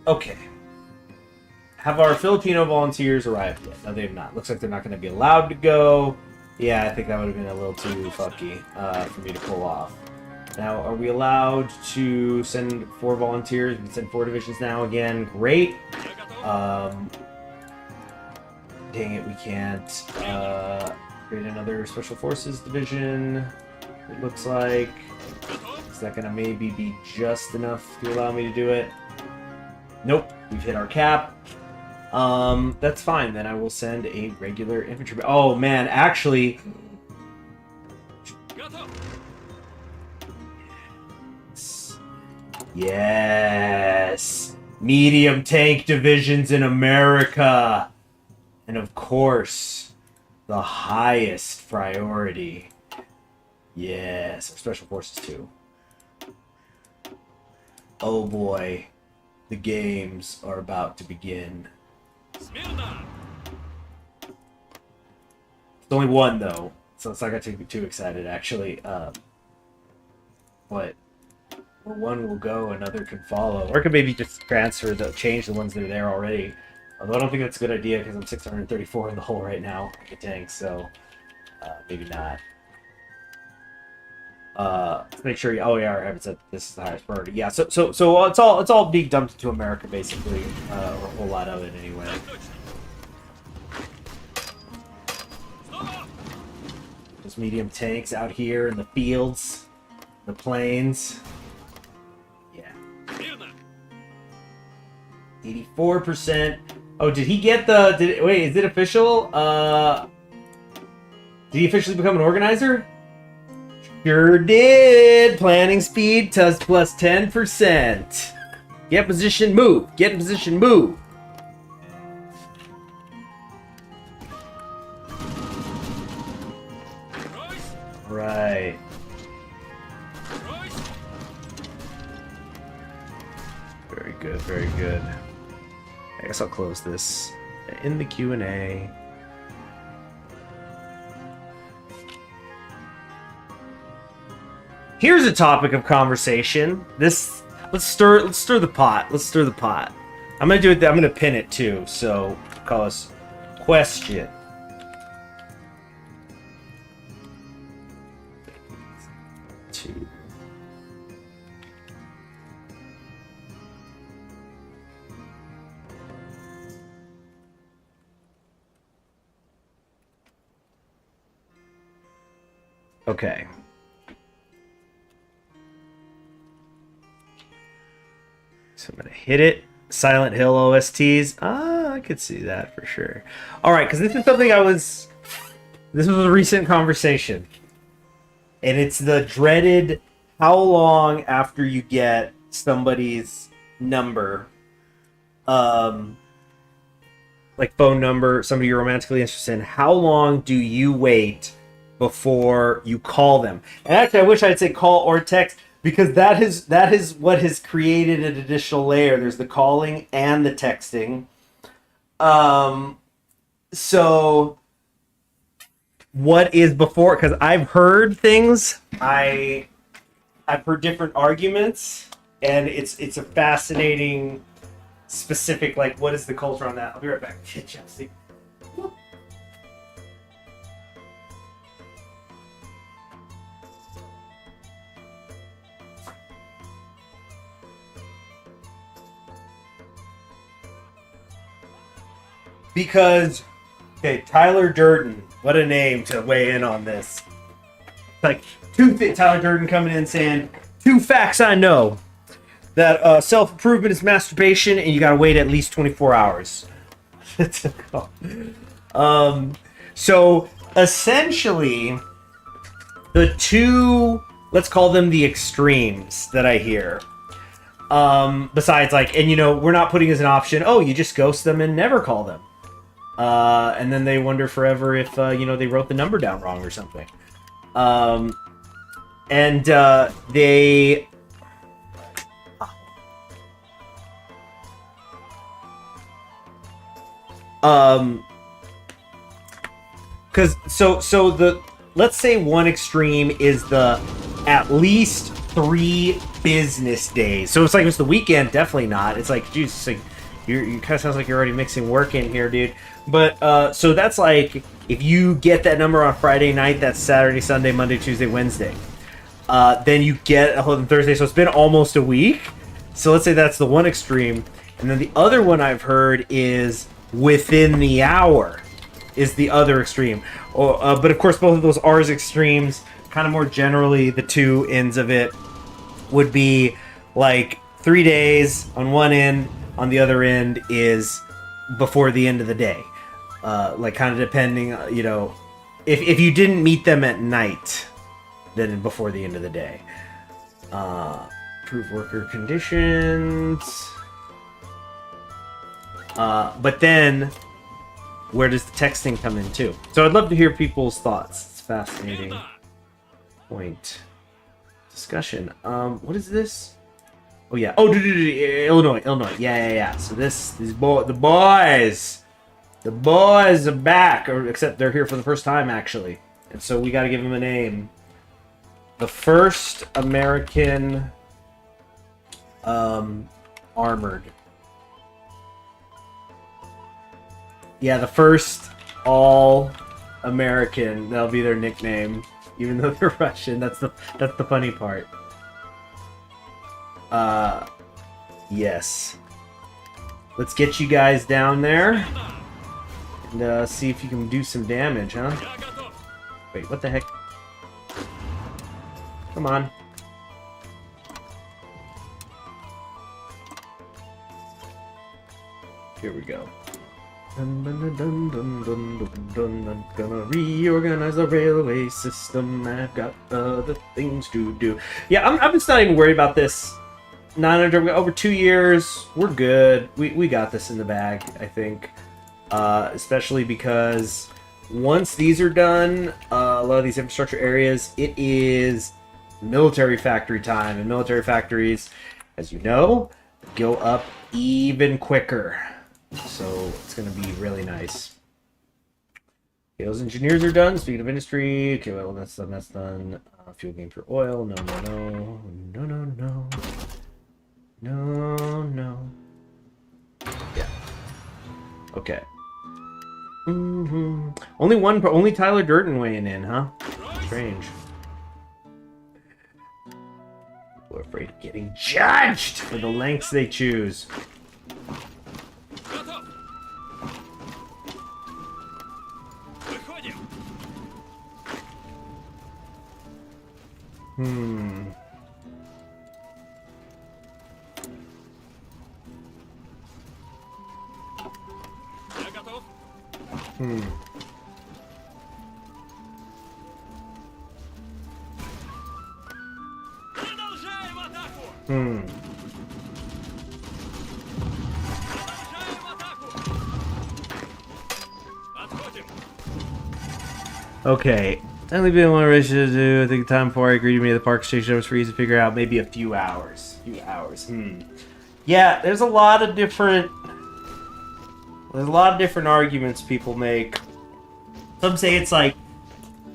Okay. Have our Filipino volunteers arrived yet? No, they have not. Looks like they're not going to be allowed to go. Yeah, I think that would have been a little too fucky for me to pull off. Now, are we allowed to send 4 volunteers? We can send 4 divisions now again. Great. Dang it, we can't create another Special Forces division. It looks like. Is that going to maybe be just enough to allow me to do it? Nope, we've hit our cap. That's fine. Then I will send a regular infantry. Oh man, actually, yes, medium tank divisions in America. And of course, the highest priority. Yes, our special forces too. Oh boy, the games are about to begin. It's only one though, so it's not gonna take me too excited actually. But where one will go, another can follow, or could maybe just transfer change the ones that are there already. Although I don't think that's a good idea because I'm 634 in the hole right now, the tank. So maybe not. Let's make sure. Oh yeah, I haven't said this is the highest priority. Yeah. So it's all being dumped into America basically, or a whole lot of it anyway. Those medium tanks out here in the fields, the plains. Yeah. 84%. Oh, did he get the? Wait, is it official? Did he officially become an organizer? Sure did. Planning speed plus 10%. Get position, move. Get in position, move. Right. Very good, very good. I guess I'll close this in the Q&A. Here's a topic of conversation. Let's stir the pot. Let's stir the pot. I'm gonna do it. I'm gonna pin it too. So call us question. Two. Okay. So I'm going to hit it. Silent Hill OSTs. I could see that for sure. All right, because this is something this was a recent conversation. And it's the dreaded how long after you get somebody's number, like phone number, somebody you're romantically interested in, how long do you wait before you call them? And actually, I wish I'd say call or text, because that is what has created an additional layer. There's the calling and the texting. So what is before? Because I've heard things. I've heard different arguments, and it's a fascinating, specific, like, what is the culture on that? I'll be right back. Chelsea. Because, okay, Tyler Durden, what a name to weigh in on this. Like, Tyler Durden coming in saying, 2 facts I know. That self-improvement is masturbation, and you gotta wait at least 24 hours. So, essentially, the two, let's call them the extremes that I hear. Besides, like, and we're not putting as an option, oh, you just ghost them and never call them. And then they wonder forever if, they wrote the number down wrong or something. They... let's say one extreme is the at least 3 business days. So it's like, it's the weekend, definitely not. It's like, geez, it's like, you kind of sounds like you're already mixing work in here, dude. But, so that's like, if you get that number on Friday night, that's Saturday, Sunday, Monday, Tuesday, Wednesday. Then you get on Thursday, so it's been almost a week. So let's say that's the one extreme. And then the other one I've heard is within the hour is the other extreme. But of course, both of those are extremes. Kind of more generally, the two ends of it would be like 3 days on one end, on the other end is before the end of the day. Like, kind of depending, if you didn't meet them at night, then before the end of the day. Prove worker conditions. But then where does the texting come in too? So I'd love to hear people's thoughts. It's fascinating point. Discussion. What is this? Oh yeah. Oh, Illinois. Yeah. So the boys are back, or except they're here for the first time actually, and so we got to give them a name. The first American armored. Yeah, the first all-American. That'll be their nickname, even though they're Russian. That's the funny part. Yes. Let's get you guys down there and see if you can do some damage, huh? Wait, what the heck? Come on. Here we go. Gonna reorganize the railway system. I've got other things to do. Yeah, I'm just not even worried about this. 900 over 2 years. We're good. We got this in the bag, I think. Especially because once these are done, a lot of these infrastructure areas, it is military factory time, and military factories, as you know, go up even quicker. So it's going to be really nice. Okay, those engineers are done. Speaking of industry, okay, well, that's done. Fuel gain for oil. No. Yeah. Okay. Only Tyler Durden weighing in, huh? Strange. People are afraid of getting judged for the lengths they choose. Okay. Only been one race to do. I think the time before I agreed to meet at the park station, I was free to figure out maybe a few hours. Yeah, there's a lot of different arguments people make. Some say it's like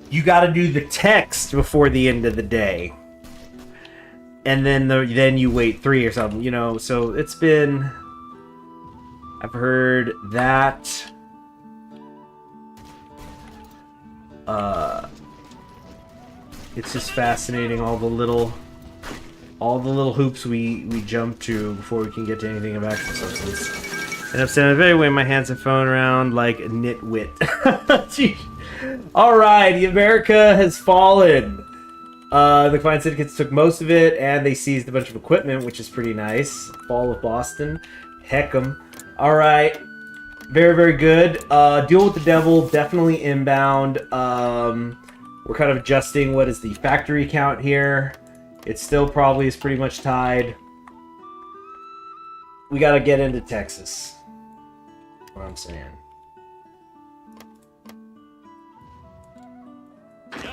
you got to do the text before the end of the day, and then you wait 3 or something. You know, so it's been. I've heard that. It's just fascinating all the little hoops we jump to before we can get to anything of actual substance. And I'm standing very way my hands and phone around like a nitwit. Alright, America has fallen. The Klein Syndicates took most of it, and they seized a bunch of equipment, which is pretty nice. Fall of Boston. Heck 'em. Alright. Very, very good. Deal with the Devil, definitely inbound. We're kind of adjusting what is the factory count here. It still probably is pretty much tied. We gotta get into Texas. What I'm saying.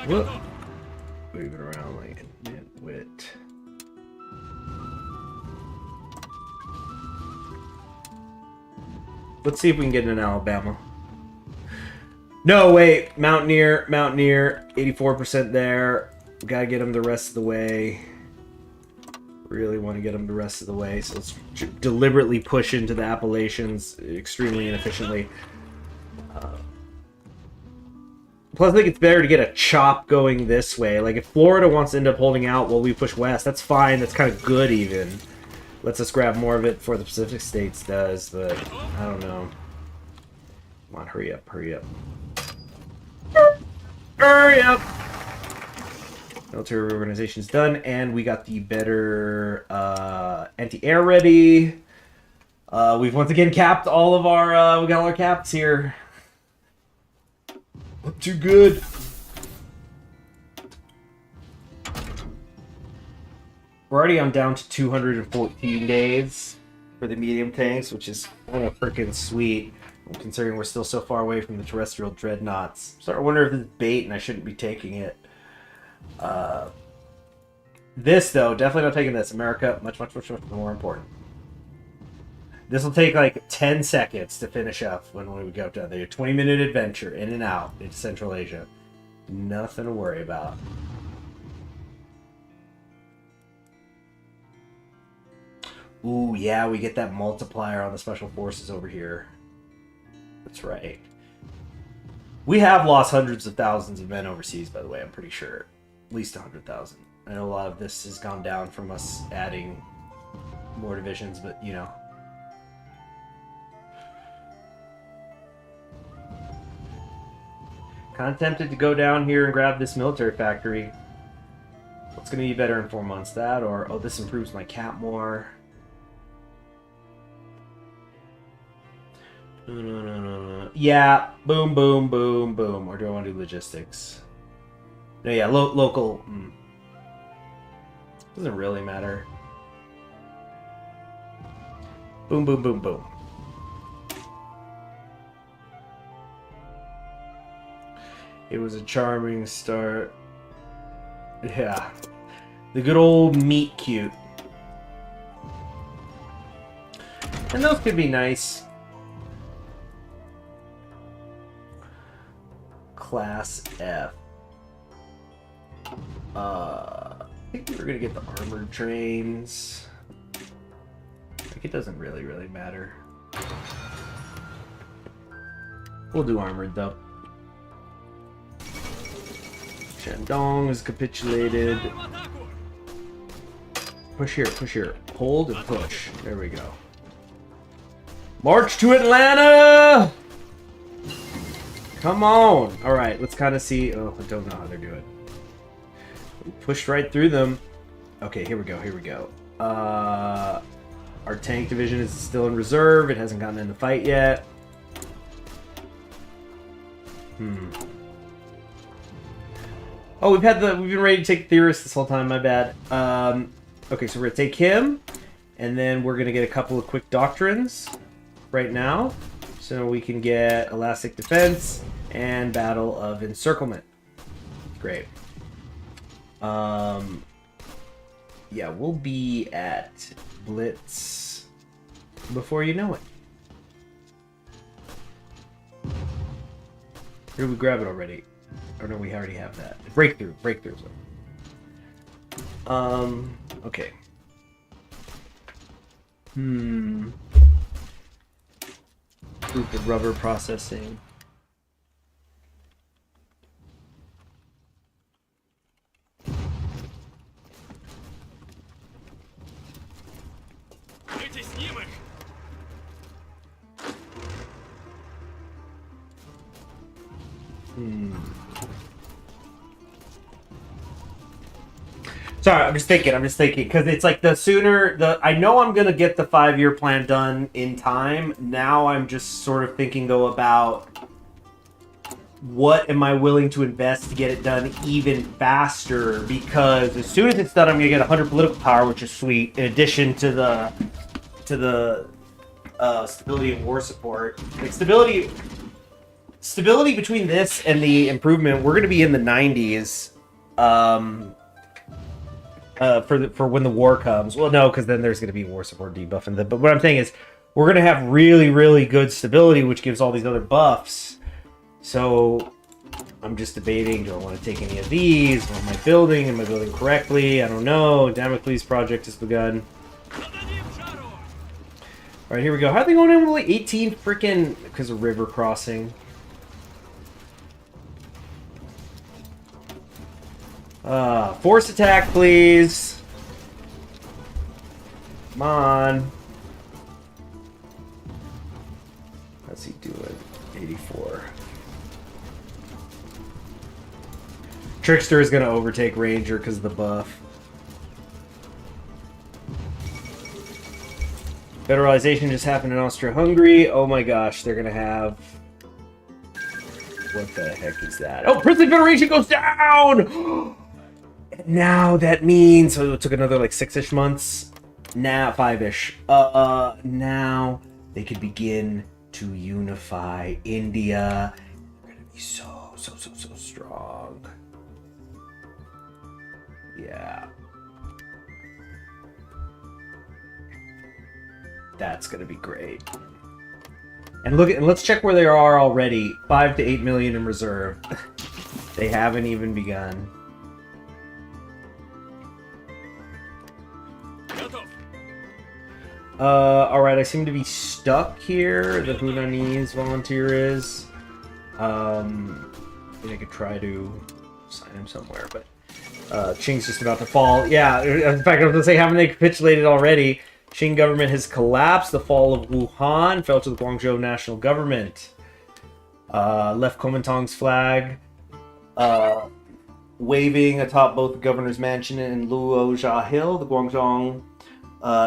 Whoop. Move it around like a nitwit. Let's see if we can get in Alabama. No, wait. Mountaineer, 84% there. We gotta get him the rest of the way. Really want to get him the rest of the way, so let's deliberately push into the Appalachians extremely inefficiently. Plus, I think it's better to get a chop going this way. Like, if Florida wants to end up holding out while we push west, that's fine. That's kind of good, even. Lets us grab more of it before the Pacific States does, but I don't know. Come on, hurry up, hurry up. Hurry up! Military reorganization's done, and we got the better anti-air ready. We've once again capped all of our, we got all our caps here. Not too good. We're already on down to 214 days for the medium tanks, which is kind of freaking sweet. considering we're still so far away from the terrestrial dreadnoughts. So I wonder if it's bait and I shouldn't be taking it. This, though, definitely not taking this. America, much more important. This will take like 10 seconds to finish up when we go down there. 20-minute adventure in and out into Central Asia. Nothing to worry about. Ooh, yeah, we get that multiplier on the special forces over here. That's right. We have lost hundreds of thousands of men overseas, by the way, I'm pretty sure. At least 100,000. I know a lot of this has gone down from us adding more divisions, but, you know. Kind of tempted to go down here and grab this military factory. What's going to be better in 4 months? That or, oh, this improves my cap more. No. Yeah, boom, boom, boom, boom. Or do I want to do logistics? No, yeah, local. Doesn't really matter. Boom, boom, boom, boom. It was a charming start. Yeah. The good old meet cute. And those could be nice. Class F. I think we were gonna get the armored trains. Like, it doesn't really matter. We'll do armored though. Shandong is capitulated. Push here. Hold and push. There we go. March to Atlanta! Come on! Alright, let's kind of see. Oh, I don't know how they're doing. We pushed right through them. Okay, here we go. Our tank division is still in reserve. It hasn't gotten in the fight yet. Oh, we've been ready to take Theorist this whole time, my bad. Okay, so we're gonna take him, and then we're gonna get a couple of quick doctrines right now. So we can get Elastic Defense and Battle of Encirclement. Great. Yeah, we'll be at Blitz before you know it. Or did we grab it already? Or no, we already have that. Breakthrough. Okay. Proof of rubber processing. Sorry, I'm just thinking, because it's like I know I'm going to get the 5-year plan done in time. Now I'm just sort of thinking, though, about what am I willing to invest to get it done even faster, because as soon as it's done, I'm going to get 100 political power, which is sweet, in addition to the stability and war support. Like, stability between this and the improvement, we're going to be in the 90s. For when the war comes. Well, no, because then there's going to be war support debuff. But what I'm saying is, we're going to have really good stability, which gives all these other buffs. So, I'm just debating, do I want to take any of these? What am I building? Am I building correctly? I don't know. Damocles project has begun. Alright, here we go. How are they going in with like 18 freaking... because of river crossing. Force attack, please. Come on. How's he doing? 84. Trickster is going to overtake Ranger because of the buff. Federalization just happened in Austria-Hungary. Oh my gosh, they're going to have... What the heck is that? Oh, Princely Federation goes down! Now that means... So it took another like 6-ish months. Now, 5-ish. Now they could begin to unify India. They're gonna be so strong. Yeah. That's gonna be great. And let's check where they are already. 5 to 8 million in reserve. They haven't even begun. Alright, I seem to be stuck here. The Hunanese volunteer is. I think I could try to sign him somewhere, but Qing's just about to fall. Yeah, in fact, I was gonna say, haven't they capitulated already? Qing government has collapsed. The fall of Wuhan fell to the Guangzhou national government. Left Kuomintang's flag waving atop both the governor's mansion and Luozha Hill. The Guangzhou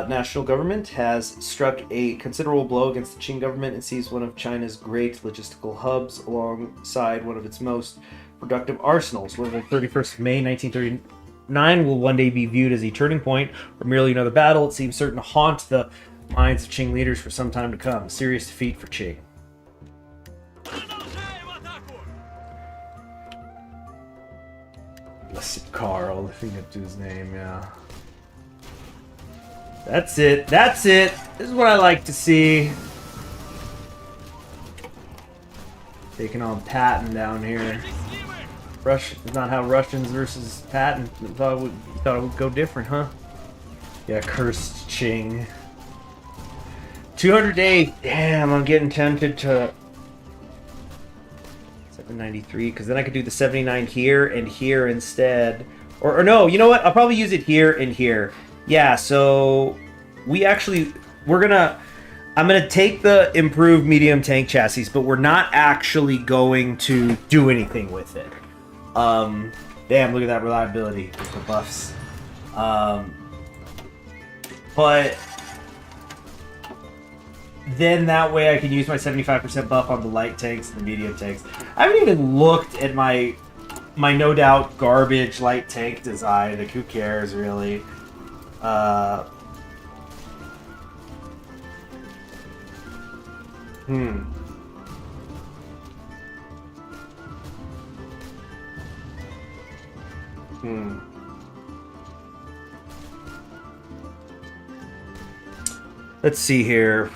national government has struck a considerable blow against the Qing government and seized one of China's great logistical hubs alongside one of its most productive arsenals. Whether the 31st of May 1939 will one day be viewed as a turning point or merely another battle, it seems certain to haunt the minds of Qing leaders for some time to come. A serious defeat for Qing. Blessed Carl, I think that's his name, yeah. That's it. That's it. This is what I like to see. Taking on Patton down here. Is not how Russians versus Patton. Thought it would go different, huh? Yeah, cursed Qing. 208. Damn, I'm getting tempted to 793 because then I could do the 79 here and here instead. Or no, you know what? I'll probably use it here and here. Yeah, so I'm gonna take the improved medium tank chassis, but we're not actually going to do anything with it. Damn, look at that reliability with the buffs. But then that way I can use my 75% buff on the light tanks and the medium tanks. I haven't even looked at my no doubt garbage light tank design. Like, who cares really? Let's see here.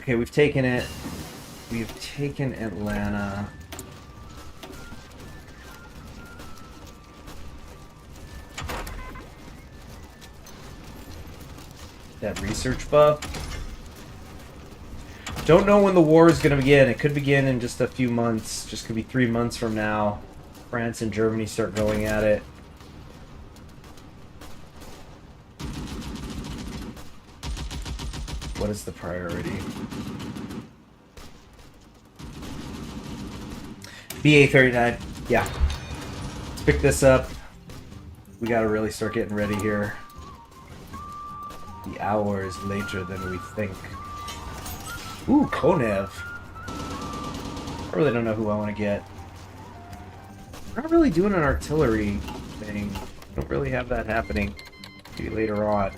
Okay, we've taken it. We've taken Atlanta. That research buff. Don't know when the war is going to begin. It could begin in just a few months. Just could be 3 months from now. France and Germany start going at it. What is the priority? BA-39. Yeah. Let's pick this up. We gotta really start getting ready here. The hour is later than we think. Ooh, Konev. I really don't know who I want to get. We're not really doing an artillery thing. I don't really have that happening. Maybe later on.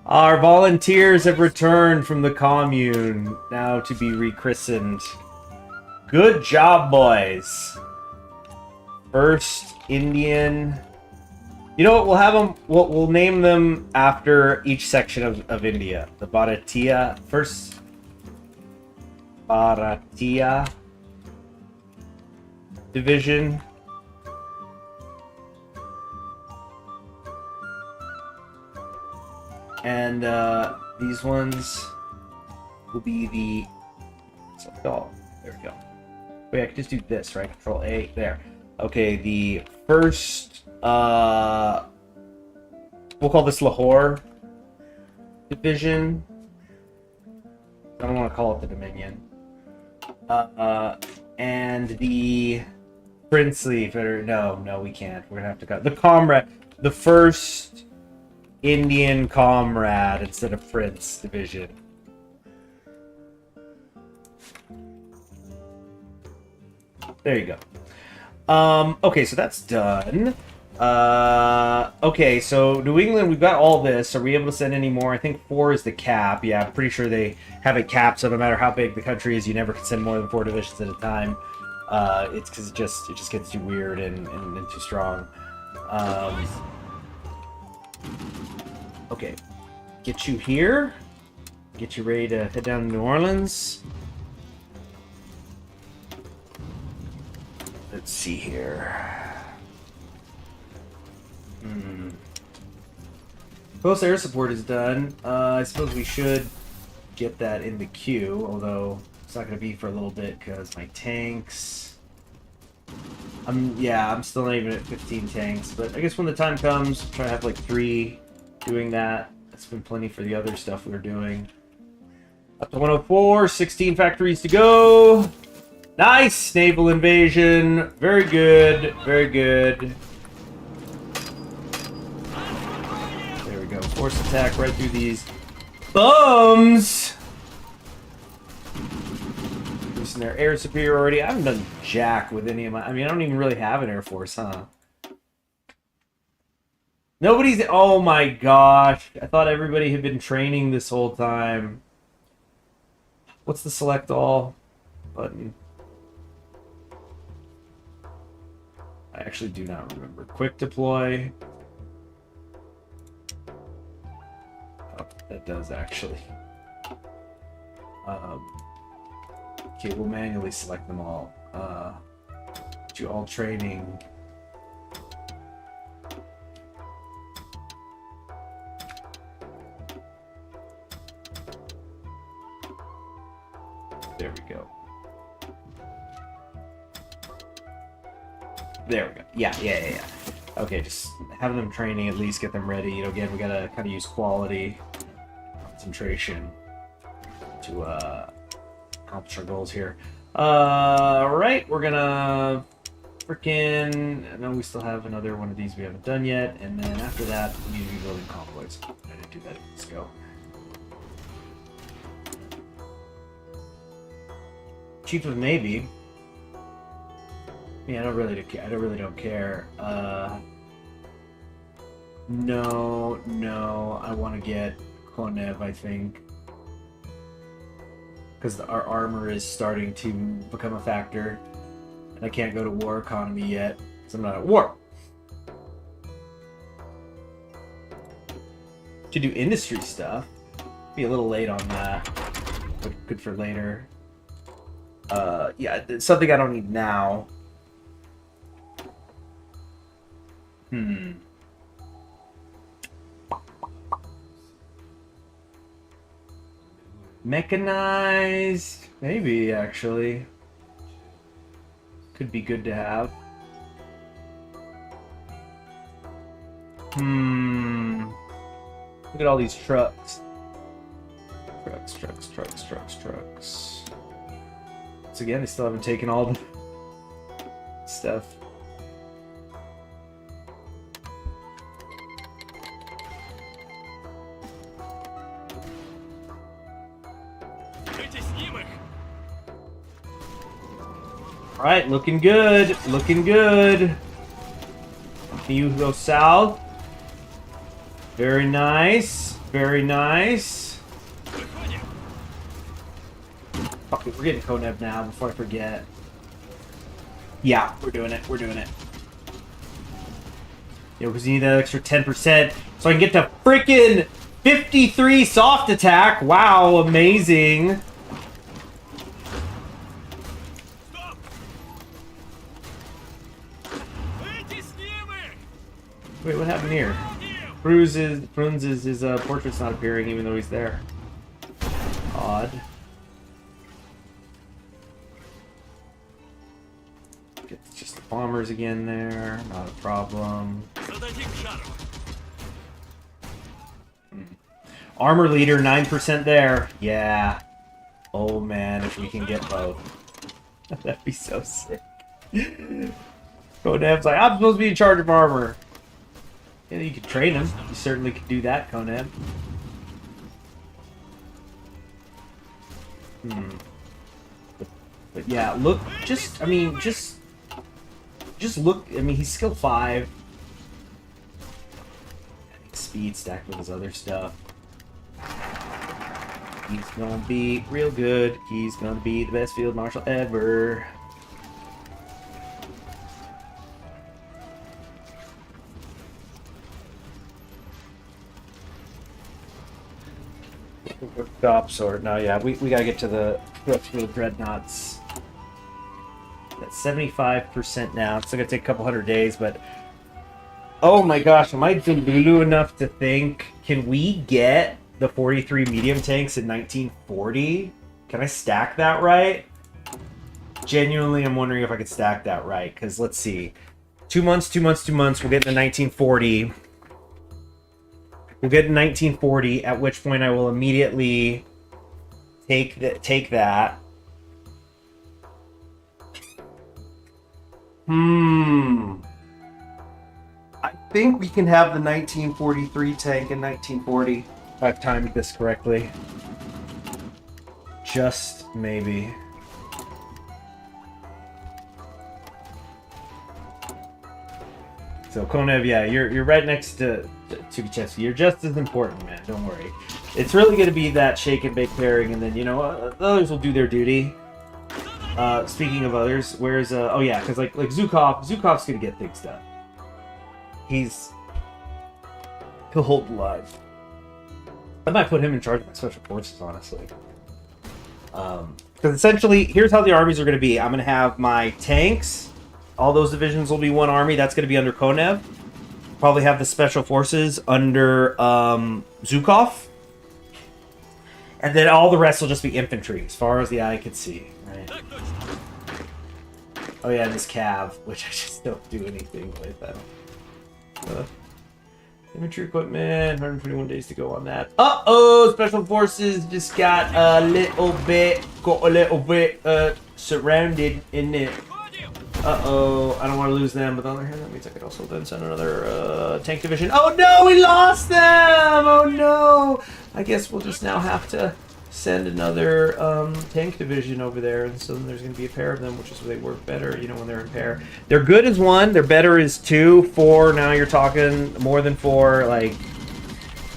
Our volunteers have returned from the commune, now to be rechristened. Good job, boys. First Indian. You know what? We'll have them. We'll name them after each section of India. The Bharatiya first. Bharatiya division. And these ones will be the. Oh, there we go. Wait, I can just do this, right? Control A. There. Okay, the first. We'll call this Lahore division. I don't want to call it the Dominion. And the princely. No, we can't. We're gonna have to cut the comrade. The first Indian comrade instead of prince division. There you go. Okay, so that's done. Okay, so New England, we've got all this. Are we able to send any more? I think 4 is the cap. Yeah, I'm pretty sure they have a cap, so no matter how big the country is, you never can send more than 4 divisions at a time. It's because it just gets too weird and too strong. Okay, get you here. Get you ready to head down to New Orleans. Let's see here. Close air support is done. I suppose we should get that in the queue, although it's not going to be for a little bit because my tanks... I'm still not even at 15 tanks, but I guess when the time comes, I'll try to have like 3 doing that. That's been plenty for the other stuff we were doing. Up to 104, 16 factories to go. Nice! Naval invasion. Very good, very good. There we go. Force attack right through these bums. Increasing their air superiority. I haven't done jack with any of my... I mean, I don't even really have an air force, huh? Nobody's... Oh my gosh. I thought everybody had been training this whole time. What's the select all button? I actually do not remember. Quick deploy. Oh, that does actually. Okay, we'll manually select them all. Do all training. There we go. There we go. Yeah. Okay, just having them training, at least get them ready. You know, again, we gotta kind of use quality, concentration to accomplish our goals here. Right, we're gonna freaking... I know we still have another one of these we haven't done yet, and then after that, we need to be building convoys. I didn't do that. Let's go. Chief of Navy. Yeah, I don't really don't care. No, I want to get Konev, I think. Because our armor is starting to become a factor. And I can't go to war economy yet, because I'm not at war. To do industry stuff. Be a little late on that. But good for later. Yeah, it's something I don't need now. Mechanized? Maybe, actually. Could be good to have. Look at all these trucks. Trucks. Once again, they still haven't taken all the stuff. Alright, looking good. Looking good. Can you go south? Very nice. Very nice. Fuck it, we're getting Konev now before I forget. Yeah, we're doing it. We're doing it. Yeah, because you need that extra 10% so I can get to freaking 53 soft attack. Wow, amazing. Wait, what happened here? Frunz's portrait's not appearing even though he's there. Odd. Get just the bombers again there. Not a problem. Armor leader, 9% there. Yeah. Oh man, if we can get both. That'd be so sick. Konev's like, I'm supposed to be in charge of armor. Yeah, you could train him. You certainly could do that, Konev. But yeah, look, just just look. I mean, he's skill 5. Speed stacked with his other stuff. He's gonna be real good. He's gonna be the best field marshal ever. Stop sword. No, yeah, we gotta get to the Field Dreadnoughts. That's 75% now. It's still gonna take a couple hundred days, but oh my gosh, am I delulu enough to think, can we get the 43 medium tanks in 1940? Can I stack that right? Genuinely, I'm wondering if I could stack that right, because let's see. 2 months, 2 months, 2 months, we'll get to 1940. We'll get to 1940, at which point I will immediately take that. I think we can have the 1943 tank in 1940. If I've timed this correctly. Just maybe. So Konev, yeah, you're right next to Tukhachevsky. You're just as important, man. Don't worry. It's really going to be that shake and bake pairing, and then the others will do their duty. Speaking of others, where's oh yeah, because like Zhukov's going to get things done. He'll hold the line. I might put him in charge of my special forces, honestly. Because essentially, here's how the armies are going to be. I'm going to have my tanks. All those divisions will be one army. That's going to be under Konev. Probably have the special forces under Zhukov. And then all the rest will just be infantry, as far as the eye can see. Right. Oh yeah, and this Cav, which I just don't do anything with. I don't. Infantry equipment, 121 days to go on that. Uh-oh! Special forces just got a little bit surrounded in it. Uh-oh, I don't want to lose them, but on the other hand, that means I could also then send another tank division. Oh no, we lost them! Oh no! I guess we'll just now have to send another tank division over there, and so then there's going to be a pair of them, which is where they work better, when they're in pair. They're good as 1, they're better as 2, 4, now you're talking more than 4, like,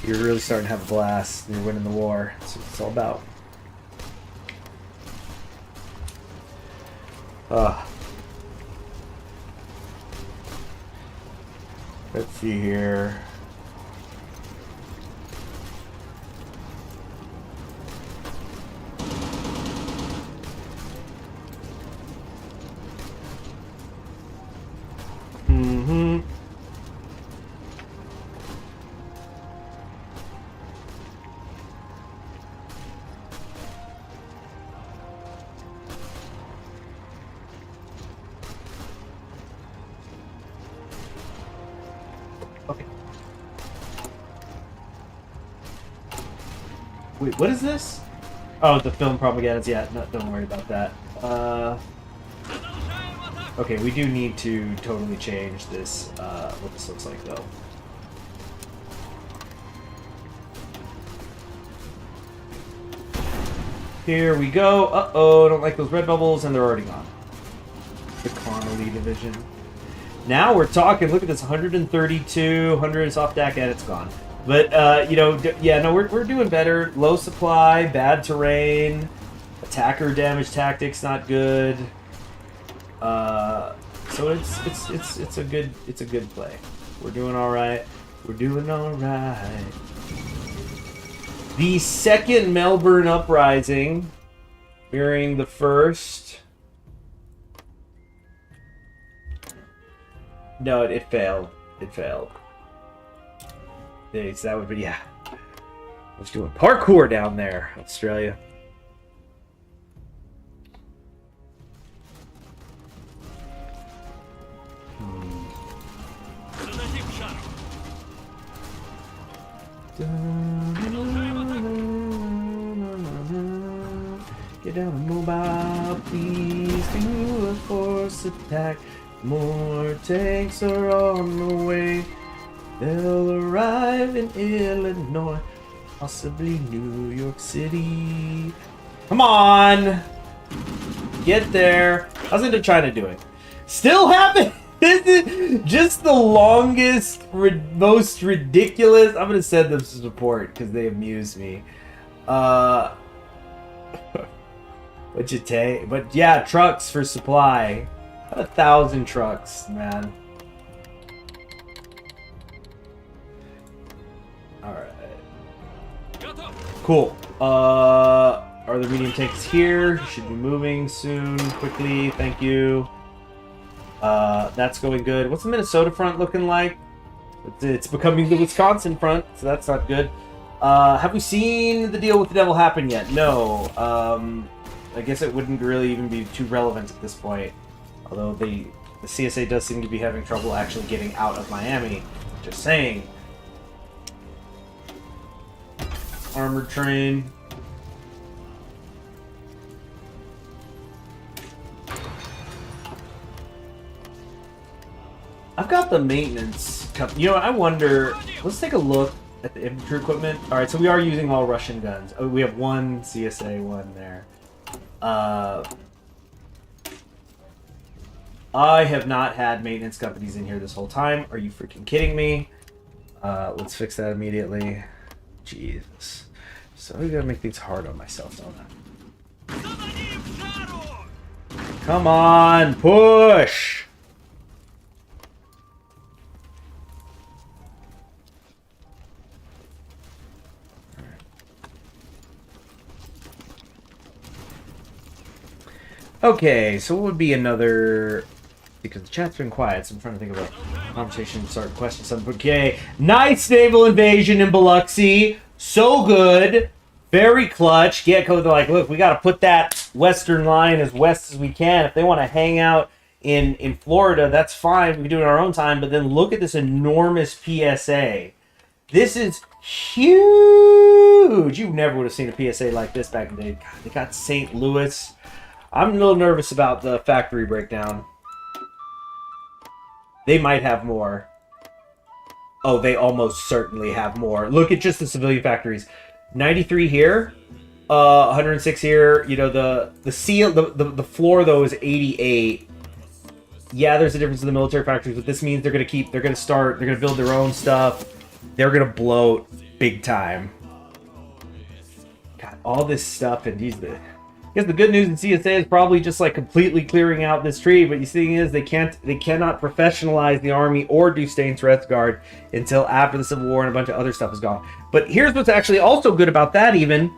you're really starting to have a blast, and you're winning the war. That's what it's all about. Let's see here. Okay. Wait, what is this? Oh, the film propaganda. Yeah, no, don't worry about that. Okay, we do need to totally change this, what this looks like, though. Here we go. Uh-oh, don't like those red bubbles, and they're already gone. The Connolly division. Now we're talking, look at this, 132, 100 soft DAC, and it's gone. But, yeah, no, we're doing better. Low supply, bad terrain, attacker damage tactics not good. So it's a good play. We're doing all right. We're doing all right. The second Melbourne uprising, mirroring the first. No, it failed. It failed. So that would be, yeah. I was doing parkour down there, Australia. Get down mobile, please do a force attack. More tanks are on the way. They'll arrive in Illinois, possibly New York City. Come on! Get there. How's Indochina doing? Still happen! This is just the longest, most ridiculous. I'm gonna send them to support because they amuse me. What'd you take? But yeah, trucks for supply. 1,000 trucks, man. Alright. Cool. Are the medium tanks here? Should be moving soon, quickly. Thank you. That's going good. What's the Minnesota front looking like? It's becoming the Wisconsin front, so that's not good. Have we seen the deal with the devil happen yet? No. I guess it wouldn't really even be too relevant at this point. Although the CSA does seem to be having trouble actually getting out of Miami. Just saying. Armored train. I've got the maintenance company. You know, I wonder. Let's take a look at the infantry equipment. All right, so we are using all Russian guns. Oh, we have one CSA one there. I have not had maintenance companies in here this whole time. Are you freaking kidding me? Let's fix that immediately. Jesus. So I gotta make things hard on myself, don't I? Come on, push! Okay, so what would be another... Because the chat's been quiet, so I'm trying to think of a conversation, start question something. Okay, nice naval invasion in Biloxi. So good. Very clutch. They're like, look, we got to put that western line as west as we can. If they want to hang out in Florida, that's fine. We can do it in our own time. But then look at this enormous PSA. This is huge. You never would have seen a PSA like this back in the day. God, they got St. Louis. I'm a little nervous about the factory breakdown. They might have more. Oh, they almost certainly have more. Look at just the civilian factories. 93 here, 106 here. You know, the floor though is 88. Yeah, there's a difference in the military factories, but this means they're gonna build their own stuff. They're gonna bloat big time. Got all this stuff, and I guess the good news in CSA is probably just like completely clearing out this tree, but the thing is they cannot professionalize the army or do Stain's Rest Guard until after the Civil War and a bunch of other stuff is gone. But here's what's actually also good about that, even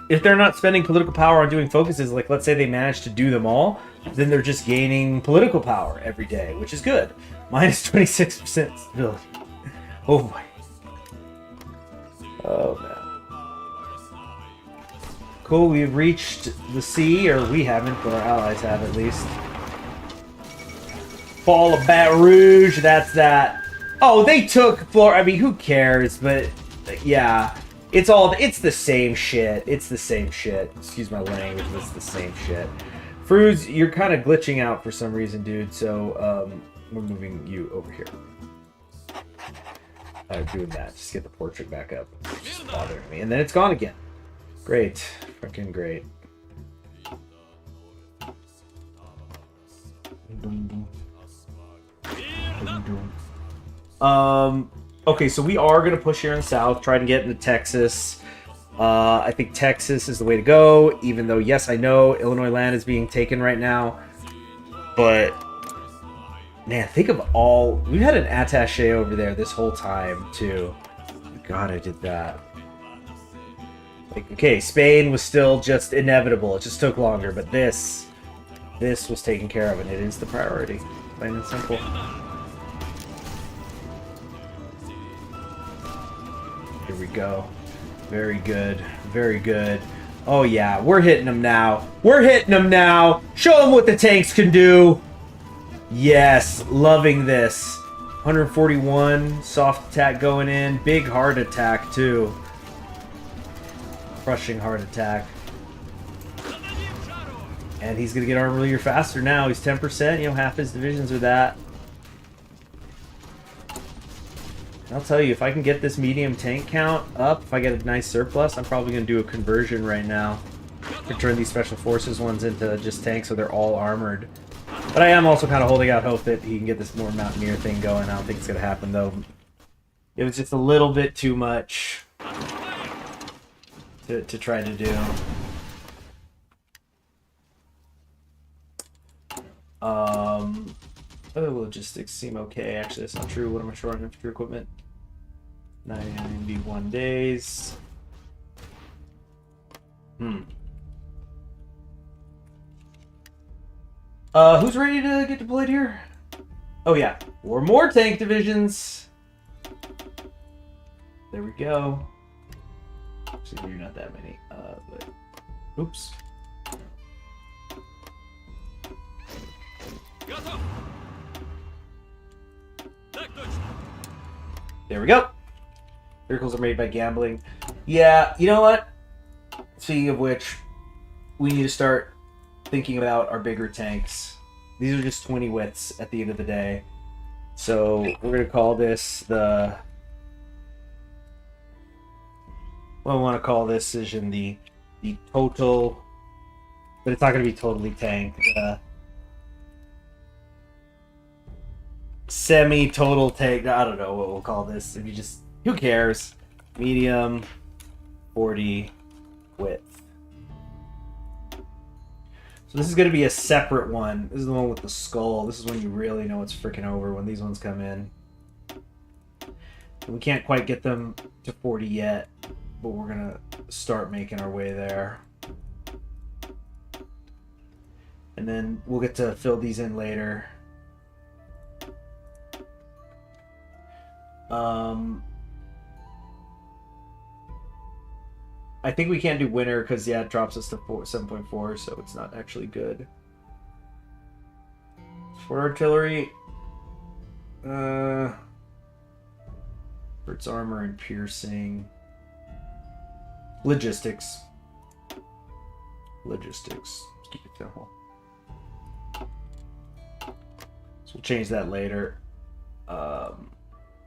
if they're not spending political power on doing focuses, like let's say they manage to do them all, then they're just gaining political power every day, which is good. Minus 26% stability. Oh boy. Oh man. Cool, we've reached the sea, or we haven't, but our allies have at least. Fall of Baton Rouge, that's that. Oh, they took Florida. I mean, who cares? But yeah, it's the same shit. It's the same shit. Excuse my language, but it's the same shit. Fruz, you're kind of glitching out for some reason, dude. So we're moving you over here. I'm doing that. Just get the portrait back up. It's just bothering me, and then it's gone again. Great. Freaking great. Okay, so we are going to push here in the south, try to get into Texas. I think Texas is the way to go, even though, yes, I know Illinois land is being taken right now. But, man, think of all... We've had an attaché over there this whole time, too. God, I did that. Like, okay, Spain was still just inevitable. It just took longer, but this was taken care of, and it is the priority. Plain and simple. Here we go. Very good. Very good. Oh, yeah. We're hitting them now. We're hitting them now. Show them what the tanks can do. Yes. Loving this. 141. Soft attack going in. Big hard attack, too. Crushing heart attack. And he's going to get armor leader faster now. He's 10%. You know, half his divisions are that. I'll tell you, if I can get this medium tank count up, if I get a nice surplus, I'm probably going to do a conversion right now. To turn these special forces ones into just tanks so they're all armored. But I am also kind of holding out hope that he can get this more Mountaineer thing going. I don't think it's going to happen, though. It was just a little bit too much to try to do. Logistics seem okay. Actually, that's not true. What am I short on infantry equipment? 91 days. Who's ready to get deployed here? Oh yeah, 4 more tank divisions. There we go. Actually, you're not that many. But oops. There we go. Vehicles are made by gambling. Yeah, you know what? Speaking of which, we need to start thinking about our bigger tanks. These are just 20 widths at the end of the day. So we're going to call this the... Well, I want to call this decision the total... But it's not going to be totally tanked. Semi-total tank. I don't know what we'll call this. If you just... Who cares? Medium, 40 width. So this is going to be a separate one. This is the one with the skull. This is when you really know it's freaking over, when these ones come in. We can't quite get them to 40 yet, but we're going to start making our way there. And then we'll get to fill these in later. I think we can't do winter because, yeah, it drops us to 7.4, so it's not actually good. For artillery, for its armor and piercing. Logistics. Logistics. Let's keep it simple. So we'll change that later.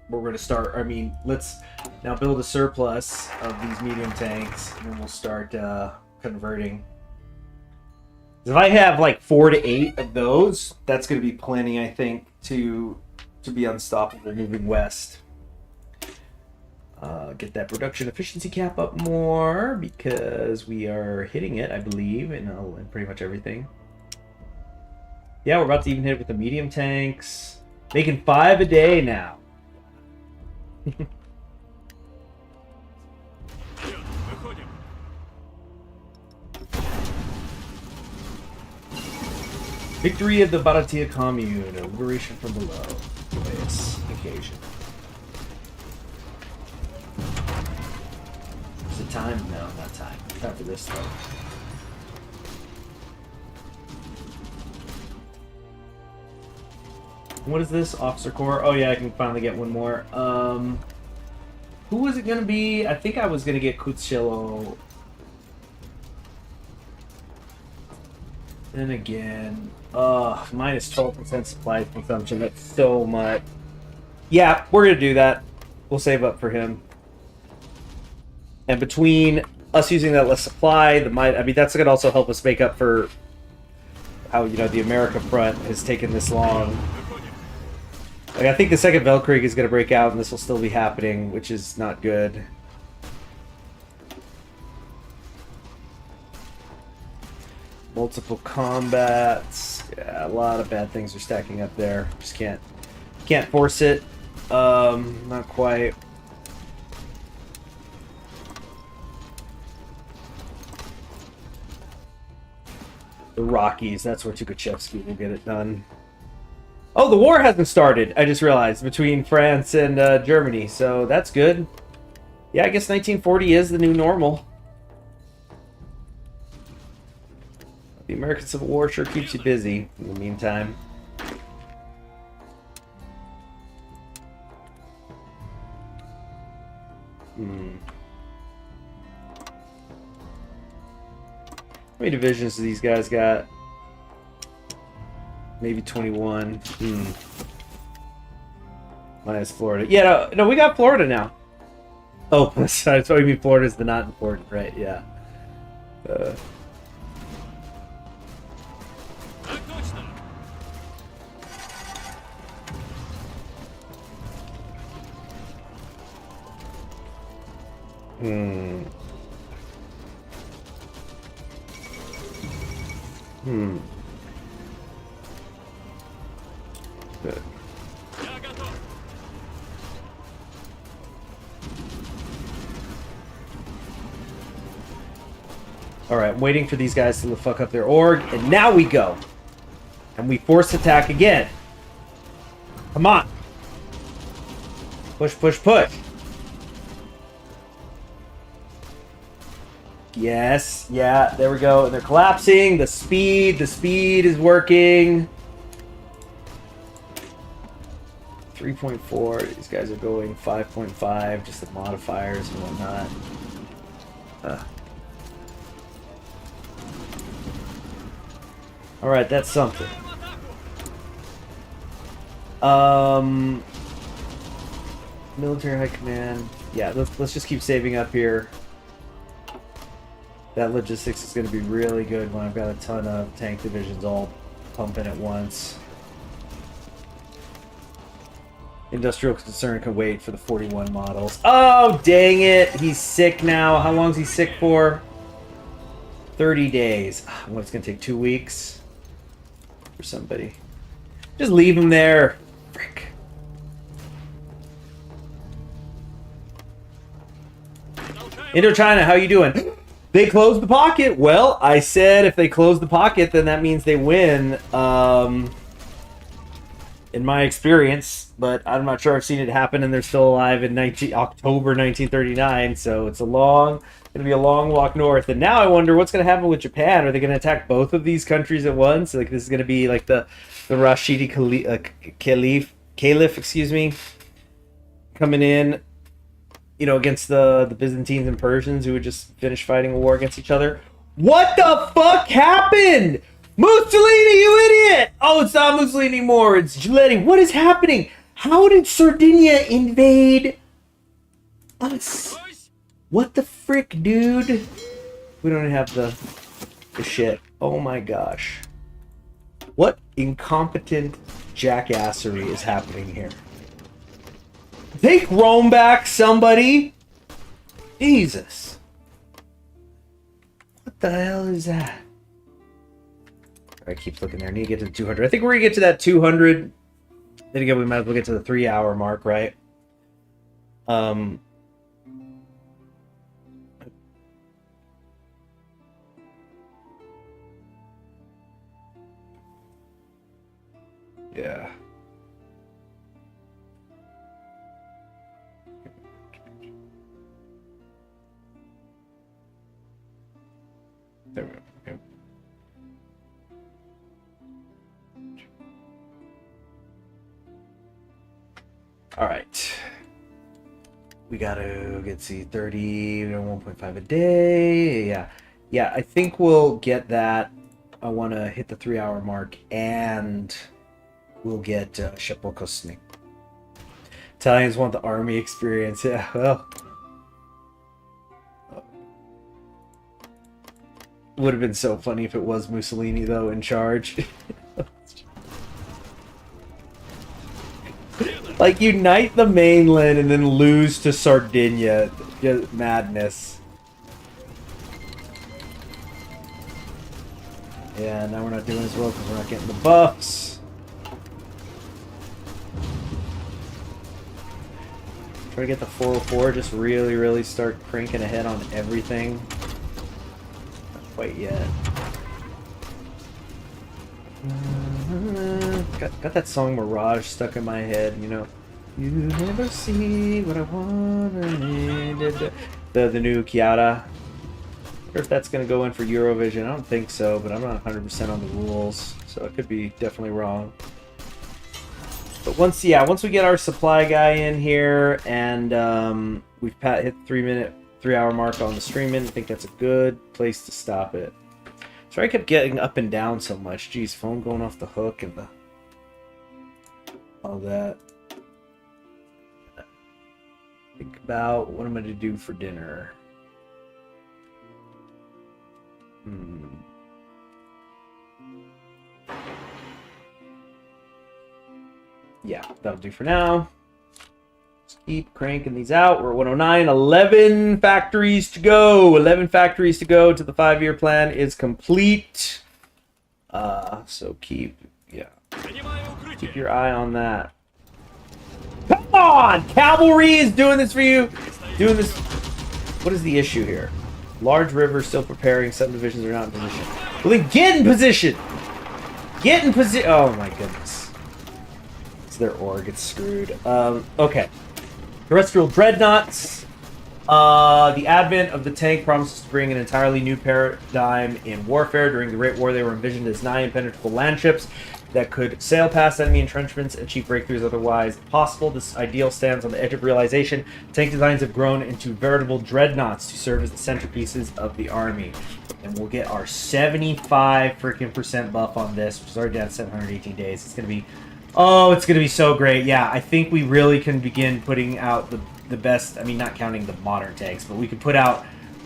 We're going to start, I mean, let's now build a surplus of these medium tanks, and then we'll start converting. If I have like 4 to 8 of those, that's going to be plenty, I think, to be unstoppable moving west. Get that production efficiency cap up more, because we are hitting it, I believe, in pretty much everything. Yeah, we're about to even hit it with the medium tanks. Making 5 a day now. Victory of the Baratia Commune, a liberation from below. Joyous occasion. Is it time? No, not time. Time for this though. What is this? Officer Corps? Oh yeah, I can finally get one more. Who was it gonna be? I think I was gonna get Cucciolo. Then again, minus 12% supply consumption. That's so much. Yeah, we're gonna do that. We'll save up for him. And between us using that less supply, I mean, that's gonna also help us make up for how, you know, the America front has taken this long. Like, I think the second Weltkrieg is going to break out, and this will still be happening, which is not good. Multiple combats. Yeah, a lot of bad things are stacking up there. Just can't force it. Not quite. The Rockies. That's where Tukhachevsky will get it done. Oh, the war hasn't started, I just realized, between France and Germany, so that's good. Yeah, I guess 1940 is the new normal. The American Civil War sure keeps you busy in the meantime. How many divisions do these guys got? Maybe 21. Minus Florida. Yeah, no, we got Florida now. Oh, sorry, so you mean Florida's the not important, right? Yeah. How Hmm. Hmm. Good. Alright, I'm waiting for these guys to fuck up their org, and now we go. And we force attack again. Come on. Push, push, push. Yes, yeah, there we go. And they're collapsing. The speed is working. 3.4. These guys are going 5.5. Just the modifiers and whatnot. Alright, that's something. Military High Command. Yeah, let's just keep saving up here. That logistics is going to be really good when I've got a ton of tank divisions all pumping at once. Industrial concern can wait for the 41 models. Oh, dang it! He's sick now. How long is he sick for? 30 days. What's going to take 2 weeks? For somebody. Just leave him there. Frick. Indochina, how you doing? They closed the pocket. Well, I said if they close the pocket, then that means they win. In my experience, but I'm not sure I've seen it happen, and they're still alive in October 1939. So it's going to be a long walk north. And now I wonder what's going to happen with Japan. Are they going to attack both of these countries at once? Like this is going to be like the Rashidi Caliph, excuse me, coming in, you know, against the Byzantines and Persians who would just finish fighting a war against each other. What the fuck happened? Mussolini, you idiot! Oh, it's not Mussolini anymore. It's Giletti. What is happening? How did Sardinia invade us? What the frick, dude? We don't have the shit. Oh my gosh. What incompetent jackassery is happening here? Take Rome back, somebody! Jesus. What the hell is that? I keep looking there. I need to get to the 200. I think we're going to get to that 200. Then again, we might as well get to the 3-hour mark, right? Yeah. There we go. Okay. All right. We gotta get 30, 1.5 a day. Yeah. Yeah, I think we'll get that. I want to hit the 3-hour mark, and we'll get Shepokosnik. Italians want the army experience. Yeah, well. Would have been so funny if it was Mussolini, though, in charge. Like, unite the mainland and then lose to Sardinia. Just madness. Yeah, now we're not doing as well because we're not getting the buffs. Try to get the 404, just really start cranking ahead on everything. Not quite yet. Got that song Mirage stuck in my head, you know. You never see what I want. The new Chiara. I wonder if that's going to go in for Eurovision. I don't think so, but I'm not 100% on the rules, so it could be definitely wrong. But once we get our supply guy in here and we've hit the 3-hour mark on the streaming, I think that's a good place to stop it. So I kept getting up and down so much. Geez, phone going off the hook and all that. Think about what I'm going to do for dinner. Yeah, that'll do for now. Just keep cranking these out. We're at 109. 11 factories to go. 11 factories to go to the 5-year plan is complete. So keep your eye on that. Come on! Cavalry is doing this for you. Doing this. What is the issue here? Large river still preparing. Some divisions are not in position. Well, then get in position. Get in position. Oh my goodness. It's their ore gets screwed. Okay. Terrestrial dreadnoughts. The advent of the tank promises to bring an entirely new paradigm in warfare. During the Great War, they were envisioned as nigh impenetrable land ships that could sail past enemy entrenchments and achieve breakthroughs otherwise possible. This ideal stands on the edge of realization. Tank designs have grown into veritable dreadnoughts to serve as the centerpieces of the army. And we'll get our 75 freaking % buff on this, which is already down 718 days. It's going to be... Oh, it's going to be so great. Yeah, I think we really can begin putting out the best... I mean, not counting the modern tanks, but we could put out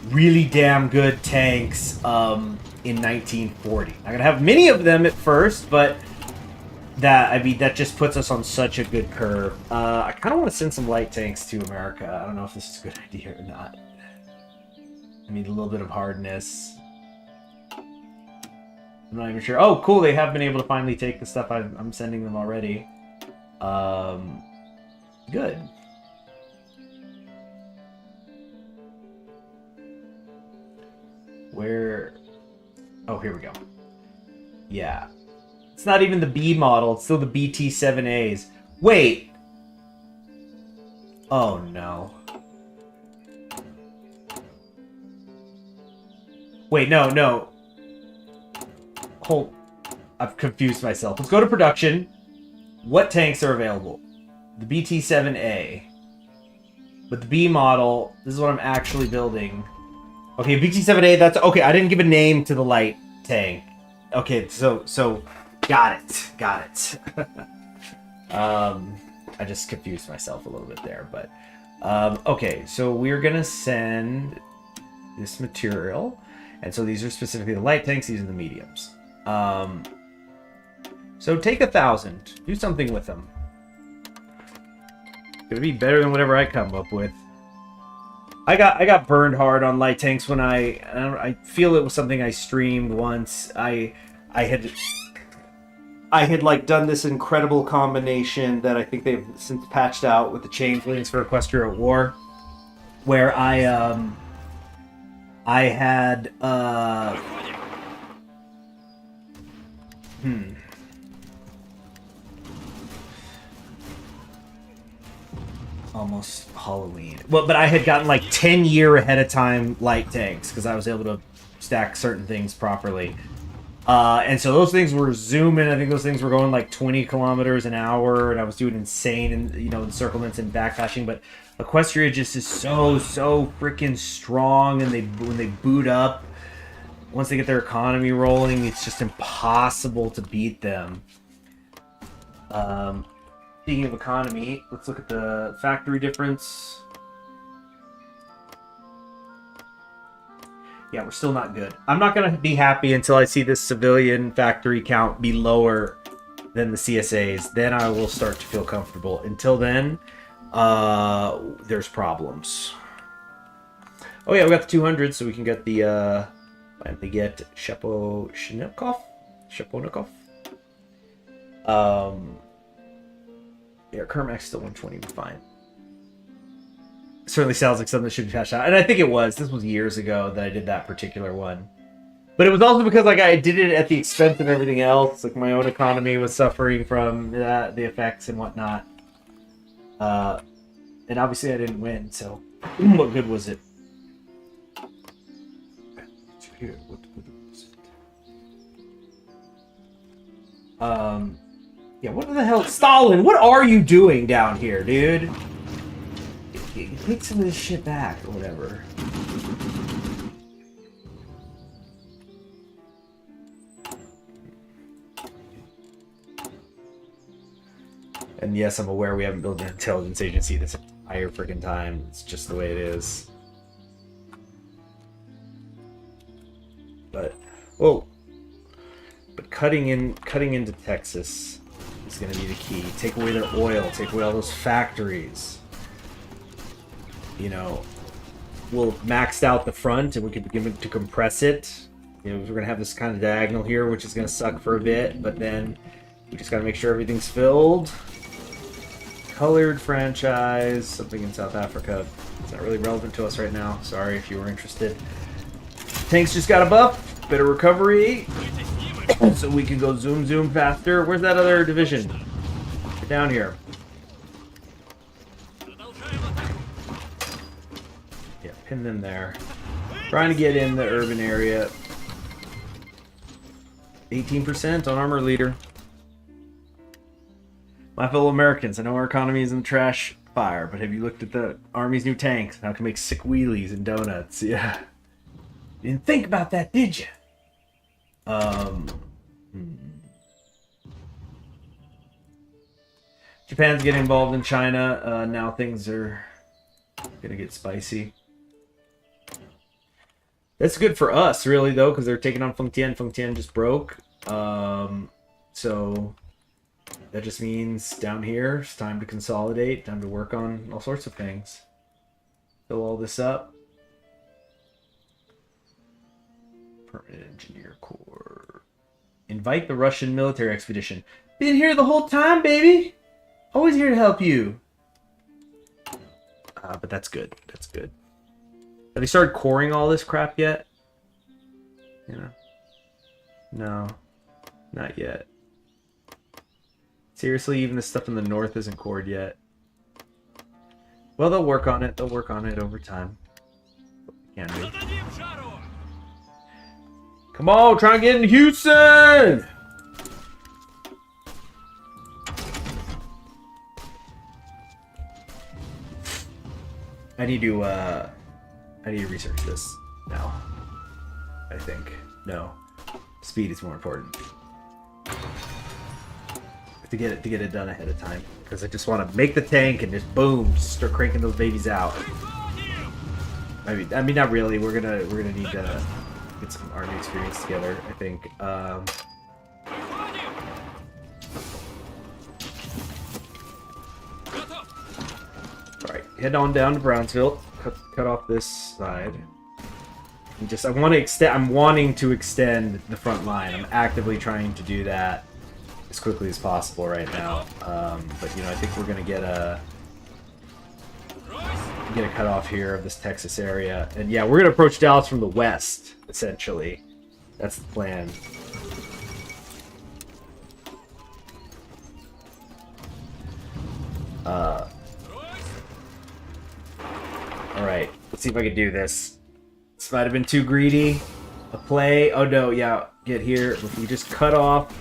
really damn good tanks in 1940. Not going to have many of them at first, but... that just puts us on such a good curve. I kind of want to send some light tanks to America. I don't know if this is a good idea or not. I mean, a little bit of hardness. I'm not even sure. Oh, cool. They have been able to finally take the stuff I'm sending them already. Good. Where... Oh, here we go. Yeah. It's not even the B model. It's still the BT-7As. Wait. Oh, no. Wait, no. Hold. I've confused myself. Let's go to production. What tanks are available? The BT-7A. But the B model, this is what I'm actually building. Okay, BT-7A, that's... Okay, I didn't give a name to the light tank. Okay, so... Got it. I just confused myself a little bit there, but... okay, so we're gonna send this material. And so these are specifically the light tanks, these are the mediums. So take 1,000. Do something with them. Gonna be better than whatever I come up with. I got burned hard on light tanks when I feel it was something I streamed once. I had like done this incredible combination that I think they've since patched out with the changelings for Equestria War, where I had almost Halloween. Well, but I had gotten like 10 year ahead of time light tanks because I was able to stack certain things properly. And so those things were zooming. I think those things were going like 20 kilometers an hour, and I was doing insane and encirclements and backpashing. But Equestria just is so freaking strong, and when they boot up, once they get their economy rolling, it's just impossible to beat them. Speaking of economy, let's look at the factory difference. Yeah, we're still not good. I'm not going to be happy until I see this civilian factory count be lower than the CSAs. Then I will start to feel comfortable. Until then, there's problems. Oh yeah, we got the 200, so we can get the, finally get Sheponikov. Yeah, Kermax still 120, we're fine. Certainly sounds like something that should be patched out. And I think it was. This was years ago that I did that particular one. But it was also because like I did it at the expense of everything else. Like my own economy was suffering from the effects and whatnot. And obviously I didn't win, so what good was it? Here, what was it? Yeah, what the hell? Stalin, what are you doing down here, dude? Take some of this shit back, or whatever. And yes, I'm aware we haven't built an intelligence agency this entire freaking time. It's just the way it is. But, well, but cutting into Texas is going to be the key. Take away their oil. Take away all those factories. you know, we'll max out the front and we can begin to compress it. You know, we're gonna have this kind of diagonal here, which is gonna suck for a bit, but then we just gotta make sure everything's filled. Colored franchise, something in South Africa. It's not really relevant to us right now. Sorry if you were interested. Tanks just got a buff, bit of recovery, so we can go zoom faster. Where's that other division? Get down here. Yeah, pin them there. Trying to get in the urban area. 18% on armor leader. My fellow Americans, I know our economy is in the trash fire, but have you looked at the Army's new tanks? How it can make sick wheelies and donuts? Yeah. Didn't think about that, did you? Japan's getting involved in China. Now things are gonna get spicy. That's good for us, really, though, because they're taking on Fengtian. Fengtian just broke. So that just means down here, it's time to consolidate, time to work on all sorts of things. Fill all this up. Permanent Engineer Corps. Invite the Russian military expedition. Been here the whole time, baby. Always here to help you. But that's good. That's good. Have they started coring all this crap yet? You know? No. Not yet. Seriously, even the stuff in the north isn't cored yet. Well, they'll work on it. They'll work on it over time. Can do. Come on, try and get into Houston! I need to research this now. I think. No. Speed is more important. To get it done ahead of time. Because I just want to make the tank and just boom, just start cranking those babies out. I mean not really. We're gonna need to get some army experience together, I think. Alright, head on down to Brownsville. Cut off this side. And just I'm wanting to extend the front line. I'm actively trying to do that as quickly as possible right now. But you know, I think we're gonna get a cutoff here of this Texas area, and yeah, we're gonna approach Dallas from the west. Essentially, that's the plan. All right, let's see if I can do this. This might have been too greedy. A play. Oh no, yeah, get here. If we just cut off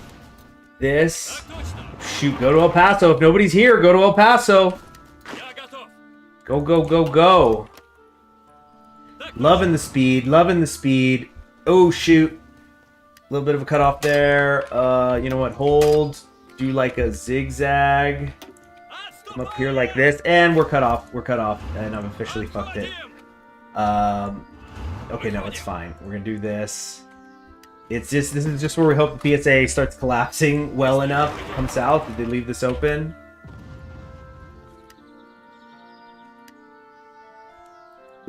this. Shoot, go to El Paso. If nobody's here, go to El Paso. Go, go, go, go. Loving the speed. Loving the speed. Oh, shoot. A little bit of a cutoff there. You know what? Hold. Do like a zigzag. Come up here like this. And we're cut off. We're cut off. And I've officially fucked it. Okay, no, it's fine. We're going to do this. This is just where we hope the PSA starts collapsing well enough. Come south. Did they leave this open?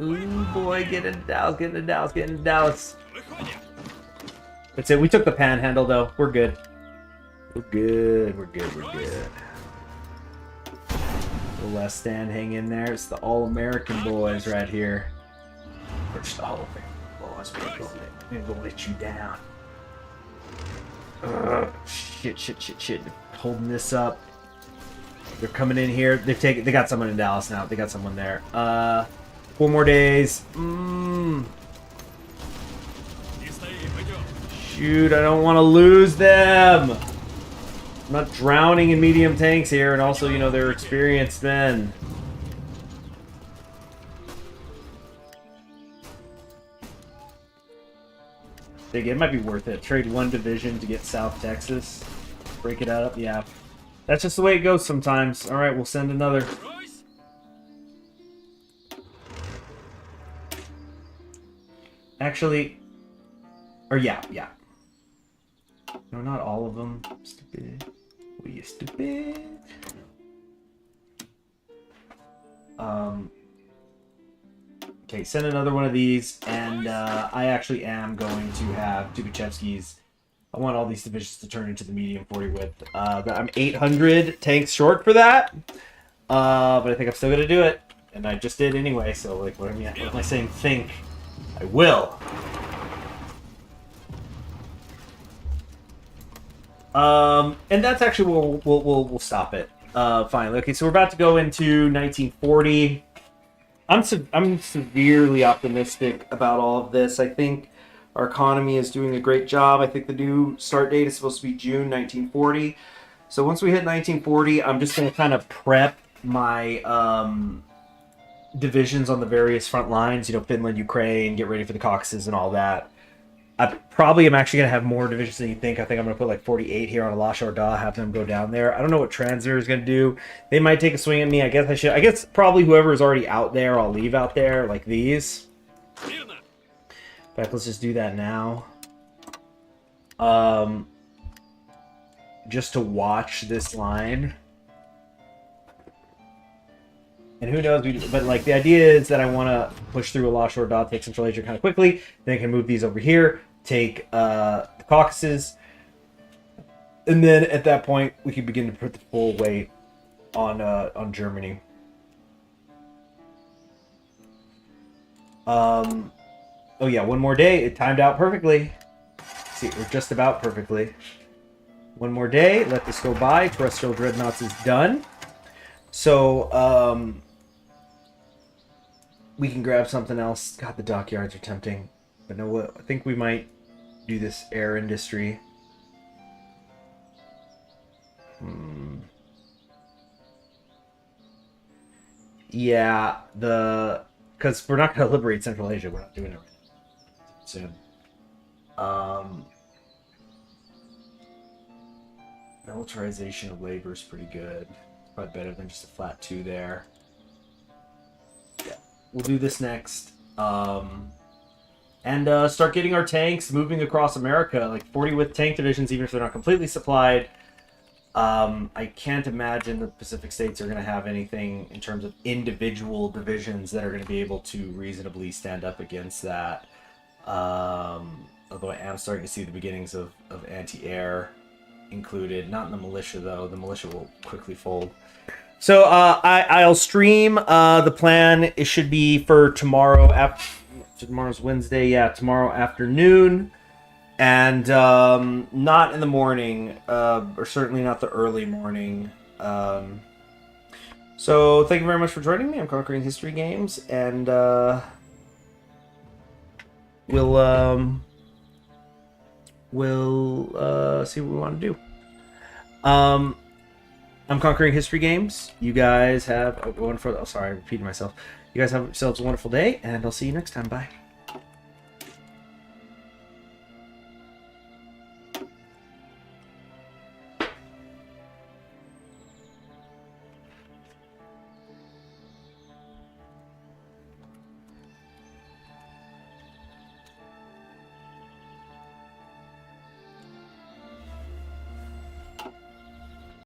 Ooh, boy, get into Dallas, get into Dallas, get into Dallas. That's it. We took the panhandle, though. We're good. We're good. We're good. We're good. A little less stand, hang in there. It's the all-American boys right here. We're just the all-American boys. We're gonna let you down. Shit. Holding this up. They're coming in here. They got someone in Dallas now. They got someone there. 4 more days. Shoot, I don't want to lose them. I'm not drowning in medium tanks here, and also, you know, they're experienced men. Think it might be worth it. Trade 1 division to get South Texas. Break it up. Yeah. That's just the way it goes sometimes. Alright, we'll send another. Actually, or yeah. No, not all of them. Stupid. We stupid. Okay, send another one of these, and I actually am going to have Tukhachevsky's. I want all these divisions to turn into the medium 40 width. I'm 800 tanks short for that, but I think I'm still gonna do it, and I just did anyway. So like, what am I saying? Think I will. And that's actually where we'll stop it. Finally, okay. So we're about to go into 1940. I'm severely optimistic about all of this. I think our economy is doing a great job. I think the new start date is supposed to be June 1940. So once we hit 1940, I'm just going to kind of prep my divisions on the various front lines. You know, Finland, Ukraine, get ready for the Caucasus and all that. I probably am actually going to have more divisions than you think. I think I'm going to put like 48 here on Alash Orda, have them go down there. I don't know what Transner is going to do. They might take a swing at me. I guess probably whoever is already out there, I'll leave out there, like these. In fact, let's just do that now. Just to watch this line. And who knows, but like the idea is that I want to push through Alash Orda, take Central Asia kind of quickly. Then I can move these over here, take the Caucasus, and then at that point we can begin to put the full weight on Germany. Oh yeah, one more day. It timed out perfectly. See, we're just about perfectly. One more day. Let this go by. Terrestrial Dreadnoughts is done. So, we can grab something else. God, the dockyards are tempting. But no, I think we might do this air industry. Yeah, because we're not going to liberate Central Asia. We're not doing it right now. Soon. Militarization of labor is pretty good. Probably better than just a flat 2 there. Yeah, we'll do this next. And start getting our tanks moving across America. Like 40 with tank divisions, even if they're not completely supplied. I can't imagine the Pacific States are going to have anything in terms of individual divisions that are going to be able to reasonably stand up against that. Although I am starting to see the beginnings of anti-air included. Not in the militia, though. The militia will quickly fold. So I'll stream. The plan, it should be for tomorrow. Tomorrow's Wednesday. Yeah, tomorrow afternoon. And not in the morning, or certainly not the early morning. So thank you very much for joining me. I'm Conquering History Games, and we'll see what we want to do. I'm Conquering History Games. You guys have a wonderful... Oh, sorry, I repeated myself. You guys have yourselves a wonderful day, and I'll see you next time. Bye.